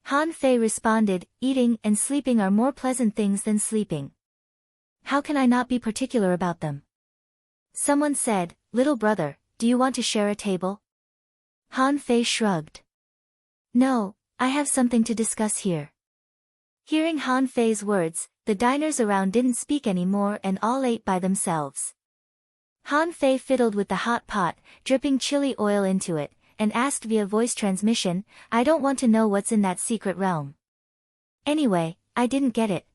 Han Fei responded, "Eating and sleeping are more pleasant things than sleeping. How can I not be particular about them?" Someone said, "Little brother, do you want to share a table?" Han Fei shrugged. "No, I have something to discuss here." Hearing Han Fei's words, the diners around didn't speak anymore and all ate by themselves. Han Fei fiddled with the hot pot, dripping chili oil into it, and asked via voice transmission, "I don't want to know what's in that secret realm. Anyway, I didn't get it.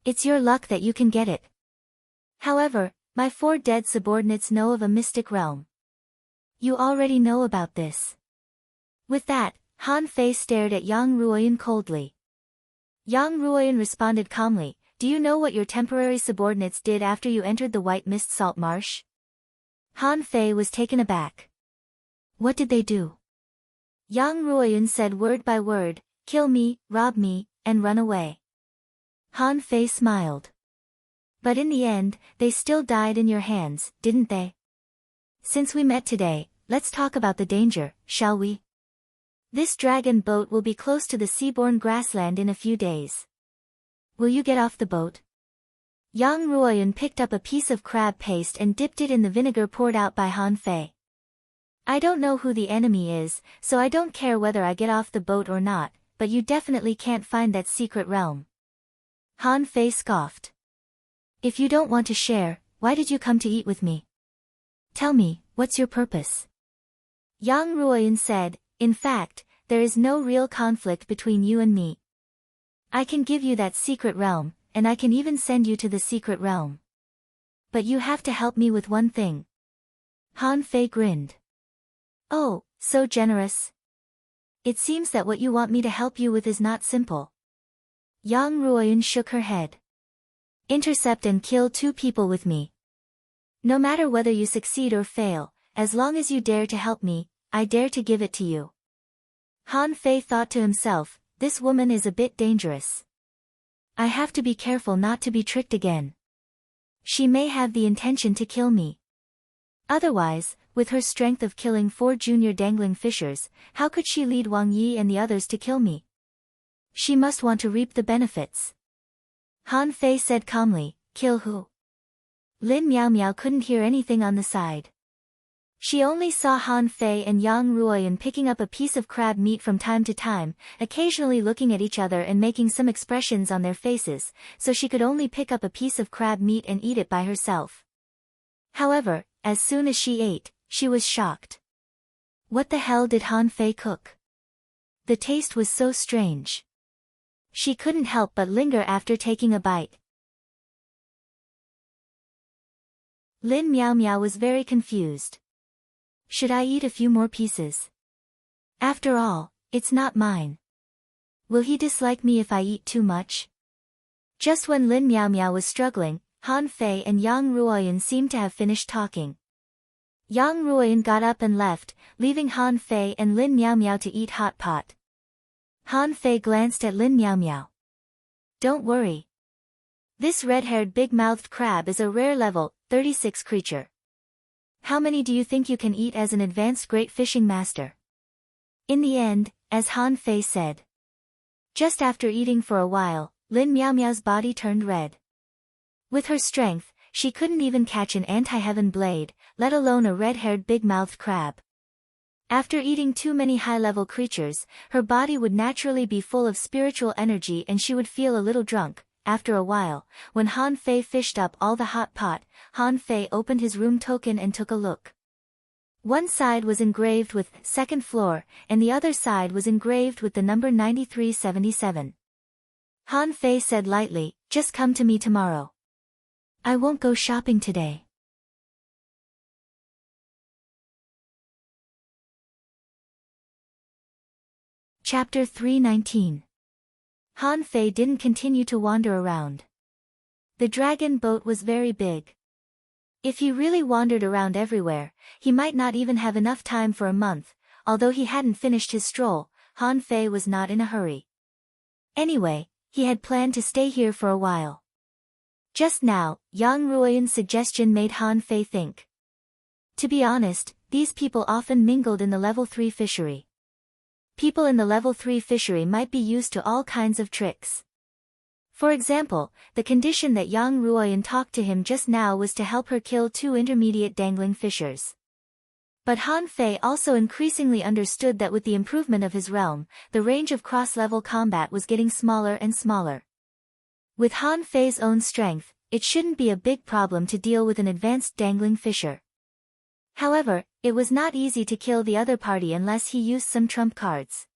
It's your luck that you can get it. However, my 4 dead subordinates know of a mystic realm. You already know about this." With that, Han Fei stared at Yang Ruoyan coldly. Yang Ruoyan responded calmly, "Do you know what your temporary subordinates did after you entered the White Mist Salt Marsh?" Han Fei was taken aback. "What did they do?" Yang Ruoyan said word by word, "Kill me, rob me, and run away." Han Fei smiled. "But in the end, they still died in your hands, didn't they? Since we met today, let's talk about the danger, shall we? This dragon boat will be close to the seaborne grassland in a few days. Will you get off the boat?" Yang Ruoyan picked up a piece of crab paste and dipped it in the vinegar poured out by Han Fei. "I don't know who the enemy is, so I don't care whether I get off the boat or not, but you definitely can't find that secret realm." Han Fei scoffed. "If you don't want to share, why did you come to eat with me? Tell me, what's your purpose?" Yang Ruoyan said, "In fact, there is no real conflict between you and me. I can give you that secret realm, and I can even send you to the secret realm. But you have to help me with one thing." Han Fei grinned. "Oh, so generous. It seems that what you want me to help you with is not simple." Yang Ruoyan shook her head. "Intercept and kill 2 people with me. No matter whether you succeed or fail, as long as you dare to help me, I dare to give it to you." Han Fei thought to himself, "This woman is a bit dangerous. I have to be careful not to be tricked again. She may have the intention to kill me. Otherwise, with her strength of killing 4 junior dangling fishers, how could she lead Wang Yi and the others to kill me? She must want to reap the benefits." Han Fei said calmly, "Kill who?" Lin Miao Miao couldn't hear anything on the side. She only saw Han Fei and Yang Ruoyan picking up a piece of crab meat from time to time, occasionally looking at each other and making some expressions on their faces, so she could only pick up a piece of crab meat and eat it by herself. However, as soon as she ate, she was shocked. What the hell did Han Fei cook? The taste was so strange. She couldn't help but linger after taking a bite. Lin Meow Meow was very confused. Should I eat a few more pieces? After all, it's not mine. Will he dislike me if I eat too much? Just when Lin Meow Meow was struggling, Han Fei and Yang Ruoyan seemed to have finished talking. Yang Ruoyan got up and left, leaving Han Fei and Lin Meow Meow to eat hot pot. Han Fei glanced at Lin Meow Meow. Don't worry. This red-haired big-mouthed crab is a rare level 36 creature. How many do you think you can eat as an advanced great fishing master? In the end, as Han Fei said. Just after eating for a while, Lin Meow Meow's body turned red. With her strength, she couldn't even catch an anti-heaven blade, let alone a red-haired big-mouthed crab. After eating too many high-level creatures, her body would naturally be full of spiritual energy and she would feel a little drunk. After a while, when Han Fei fished up all the hot pot, Han Fei opened his room token and took a look. One side was engraved with second floor, and the other side was engraved with the number 9377. Han Fei said lightly, just come to me tomorrow. I won't go shopping today. Chapter 319. Han Fei didn't continue to wander around. The dragon boat was very big. If he really wandered around everywhere, he might not even have enough time for a month. Although he hadn't finished his stroll, Han Fei was not in a hurry. Anyway, he had planned to stay here for a while. Just now, Yang Ruoyan's suggestion made Han Fei think. To be honest, these people often mingled in the level 3 fishery. People in the level 3 fishery might be used to all kinds of tricks. For example, the condition that Yang Ruoyan talked to him just now was to help her kill 2 intermediate dangling fishers. But Han Fei also increasingly understood that with the improvement of his realm, the range of cross-level combat was getting smaller and smaller. With Han Fei's own strength, it shouldn't be a big problem to deal with an advanced dangling fisher. However, it was not easy to kill the other party unless he used some trump cards.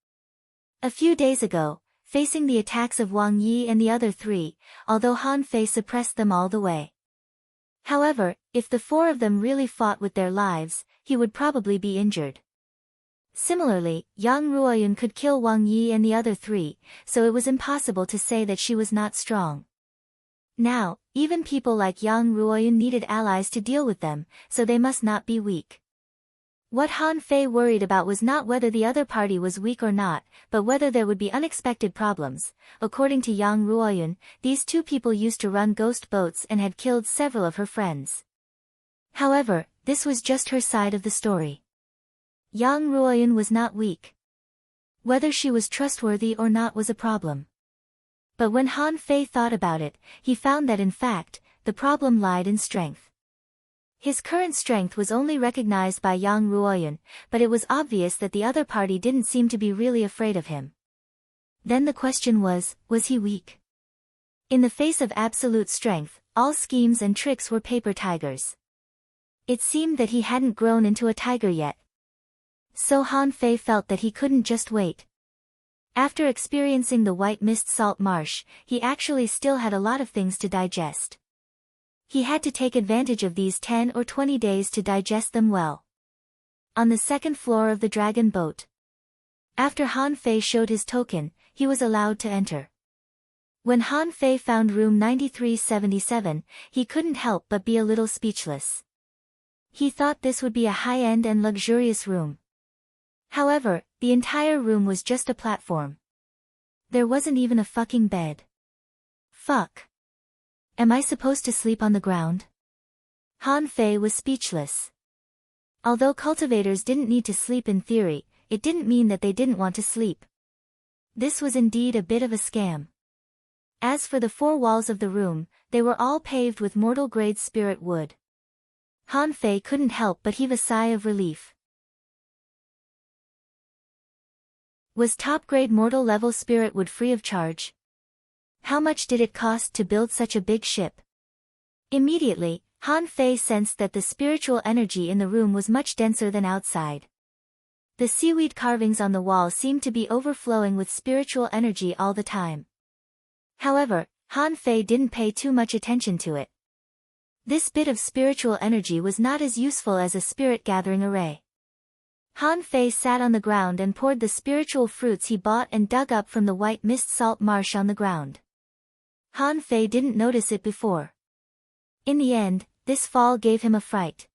A few days ago, facing the attacks of Wang Yi and the other 3, although Han Fei suppressed them all the way. However, if the 4 of them really fought with their lives, he would probably be injured. Similarly, Yang Ruoyan could kill Wang Yi and the other 3, so it was impossible to say that she was not strong. Now, even people like Yang Ruoyan needed allies to deal with them, so they must not be weak. What Han Fei worried about was not whether the other party was weak or not, but whether there would be unexpected problems. According to Yang Ruoyan, these 2 people used to run ghost boats and had killed several of her friends. However, this was just her side of the story. Yang Ruoyan was not weak. Whether she was trustworthy or not was a problem. But when Han Fei thought about it, he found that in fact, the problem lied in strength. His current strength was only recognized by Yang Ruoyan, but it was obvious that the other party didn't seem to be really afraid of him. Then the question was he weak? In the face of absolute strength, all schemes and tricks were paper tigers. It seemed that he hadn't grown into a tiger yet. So Han Fei felt that he couldn't just wait. After experiencing the White Mist Salt Marsh, he actually still had a lot of things to digest. He had to take advantage of these 10 or 20 days to digest them well. On the second floor of the dragon boat. After Han Fei showed his token, he was allowed to enter. When Han Fei found room 9377, he couldn't help but be a little speechless. He thought this would be a high-end and luxurious room. However, the entire room was just a platform. There wasn't even a fucking bed. Fuck. Am I supposed to sleep on the ground? Han Fei was speechless. Although cultivators didn't need to sleep in theory, it didn't mean that they didn't want to sleep. This was indeed a bit of a scam. As for the 4 walls of the room, they were all paved with mortal-grade spirit wood. Han Fei couldn't help but heave a sigh of relief. Was top-grade mortal-level spirit wood free of charge? How much did it cost to build such a big ship? Immediately, Han Fei sensed that the spiritual energy in the room was much denser than outside. The seaweed carvings on the wall seemed to be overflowing with spiritual energy all the time. However, Han Fei didn't pay too much attention to it. This bit of spiritual energy was not as useful as a spirit-gathering array. Han Fei sat on the ground and poured the spiritual fruits he bought and dug up from the white mist salt marsh on the ground. Han Fei didn't notice it before. In the end, this fall gave him a fright.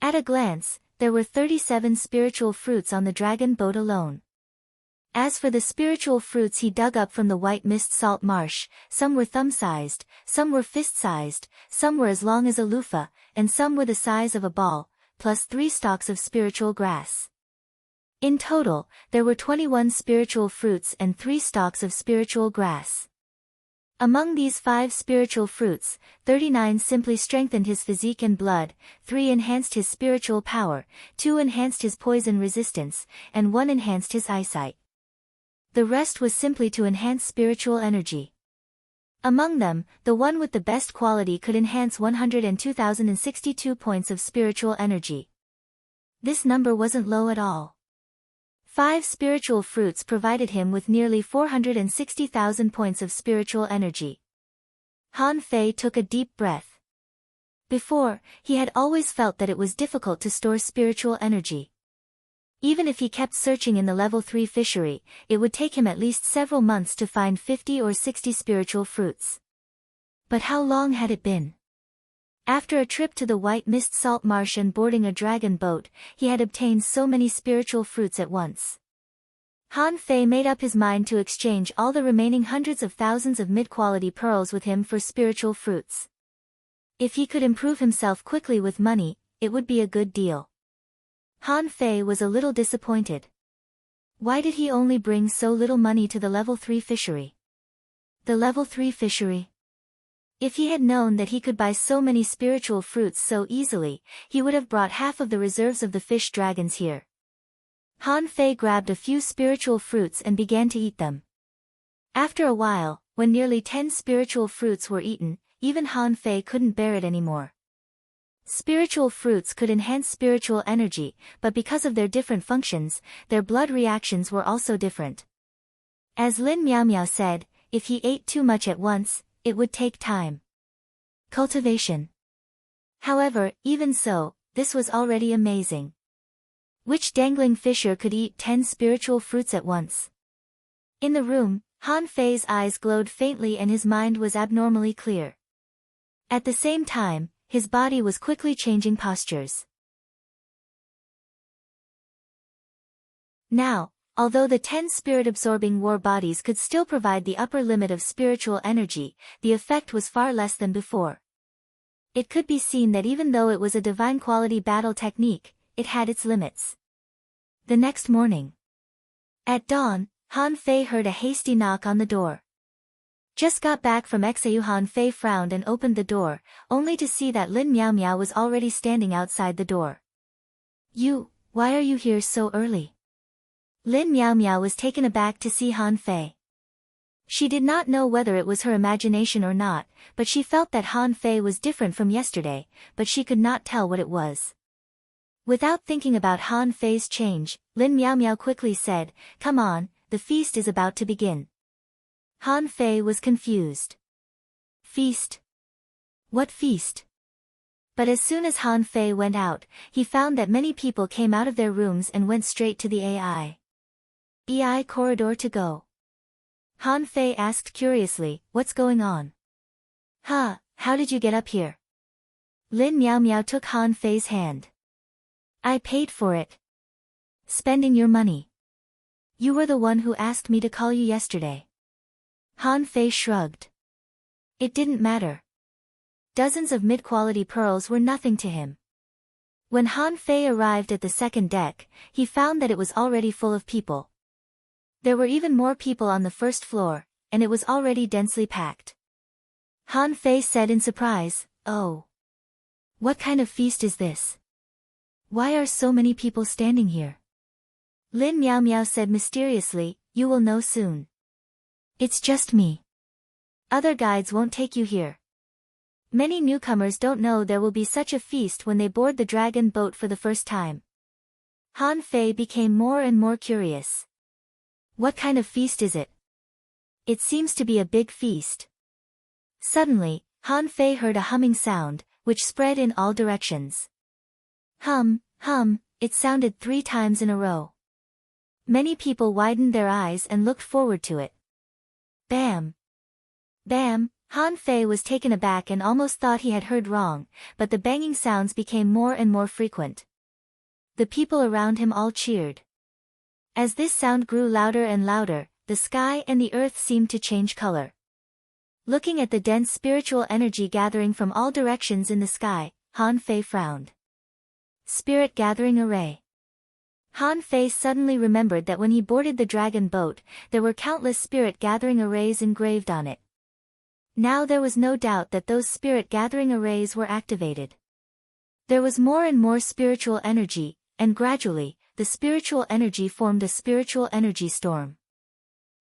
At a glance, there were 37 spiritual fruits on the dragon boat alone. As for the spiritual fruits he dug up from the white mist salt marsh, some were thumb-sized, some were fist-sized, some were as long as a loofah, and some were the size of a ball, plus 3 stalks of spiritual grass. In total, there were 21 spiritual fruits and 3 stalks of spiritual grass. Among these 5 spiritual fruits, 39 simply strengthened his physique and blood, 3 enhanced his spiritual power, 2 enhanced his poison resistance, and 1 enhanced his eyesight. The rest was simply to enhance spiritual energy. Among them, the one with the best quality could enhance 102,062 points of spiritual energy. This number wasn't low at all. 5 spiritual fruits provided him with nearly 460,000 points of spiritual energy. Han Fei took a deep breath. Before, he had always felt that it was difficult to store spiritual energy. Even if he kept searching in the level 3 fishery, it would take him at least several months to find 50 or 60 spiritual fruits. But how long had it been? After a trip to the white mist salt marsh and boarding a dragon boat, he had obtained so many spiritual fruits at once. Han Fei made up his mind to exchange all the remaining hundreds of thousands of mid-quality pearls with him for spiritual fruits. If he could improve himself quickly with money, it would be a good deal. Han Fei was a little disappointed. Why did he only bring so little money to the level 3 fishery? The level 3 fishery? If he had known that he could buy so many spiritual fruits so easily, he would have brought half of the reserves of the fish dragons here. Han Fei grabbed a few spiritual fruits and began to eat them. After a while, when nearly 10 spiritual fruits were eaten, even Han Fei couldn't bear it anymore. Spiritual fruits could enhance spiritual energy, but because of their different functions, their blood reactions were also different. As Lin Miao Miao said, if he ate too much at once, it would take time. Cultivation. However, even so, this was already amazing. Which dangling fisher could eat 10 spiritual fruits at once? In the room, Han Fei's eyes glowed faintly and his mind was abnormally clear. At the same time, his body was quickly changing postures. Now, although the 10 spirit-absorbing war bodies could still provide the upper limit of spiritual energy, the effect was far less than before. It could be seen that even though it was a divine quality battle technique, it had its limits. The next morning. At dawn, Han Fei heard a hasty knock on the door. Just got back from Exeu. Han Fei frowned and opened the door, only to see that Lin Miao Miao was already standing outside the door. Why are you here so early? Lin Miao Miao was taken aback to see Han Fei. She did not know whether it was her imagination or not, but she felt that Han Fei was different from yesterday, but she could not tell what it was. Without thinking about Han Fei's change, Lin Miao Miao quickly said, "Come on, the feast is about to begin." Han Fei was confused. Feast? What feast? But as soon as Han Fei went out, he found that many people came out of their rooms and went straight to the AI corridor to go. Han Fei asked curiously, "What's going on?" How did you get up here?" Lin Miao Miao took Han Fei's hand. "I paid for it." "Spending your money. You were the one who asked me to call you yesterday." Han Fei shrugged. It didn't matter. Dozens of mid-quality pearls were nothing to him. When Han Fei arrived at the second deck, he found that it was already full of people. There were even more people on the first floor, and it was already densely packed. Han Fei said in surprise, "Oh. What kind of feast is this? Why are so many people standing here?" Lin Miao Miao said mysteriously, "You will know soon. It's just me. Other guides won't take you here." Many newcomers don't know there will be such a feast when they board the dragon boat for the first time. Han Fei became more and more curious. "What kind of feast is it?" It seems to be a big feast. Suddenly, Han Fei heard a humming sound, which spread in all directions. Hum, hum, it sounded 3 times in a row. Many people widened their eyes and looked forward to it. Bam! Bam! Han Fei was taken aback and almost thought he had heard wrong, but the banging sounds became more and more frequent. The people around him all cheered. As this sound grew louder and louder, the sky and the earth seemed to change color. Looking at the dense spiritual energy gathering from all directions in the sky, Han Fei frowned. Spirit gathering array. Han Fei suddenly remembered that when he boarded the dragon boat, there were countless spirit gathering arrays engraved on it. Now there was no doubt that those spirit gathering arrays were activated. There was more and more spiritual energy, and gradually, the spiritual energy formed a spiritual energy storm.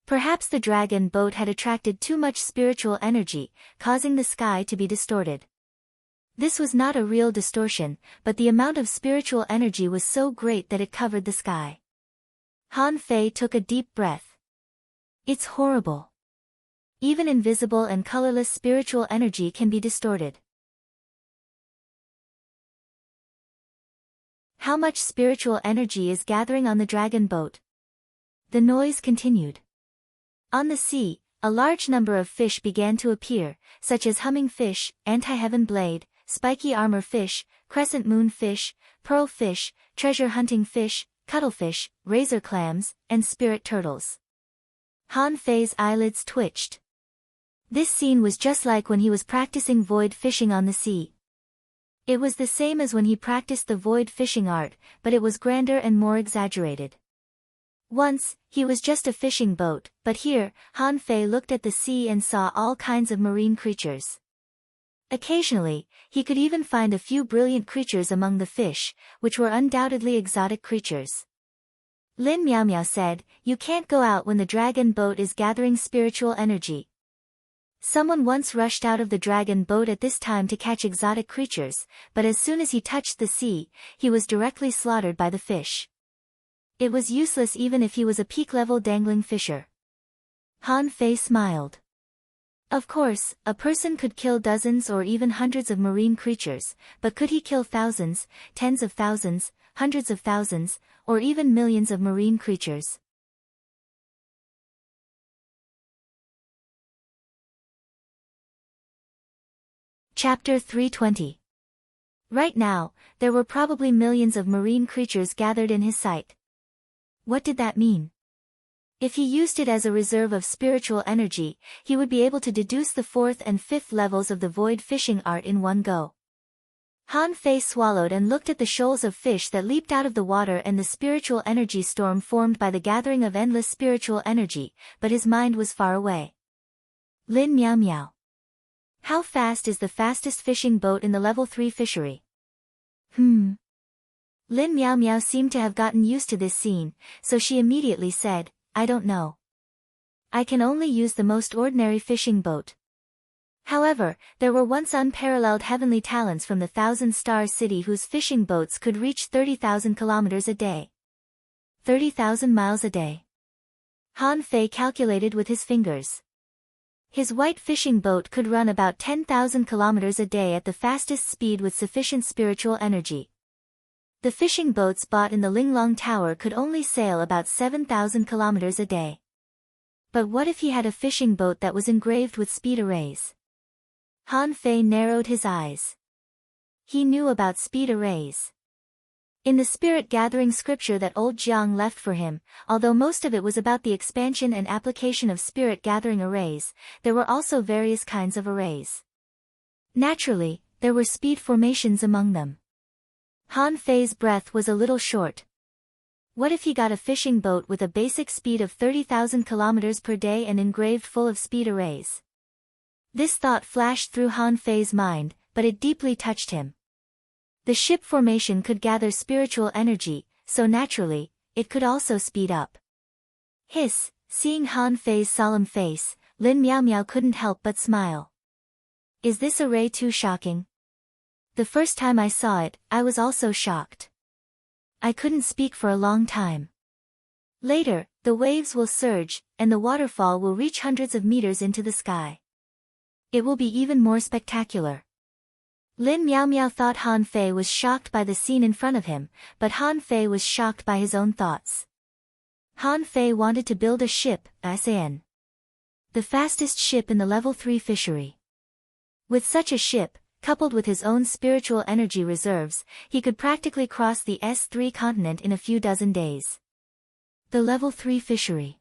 Perhaps the dragon boat had attracted too much spiritual energy, causing the sky to be distorted. This was not a real distortion, but the amount of spiritual energy was so great that it covered the sky. Han Fei took a deep breath. It's horrible. Even invisible and colorless spiritual energy can be distorted. How much spiritual energy is gathering on the dragon boat? The noise continued. On the sea, a large number of fish began to appear, such as humming fish, anti-heaven blade, spiky armor fish, crescent moon fish, pearl fish, treasure hunting fish, cuttlefish, razor clams, and spirit turtles. Han Fei's eyelids twitched. This scene was just like when he was practicing void fishing on the sea. It was the same as when he practiced the void fishing art, but it was grander and more exaggerated. Once, he was just a fishing boat, but here, Han Fei looked at the sea and saw all kinds of marine creatures. Occasionally, he could even find a few brilliant creatures among the fish, which were undoubtedly exotic creatures. Lin Miao Miao said, "You can't go out when the dragon boat is gathering spiritual energy." Someone once rushed out of the dragon boat at this time to catch exotic creatures, but as soon as he touched the sea, he was directly slaughtered by the fish. It was useless even if he was a peak-level dangling fisher. Han Fei smiled. Of course, a person could kill dozens or even hundreds of marine creatures, but could he kill thousands, tens of thousands, hundreds of thousands, or even millions of marine creatures? Chapter 320. Right now, there were probably millions of marine creatures gathered in his sight. What did that mean? If he used it as a reserve of spiritual energy, he would be able to deduce the 4th and 5th levels of the void fishing art in one go. Han Fei swallowed and looked at the shoals of fish that leaped out of the water and the spiritual energy storm formed by the gathering of endless spiritual energy, but his mind was far away. Lin Miao Miao. How fast is the fastest fishing boat in the level 3 fishery? Lin Miao Miao seemed to have gotten used to this scene, so she immediately said, "I don't know. I can only use the most ordinary fishing boat." However, there were once unparalleled heavenly talents from the Thousand Stars City whose fishing boats could reach 30,000 kilometers a day. 30,000 miles a day. Han Fei calculated with his fingers. His white fishing boat could run about 10,000 kilometers a day at the fastest speed with sufficient spiritual energy. The fishing boats bought in the Linglong Tower could only sail about 7,000 kilometers a day. But what if he had a fishing boat that was engraved with speed arrays? Han Fei narrowed his eyes. He knew about speed arrays. In the spirit-gathering scripture that old Jiang left for him, although most of it was about the expansion and application of spirit-gathering arrays, there were also various kinds of arrays. Naturally, there were speed formations among them. Han Fei's breath was a little short. What if he got a fishing boat with a basic speed of 30,000 kilometers per day and engraved full of speed arrays? This thought flashed through Han Fei's mind, but it deeply touched him. The ship formation could gather spiritual energy, so naturally, it could also speed up. Hiss, seeing Han Fei's solemn face, Lin Miao Miao couldn't help but smile. Is this array too shocking? The first time I saw it, I was also shocked. I couldn't speak for a long time. Later, The waves will surge, and the waterfall will reach hundreds of meters into the sky. It will be even more spectacular. Lin Miao Miao thought Han Fei was shocked by the scene in front of him, but Han Fei was shocked by his own thoughts. Han Fei wanted to build a ship, SAN. The fastest ship in the level 3 fishery. With such a ship, coupled with his own spiritual energy reserves, he could practically cross the S3 continent in a few dozen days. The level 3 fishery.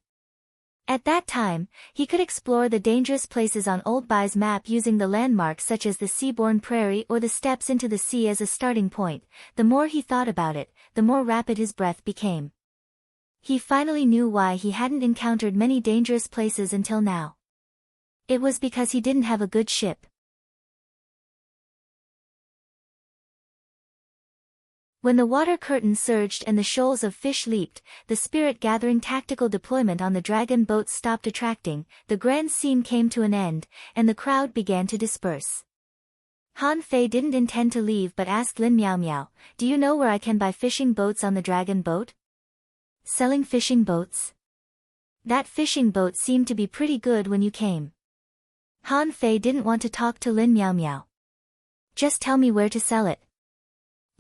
At that time, he could explore the dangerous places on Old Bai's map using the landmarks such as the Seaborne Prairie or the steps into the sea as a starting point. The more he thought about it, the more rapid his breath became. He finally knew why he hadn't encountered many dangerous places until now. It was because he didn't have a good ship. When the water curtain surged and the shoals of fish leaped, the spirit-gathering tactical deployment on the dragon boat stopped attracting, the grand scene came to an end, and the crowd began to disperse. Han Fei didn't intend to leave but asked Lin Miao Miao, "Do you know where I can buy fishing boats on the dragon boat?" Selling fishing boats? That fishing boat seemed to be pretty good when you came. Han Fei didn't want to talk to Lin Miao Miao. "Just tell me where to sell it."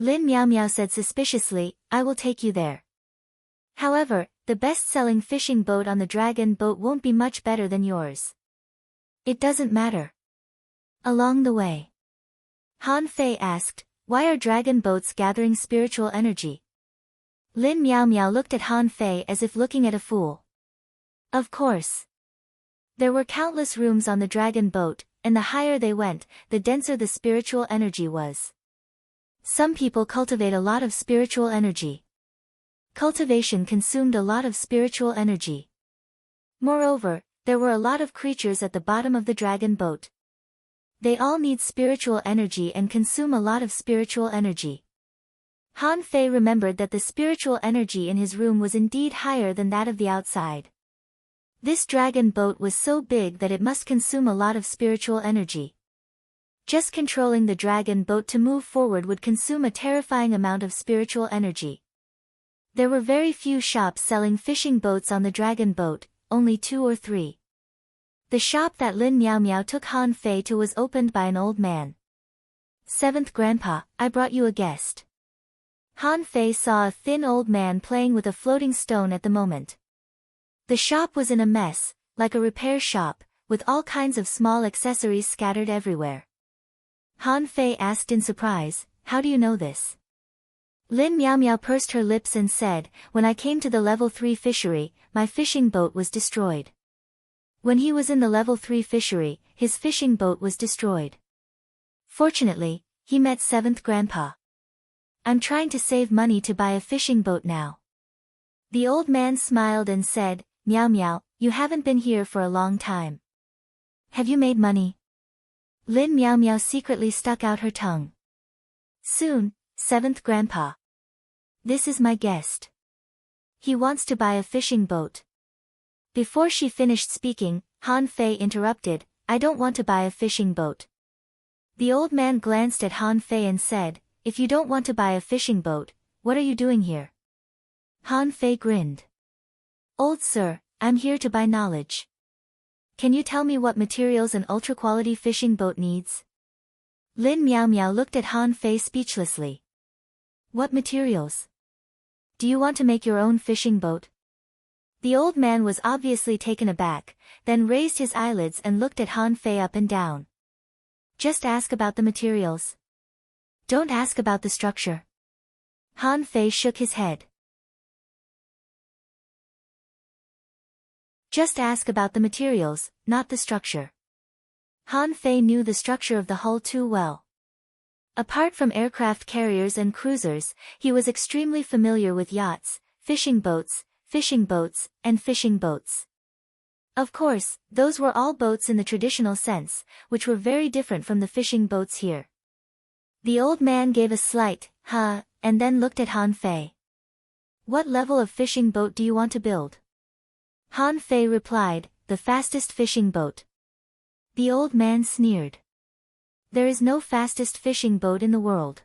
Lin Miao Miao said suspiciously, "I will take you there. However, the best-selling fishing boat on the dragon boat won't be much better than yours." "It doesn't matter." Along the way, Han Fei asked, "Why are dragon boats gathering spiritual energy?" Lin Miao Miao looked at Han Fei as if looking at a fool. Of course. There were countless rooms on the dragon boat, and the higher they went, the denser the spiritual energy was. Some people cultivate a lot of spiritual energy. Cultivation consumed a lot of spiritual energy. Moreover, there were a lot of creatures at the bottom of the dragon boat. They all need spiritual energy and consume a lot of spiritual energy. Han Fei remembered that the spiritual energy in his room was indeed higher than that of the outside. This dragon boat was so big that it must consume a lot of spiritual energy. Just controlling the dragon boat to move forward would consume a terrifying amount of spiritual energy. There were very few shops selling fishing boats on the dragon boat, only 2 or 3. The shop that Lin Miao Miao took Han Fei to was opened by an old man. "Seventh Grandpa, I brought you a guest." Han Fei saw a thin old man playing with a floating stone at the moment. The shop was in a mess, like a repair shop, with all kinds of small accessories scattered everywhere. Han Fei asked in surprise, "How do you know this?" Lin Miao Miao pursed her lips and said, "When I came to the level 3 fishery, my fishing boat was destroyed." When he was in the level 3 fishery, his fishing boat was destroyed. Fortunately, he met 7th Grandpa. "I'm trying to save money to buy a fishing boat now." The old man smiled and said, "Miao Miao, you haven't been here for a long time. Have you made money?" Lin Miao Miao secretly stuck out her tongue. "Soon, 7th Grandpa. This is my guest. He wants to buy a fishing boat." Before she finished speaking, Han Fei interrupted, "I don't want to buy a fishing boat." The old man glanced at Han Fei and said, "If you don't want to buy a fishing boat, what are you doing here?" Han Fei grinned. "Old sir, I'm here to buy knowledge. Can you tell me what materials an ultra-quality fishing boat needs?" Lin Miao Miao looked at Han Fei speechlessly. "What materials? Do you want to make your own fishing boat?" The old man was obviously taken aback, then raised his eyelids and looked at Han Fei up and down. "Just ask about the materials. Don't ask about the structure." Han Fei shook his head. "Just ask about the materials, not the structure." Han Fei knew the structure of the hull too well. Apart from aircraft carriers and cruisers, he was extremely familiar with yachts, fishing boats, and fishing boats. Of course, those were all boats in the traditional sense, which were very different from the fishing boats here. The old man gave a slight, "Huh," and then looked at Han Fei. "What level of fishing boat do you want to build?" Han Fei replied, "The fastest fishing boat." The old man sneered. "There is no fastest fishing boat in the world.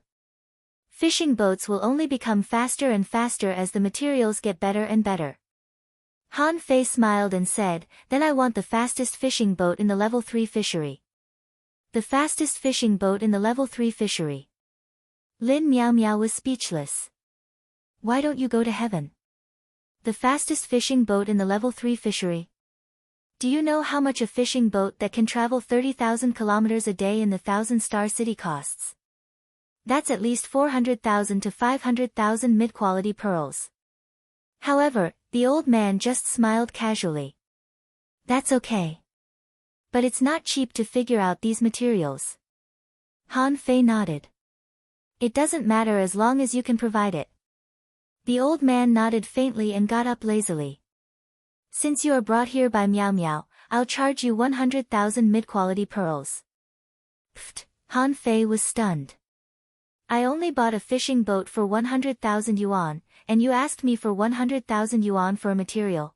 Fishing boats will only become faster and faster as the materials get better and better." Han Fei smiled and said, then I want the fastest fishing boat in the level 3 fishery. The fastest fishing boat in the level 3 fishery. Lin Miao Miao was speechless. Why don't you go to heaven? The fastest fishing boat in the level 3 fishery. Do you know how much a fishing boat that can travel 30,000 kilometers a day in the 1,000-star city costs? That's at least 400,000 to 500,000 mid-quality pearls. However, the old man just smiled casually. That's okay. But it's not cheap to figure out these materials. Han Fei nodded. It doesn't matter as long as you can provide it. The old man nodded faintly and got up lazily. Since you are brought here by Miao Miao, I'll charge you 100,000 mid-quality pearls. Pfft, Han Fei was stunned. I only bought a fishing boat for 100,000 yuan, and you asked me for 100,000 yuan for a material.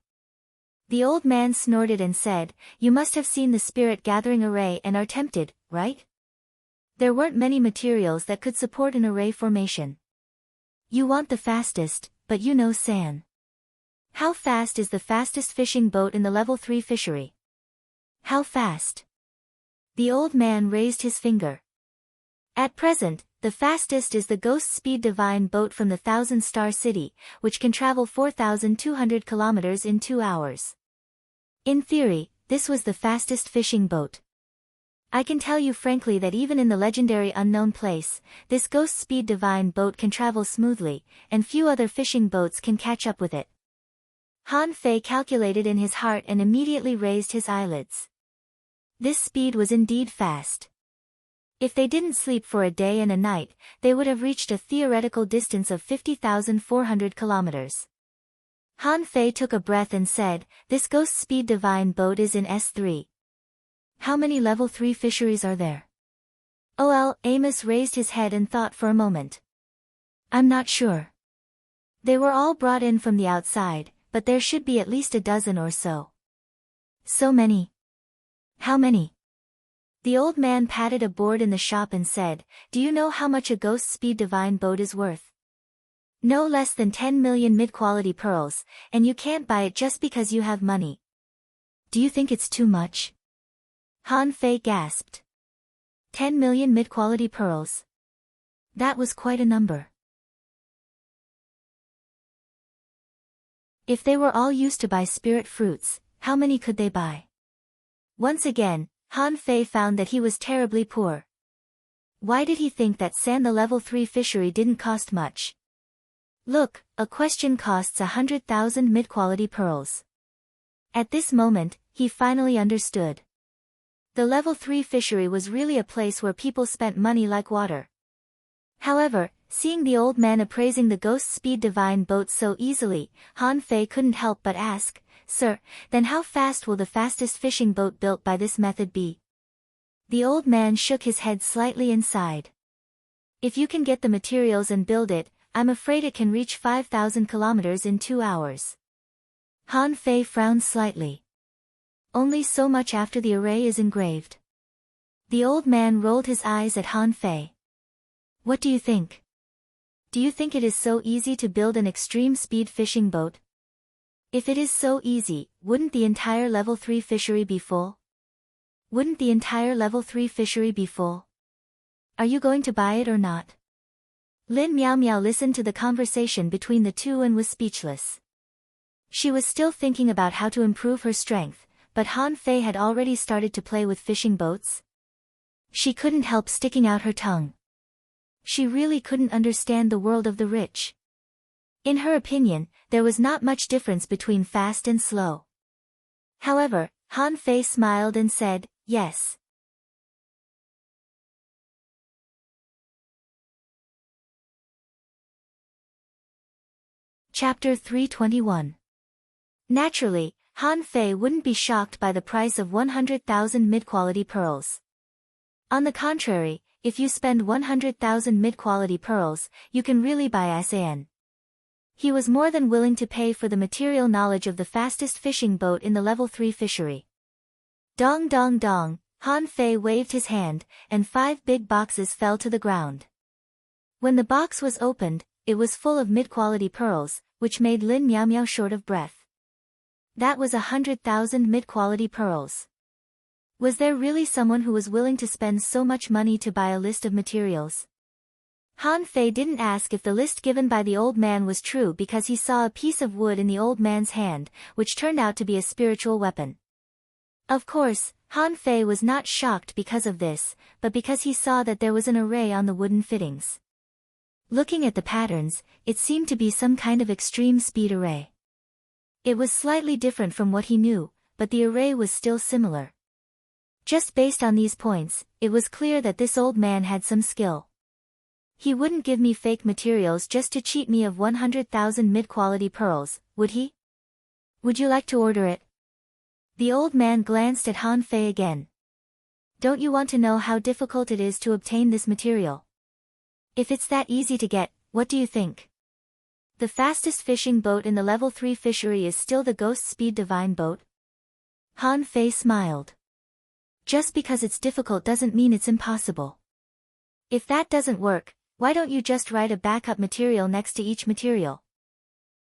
The old man snorted and said, you must have seen the spirit gathering array and are tempted, right? There weren't many materials that could support an array formation. You want the fastest, but you know San. How fast is the fastest fishing boat in the level 3 fishery? How fast? The old man raised his finger. At present, the fastest is the Ghost Speed Divine boat from the 1,000-star city, which can travel 4,200 kilometers in 2 hours. In theory, this was the fastest fishing boat. I can tell you frankly that even in the legendary unknown place, this Ghost Speed Divine boat can travel smoothly, and few other fishing boats can catch up with it. Han Fei calculated in his heart and immediately raised his eyelids. This speed was indeed fast. If they didn't sleep for a day and a night, they would have reached a theoretical distance of 50,400 kilometers. Han Fei took a breath and said, this Ghost Speed Divine boat is in S3. How many level 3 fisheries are there? Amos raised his head and thought for a moment. I'm not sure. They were all brought in from the outside, but there should be at least a dozen or so. So many? How many? The old man patted a board in the shop and said, do you know how much a Ghost Speed Divine boat is worth? No less than 10 million mid-quality pearls, and you can't buy it just because you have money. Do you think it's too much? Han Fei gasped. 10 million mid-quality pearls. That was quite a number. If they were all used to buy spirit fruits, how many could they buy? Once again, Han Fei found that he was terribly poor. Why did he think that the level 3 fishery didn't cost much? Look, a question costs 100,000 mid-quality pearls. At this moment, he finally understood. The level 3 fishery was really a place where people spent money like water. However, seeing the old man appraising the Ghost Speed Divine boat so easily, Han Fei couldn't help but ask, Sir, then how fast will the fastest fishing boat built by this method be? The old man shook his head slightly and sighed. If you can get the materials and build it, I'm afraid it can reach 5,000 kilometers in 2 hours. Han Fei frowned slightly. Only so much after the array is engraved. The old man rolled his eyes at Han Fei. What do you think? Do you think it is so easy to build an extreme speed fishing boat? If it is so easy, wouldn't the entire level 3 fishery be full? Wouldn't the entire level 3 fishery be full? Are you going to buy it or not? Lin Miao Miao listened to the conversation between the two and was speechless. She was still thinking about how to improve her strength, but Han Fei had already started to play with fishing boats. She couldn't help sticking out her tongue. She really couldn't understand the world of the rich. In her opinion, there was not much difference between fast and slow. However, Han Fei smiled and said, yes. Chapter 321. Naturally, Han Fei wouldn't be shocked by the price of 100,000 mid-quality pearls. On the contrary, if you spend 100,000 mid-quality pearls, you can really buy SAN. He was more than willing to pay for the material knowledge of the fastest fishing boat in the level 3 fishery. Dong dong dong, Han Fei waved his hand, and 5 big boxes fell to the ground. When the box was opened, it was full of mid-quality pearls, which made Lin Miao Miao short of breath. That was 100,000 mid-quality pearls. Was there really someone who was willing to spend so much money to buy a list of materials? Han Fei didn't ask if the list given by the old man was true because he saw a piece of wood in the old man's hand, which turned out to be a spiritual weapon. Of course, Han Fei was not shocked because of this, but because he saw that there was an array on the wooden fittings. Looking at the patterns, it seemed to be some kind of extreme speed array. It was slightly different from what he knew, but the array was still similar. Just based on these points, it was clear that this old man had some skill. He wouldn't give me fake materials just to cheat me of 100,000 mid-quality pearls, would he? Would you like to order it? The old man glanced at Han Fei again. Don't you want to know how difficult it is to obtain this material? If it's that easy to get, what do you think? The fastest fishing boat in the level 3 fishery is still the Ghost Speed Divine boat? Han Fei smiled. Just because it's difficult doesn't mean it's impossible. If that doesn't work, why don't you just write a backup material next to each material?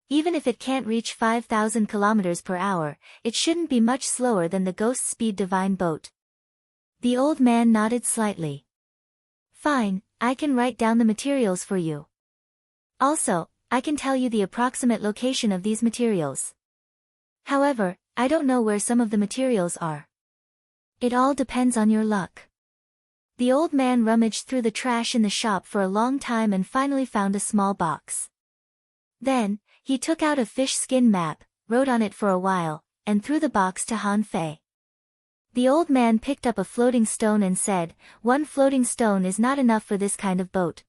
Even if it can't reach 5,000 kilometers per hour, it shouldn't be much slower than the Ghost Speed Divine boat. The old man nodded slightly. Fine, I can write down the materials for you. Also, I can tell you the approximate location of these materials. However, I don't know where some of the materials are. It all depends on your luck. The old man rummaged through the trash in the shop for a long time and finally found a small box. Then, he took out a fish skin map, wrote on it for a while, and threw the box to Han Fei. The old man picked up a floating stone and said, "One floating stone is not enough for this kind of boat.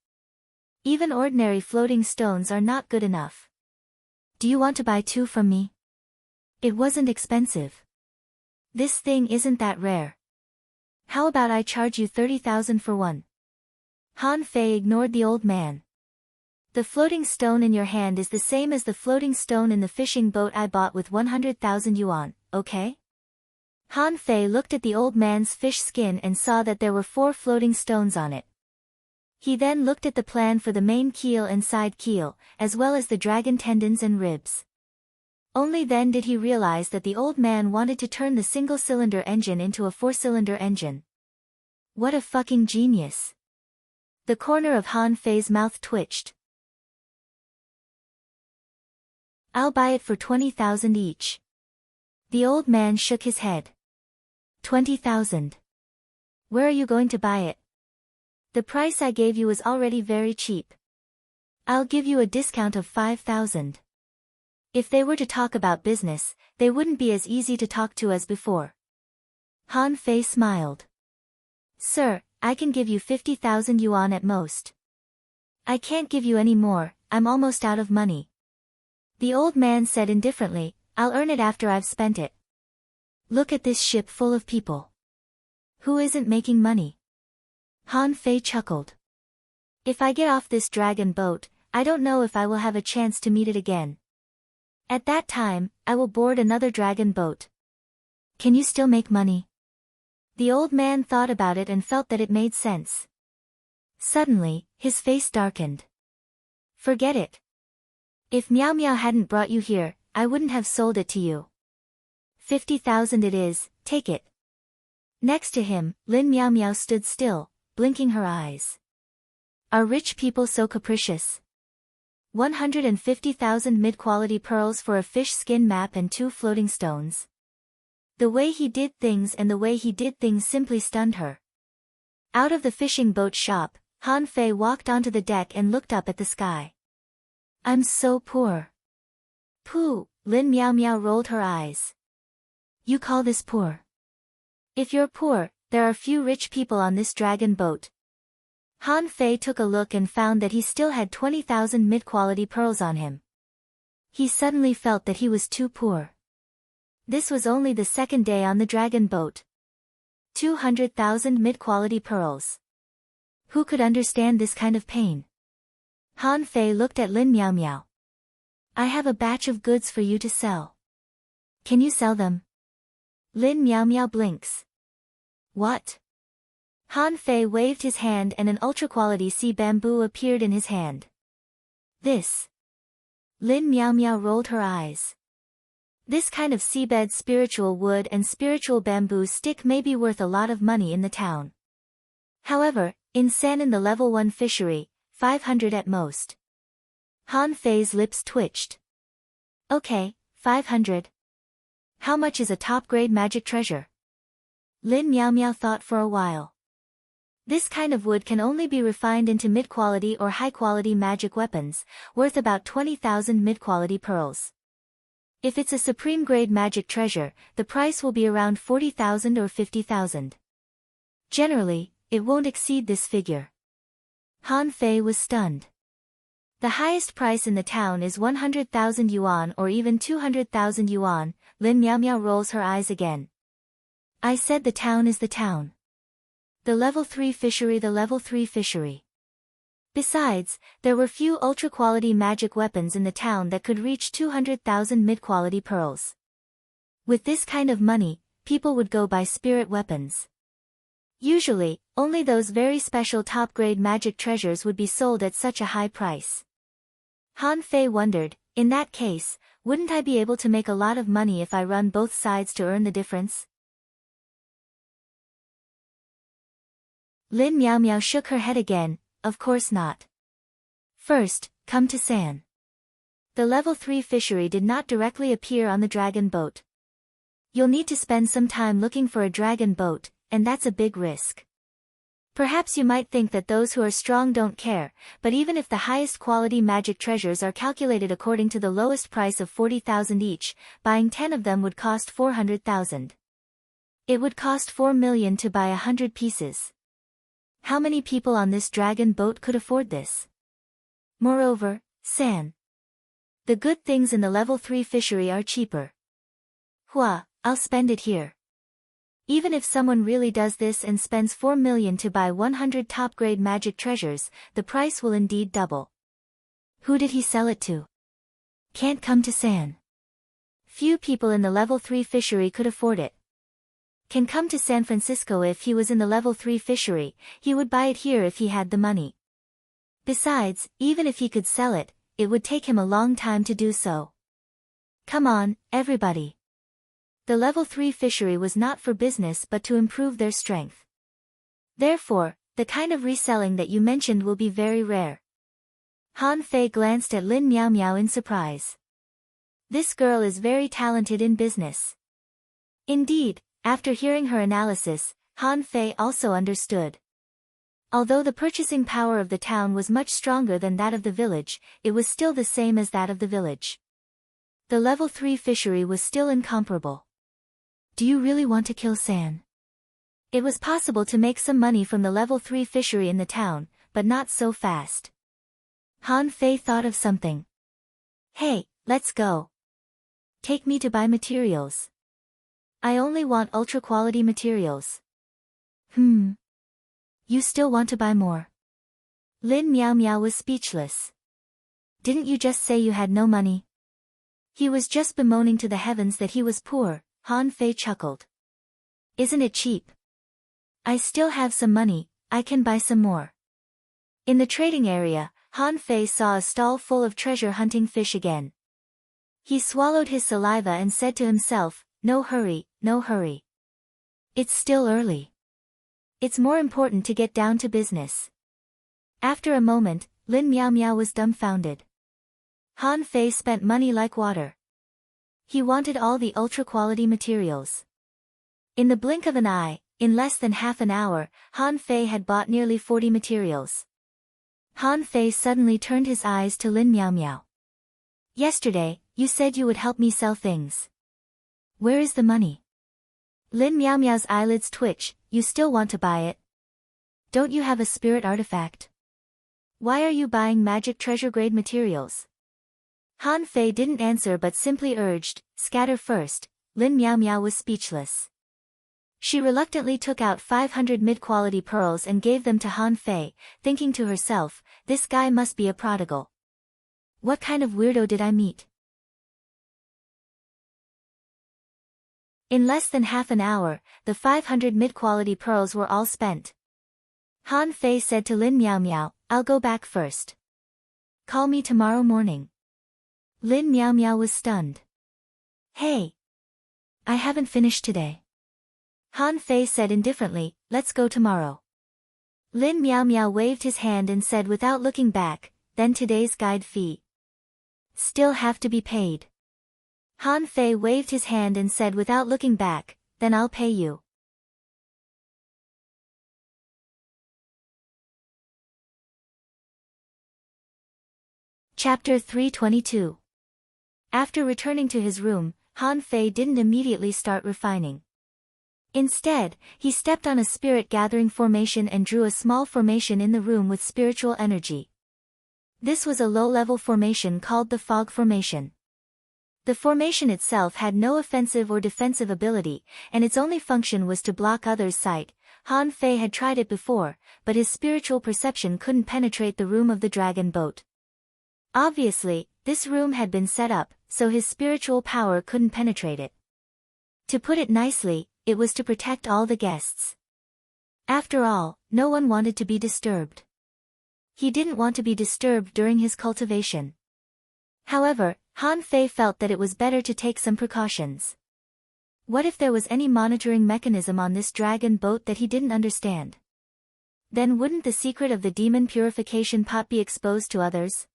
Even ordinary floating stones are not good enough. Do you want to buy 2 from me? It wasn't expensive. This thing isn't that rare. How about I charge you 30,000 for one?" Han Fei ignored the old man. The floating stone in your hand is the same as the floating stone in the fishing boat I bought with 100,000 yuan, okay? Han Fei looked at the old man's fish skin and saw that there were 4 floating stones on it. He then looked at the plan for the main keel and side keel, as well as the dragon tendons and ribs. Only then did he realize that the old man wanted to turn the single-cylinder engine into a 4-cylinder engine. What a fucking genius. The corner of Han Fei's mouth twitched. I'll buy it for 20,000 each. The old man shook his head. 20,000. Where are you going to buy it? The price I gave you is already very cheap. I'll give you a discount of 5,000. If they were to talk about business, they wouldn't be as easy to talk to as before. Han Fei smiled. Sir, I can give you 50,000 yuan at most. I can't give you any more, I'm almost out of money. The old man said indifferently, I'll earn it after I've spent it. Look at this ship full of people. Who isn't making money? Han Fei chuckled. If I get off this dragon boat, I don't know if I will have a chance to meet it again. At that time, I will board another dragon boat. Can you still make money? The old man thought about it and felt that it made sense. Suddenly, his face darkened. Forget it. If Meow Meow hadn't brought you here, I wouldn't have sold it to you. 50,000 it is, take it. Next to him, Lin Meow Meow stood still, blinking her eyes. Are rich people so capricious? 150,000 mid-quality pearls for a fish skin map and 2 floating stones. The way he did things simply stunned her. Out of the fishing boat shop, Han Fei walked onto the deck and looked up at the sky. I'm so poor. Pooh, Lin Meow Meow rolled her eyes. You call this poor? If you're poor, there are few rich people on this dragon boat. Han Fei took a look and found that he still had 20,000 mid-quality pearls on him. He suddenly felt that he was too poor. This was only the second day on the dragon boat. 200,000 mid-quality pearls. Who could understand this kind of pain? Han Fei looked at Lin Meow Meow. I have a batch of goods for you to sell. Can you sell them? Lin Meow Meow blinks. What? Han Fei waved his hand and an ultra-quality sea bamboo appeared in his hand. This. Lin Meow Meow rolled her eyes. This kind of seabed spiritual wood and spiritual bamboo stick may be worth a lot of money in the town. However, in sand in the level 1 fishery, 500 at most. Han Fei's lips twitched. Okay, 500. How much is a top-grade magic treasure? Lin Miao Miao thought for a while. This kind of wood can only be refined into mid-quality or high-quality magic weapons, worth about 20,000 mid-quality pearls. If it's a supreme-grade magic treasure, the price will be around 40,000 or 50,000. Generally, it won't exceed this figure. Han Fei was stunned. The highest price in the town is 100,000 yuan or even 200,000 yuan. Lin Miao Miao rolls her eyes again. I said the town is the town. The level 3 fishery, the level 3 fishery. Besides, there were few ultra-quality magic weapons in the town that could reach 200,000 mid-quality pearls. With this kind of money, people would go buy spirit weapons. Usually, only those very special top-grade magic treasures would be sold at such a high price. Han Fei wondered, in that case, wouldn't I be able to make a lot of money if I run both sides to earn the difference? Lin Miao Miao shook her head again, of course not. First, come to San. The level 3 fishery did not directly appear on the dragon boat. You'll need to spend some time looking for a dragon boat, and that's a big risk. Perhaps you might think that those who are strong don't care, but even if the highest quality magic treasures are calculated according to the lowest price of 40,000 each, buying 10 of them would cost 400,000. It would cost 4 million to buy 100 pieces. How many people on this dragon boat could afford this? Moreover, San. The good things in the level 3 fishery are cheaper. Hua, I'll spend it here. Even if someone really does this and spends 4 million to buy 100 top-grade magic treasures, the price will indeed double. Who did he sell it to? Can't come to San. Few people in the level 3 fishery could afford it. Can come to San Francisco if he was in the level 3 fishery, he would buy it here if he had the money. Besides, even if he could sell it, it would take him a long time to do so. Come on, everybody. The level 3 fishery was not for business but to improve their strength. Therefore, the kind of reselling that you mentioned will be very rare. Han Fei glanced at Lin Miao Miao in surprise. This girl is very talented in business. Indeed, after hearing her analysis, Han Fei also understood. Although the purchasing power of the town was much stronger than that of the village, it was still the same as that of the village. The level 3 fishery was still incomparable. Do you really want to kill San? It was possible to make some money from the level 3 fishery in the town, but not so fast. Han Fei thought of something. Hey, let's go. Take me to buy materials. I only want ultra-quality materials. You still want to buy more? Lin Miao Miao was speechless. Didn't you just say you had no money? He was just bemoaning to the heavens that he was poor. Han Fei chuckled. Isn't it cheap? I still have some money, I can buy some more. In the trading area, Han Fei saw a stall full of treasure-hunting fish again. He swallowed his saliva and said to himself, no hurry, no hurry. It's still early. It's more important to get down to business. After a moment, Lin Miao Miao was dumbfounded. Han Fei spent money like water. He wanted all the ultra-quality materials. In the blink of an eye, in less than half an hour, Han Fei had bought nearly 40 materials. Han Fei suddenly turned his eyes to Lin Miao Miao. Yesterday, you said you would help me sell things. Where is the money? Lin Miao Miao's eyelids twitch. You still want to buy it? Don't you have a spirit artifact? Why are you buying magic treasure-grade materials? Han Fei didn't answer but simply urged, scatter first. Lin Miao Miao was speechless. She reluctantly took out 500 mid-quality pearls and gave them to Han Fei, thinking to herself, this guy must be a prodigal. What kind of weirdo did I meet? In less than half an hour, the 500 mid-quality pearls were all spent. Han Fei said to Lin Miao Miao, I'll go back first. Call me tomorrow morning. Lin Miao Miao was stunned. Hey! I haven't finished today. Han Fei said indifferently, let's go tomorrow. Lin Miao Miao waved his hand and said without looking back, then today's guide fee. Still have to be paid. Han Fei waved his hand and said without looking back, then I'll pay you. Chapter 322. After returning to his room, Han Fei didn't immediately start refining. Instead, he stepped on a spirit-gathering formation and drew a small formation in the room with spiritual energy. This was a low-level formation called the Fog Formation. The formation itself had no offensive or defensive ability, and its only function was to block others' sight. Han Fei had tried it before, but his spiritual perception couldn't penetrate the room of the dragon boat. Obviously, this room had been set up, so his spiritual power couldn't penetrate it. To put it nicely, it was to protect all the guests. After all, no one wanted to be disturbed. He didn't want to be disturbed during his cultivation. However, Han Fei felt that it was better to take some precautions. What if there was any monitoring mechanism on this dragon boat that he didn't understand? Then wouldn't the secret of the demon purification pot be exposed to others?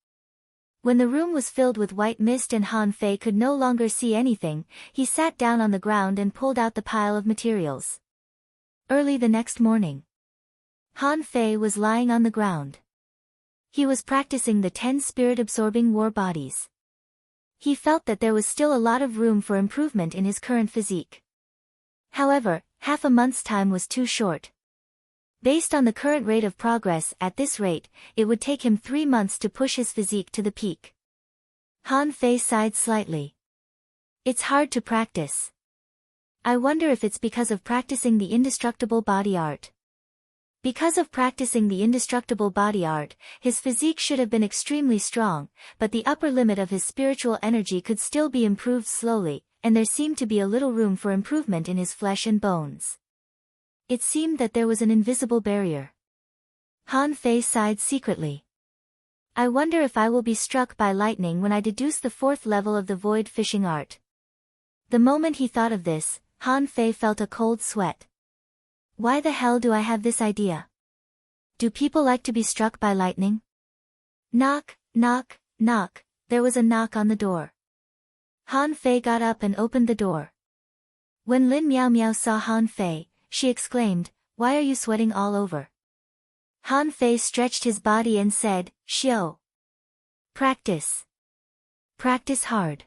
When the room was filled with white mist and Han Fei could no longer see anything, he sat down on the ground and pulled out the pile of materials. Early the next morning, Han Fei was lying on the ground. He was practicing the 10 spirit-absorbing war bodies. He felt that there was still a lot of room for improvement in his current physique. However, half a month's time was too short. Based on the current rate of progress at this rate, it would take him 3 months to push his physique to the peak. Han Fei sighed slightly. It's hard to practice. I wonder if it's because of practicing the indestructible body art. Because of practicing the indestructible body art, his physique should have been extremely strong, but the upper limit of his spiritual energy could still be improved slowly, and there seemed to be a little room for improvement in his flesh and bones. It seemed that there was an invisible barrier. Han Fei sighed secretly. I wonder if I will be struck by lightning when I deduce the 4th level of the void fishing art. The moment he thought of this, Han Fei felt a cold sweat. Why the hell do I have this idea? Do people like to be struck by lightning? Knock, knock, knock, there was a knock on the door. Han Fei got up and opened the door. When Lin Miao Miao saw Han Fei, she exclaimed, why are you sweating all over? Han Fei stretched his body and said, Xiao. Practice. Practice hard.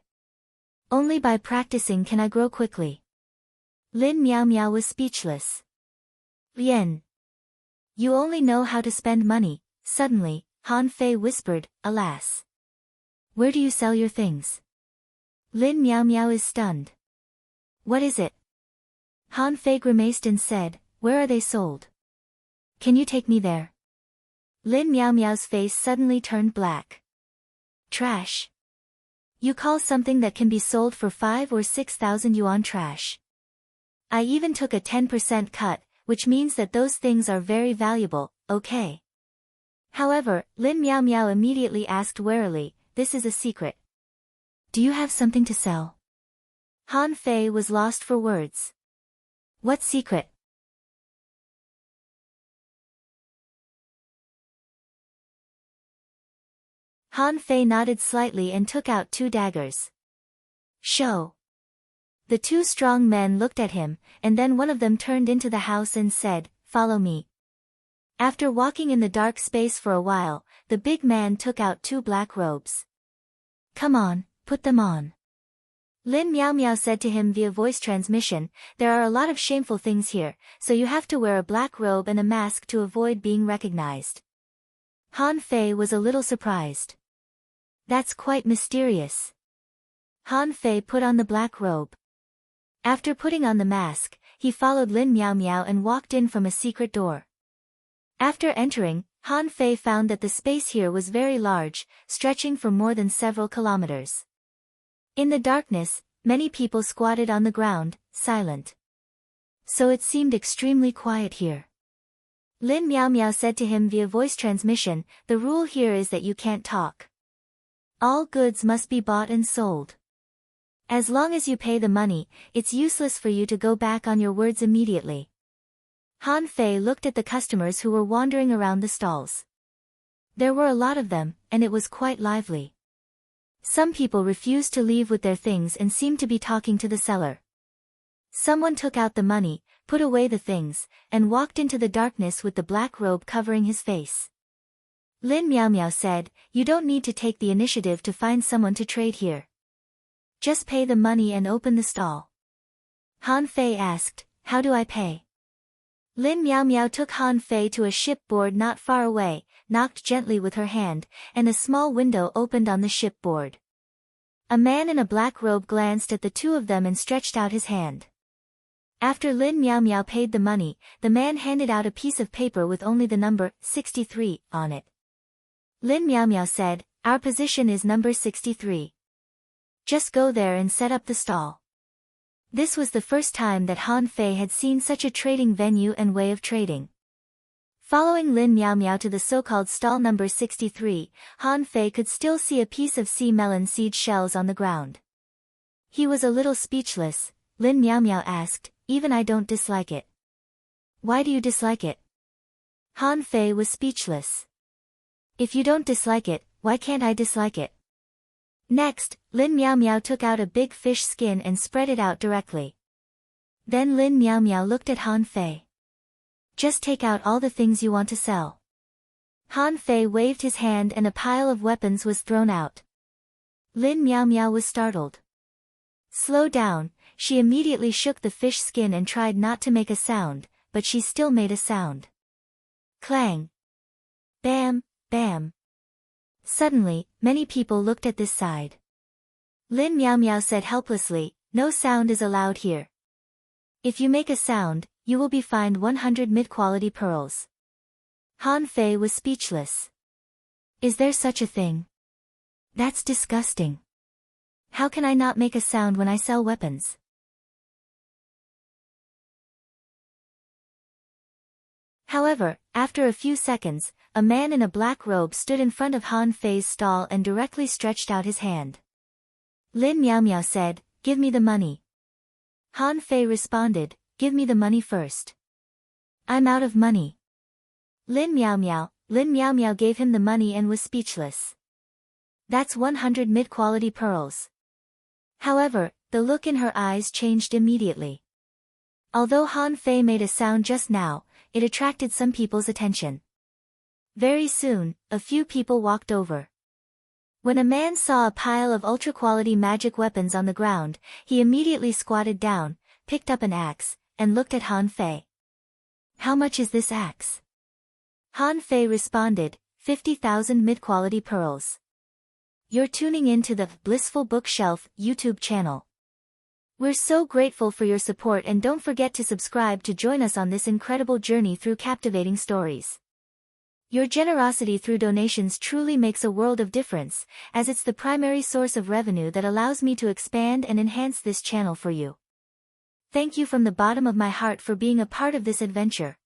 Only by practicing can I grow quickly. Lin Miao Miao was speechless. Lien. You only know how to spend money. Suddenly, Han Fei whispered, alas. Where do you sell your things? Lin Miao Miao is stunned. What is it? Han Fei grimaced and said, where are they sold? Can you take me there? Lin Miao Miao's face suddenly turned black. Trash. You call something that can be sold for 5 or 6,000 yuan trash. I even took a 10% cut, which means that those things are very valuable, okay? However, Lin Miao Miao immediately asked warily, this is a secret. Do you have something to sell? Han Fei was lost for words. What secret? Han Fei nodded slightly and took out 2 daggers. Show. The 2 strong men looked at him, and then one of them turned into the house and said, follow me. After walking in the dark space for a while, the big man took out 2 black robes. Come on, put them on. Lin Miao Miao said to him via voice transmission, there are a lot of shameful things here, so you have to wear a black robe and a mask to avoid being recognized. Han Fei was a little surprised. That's quite mysterious. Han Fei put on the black robe. After putting on the mask, he followed Lin Miao Miao and walked in from a secret door. After entering, Han Fei found that the space here was very large, stretching for more than several kilometers. In the darkness, many people squatted on the ground, silent. So it seemed extremely quiet here. Lin Miao Miao said to him via voice transmission, the rule here is that you can't talk. All goods must be bought and sold. As long as you pay the money, it's useless for you to go back on your words immediately. Han Fei looked at the customers who were wandering around the stalls. There were a lot of them, and it was quite lively. Some people refused to leave with their things and seemed to be talking to the seller. Someone took out the money, put away the things, and walked into the darkness with the black robe covering his face. Lin Miao Miao said, "You don't need to take the initiative to find someone to trade here. Just pay the money and open the stall." Han Fei asked, "How do I pay?" Lin Miao Miao took Han Fei to a shipboard not far away, knocked gently with her hand, and a small window opened on the shipboard. A man in a black robe glanced at the two of them and stretched out his hand. After Lin Miao Miao paid the money, the man handed out a piece of paper with only the number 63 on it. Lin Miao Miao said, "Our position is number 63. Just go there and set up the stall." This was the first time that Han Fei had seen such a trading venue and way of trading. Following Lin Miao Miao to the so-called stall number 63, Han Fei could still see a piece of sea melon seed shells on the ground. He was a little speechless. Lin Miao Miao asked, "Even I don't dislike it." "Why do you dislike it?" Han Fei was speechless. "If you don't dislike it, why can't I dislike it?" Next, Lin Miao Miao took out a big fish skin and spread it out directly. Then Lin Miao Miao looked at Han Fei. "Just take out all the things you want to sell." Han Fei waved his hand and a pile of weapons was thrown out. Lin Miao Miao was startled. "Slow down," she immediately shook the fish skin and tried not to make a sound, but she still made a sound. Clang! Bam, bam. Suddenly, many people looked at this side. Lin Miao Miao said helplessly, "No sound is allowed here. If you make a sound, you will be fined 100 mid-quality pearls." Han Fei was speechless. "Is there such a thing? That's disgusting. How can I not make a sound when I sell weapons?" However, after a few seconds, a man in a black robe stood in front of Han Fei's stall and directly stretched out his hand. Lin Miao Miao said, "Give me the money." Han Fei responded, "Give me the money first. I'm out of money." Lin Miao Miao gave him the money and was speechless. "That's 100 mid-quality pearls." However, the look in her eyes changed immediately. Although Han Fei made a sound just now, it attracted some people's attention. Very soon, a few people walked over. When a man saw a pile of ultra-quality magic weapons on the ground, he immediately squatted down, picked up an axe, and looked at Han Fei. "How much is this axe?" Han Fei responded, 50,000 mid-quality pearls. You're tuning in to the Blissful Bookshelf YouTube channel. We're so grateful for your support and don't forget to subscribe to join us on this incredible journey through captivating stories. Your generosity through donations truly makes a world of difference, as it's the primary source of revenue that allows me to expand and enhance this channel for you. Thank you from the bottom of my heart for being a part of this adventure.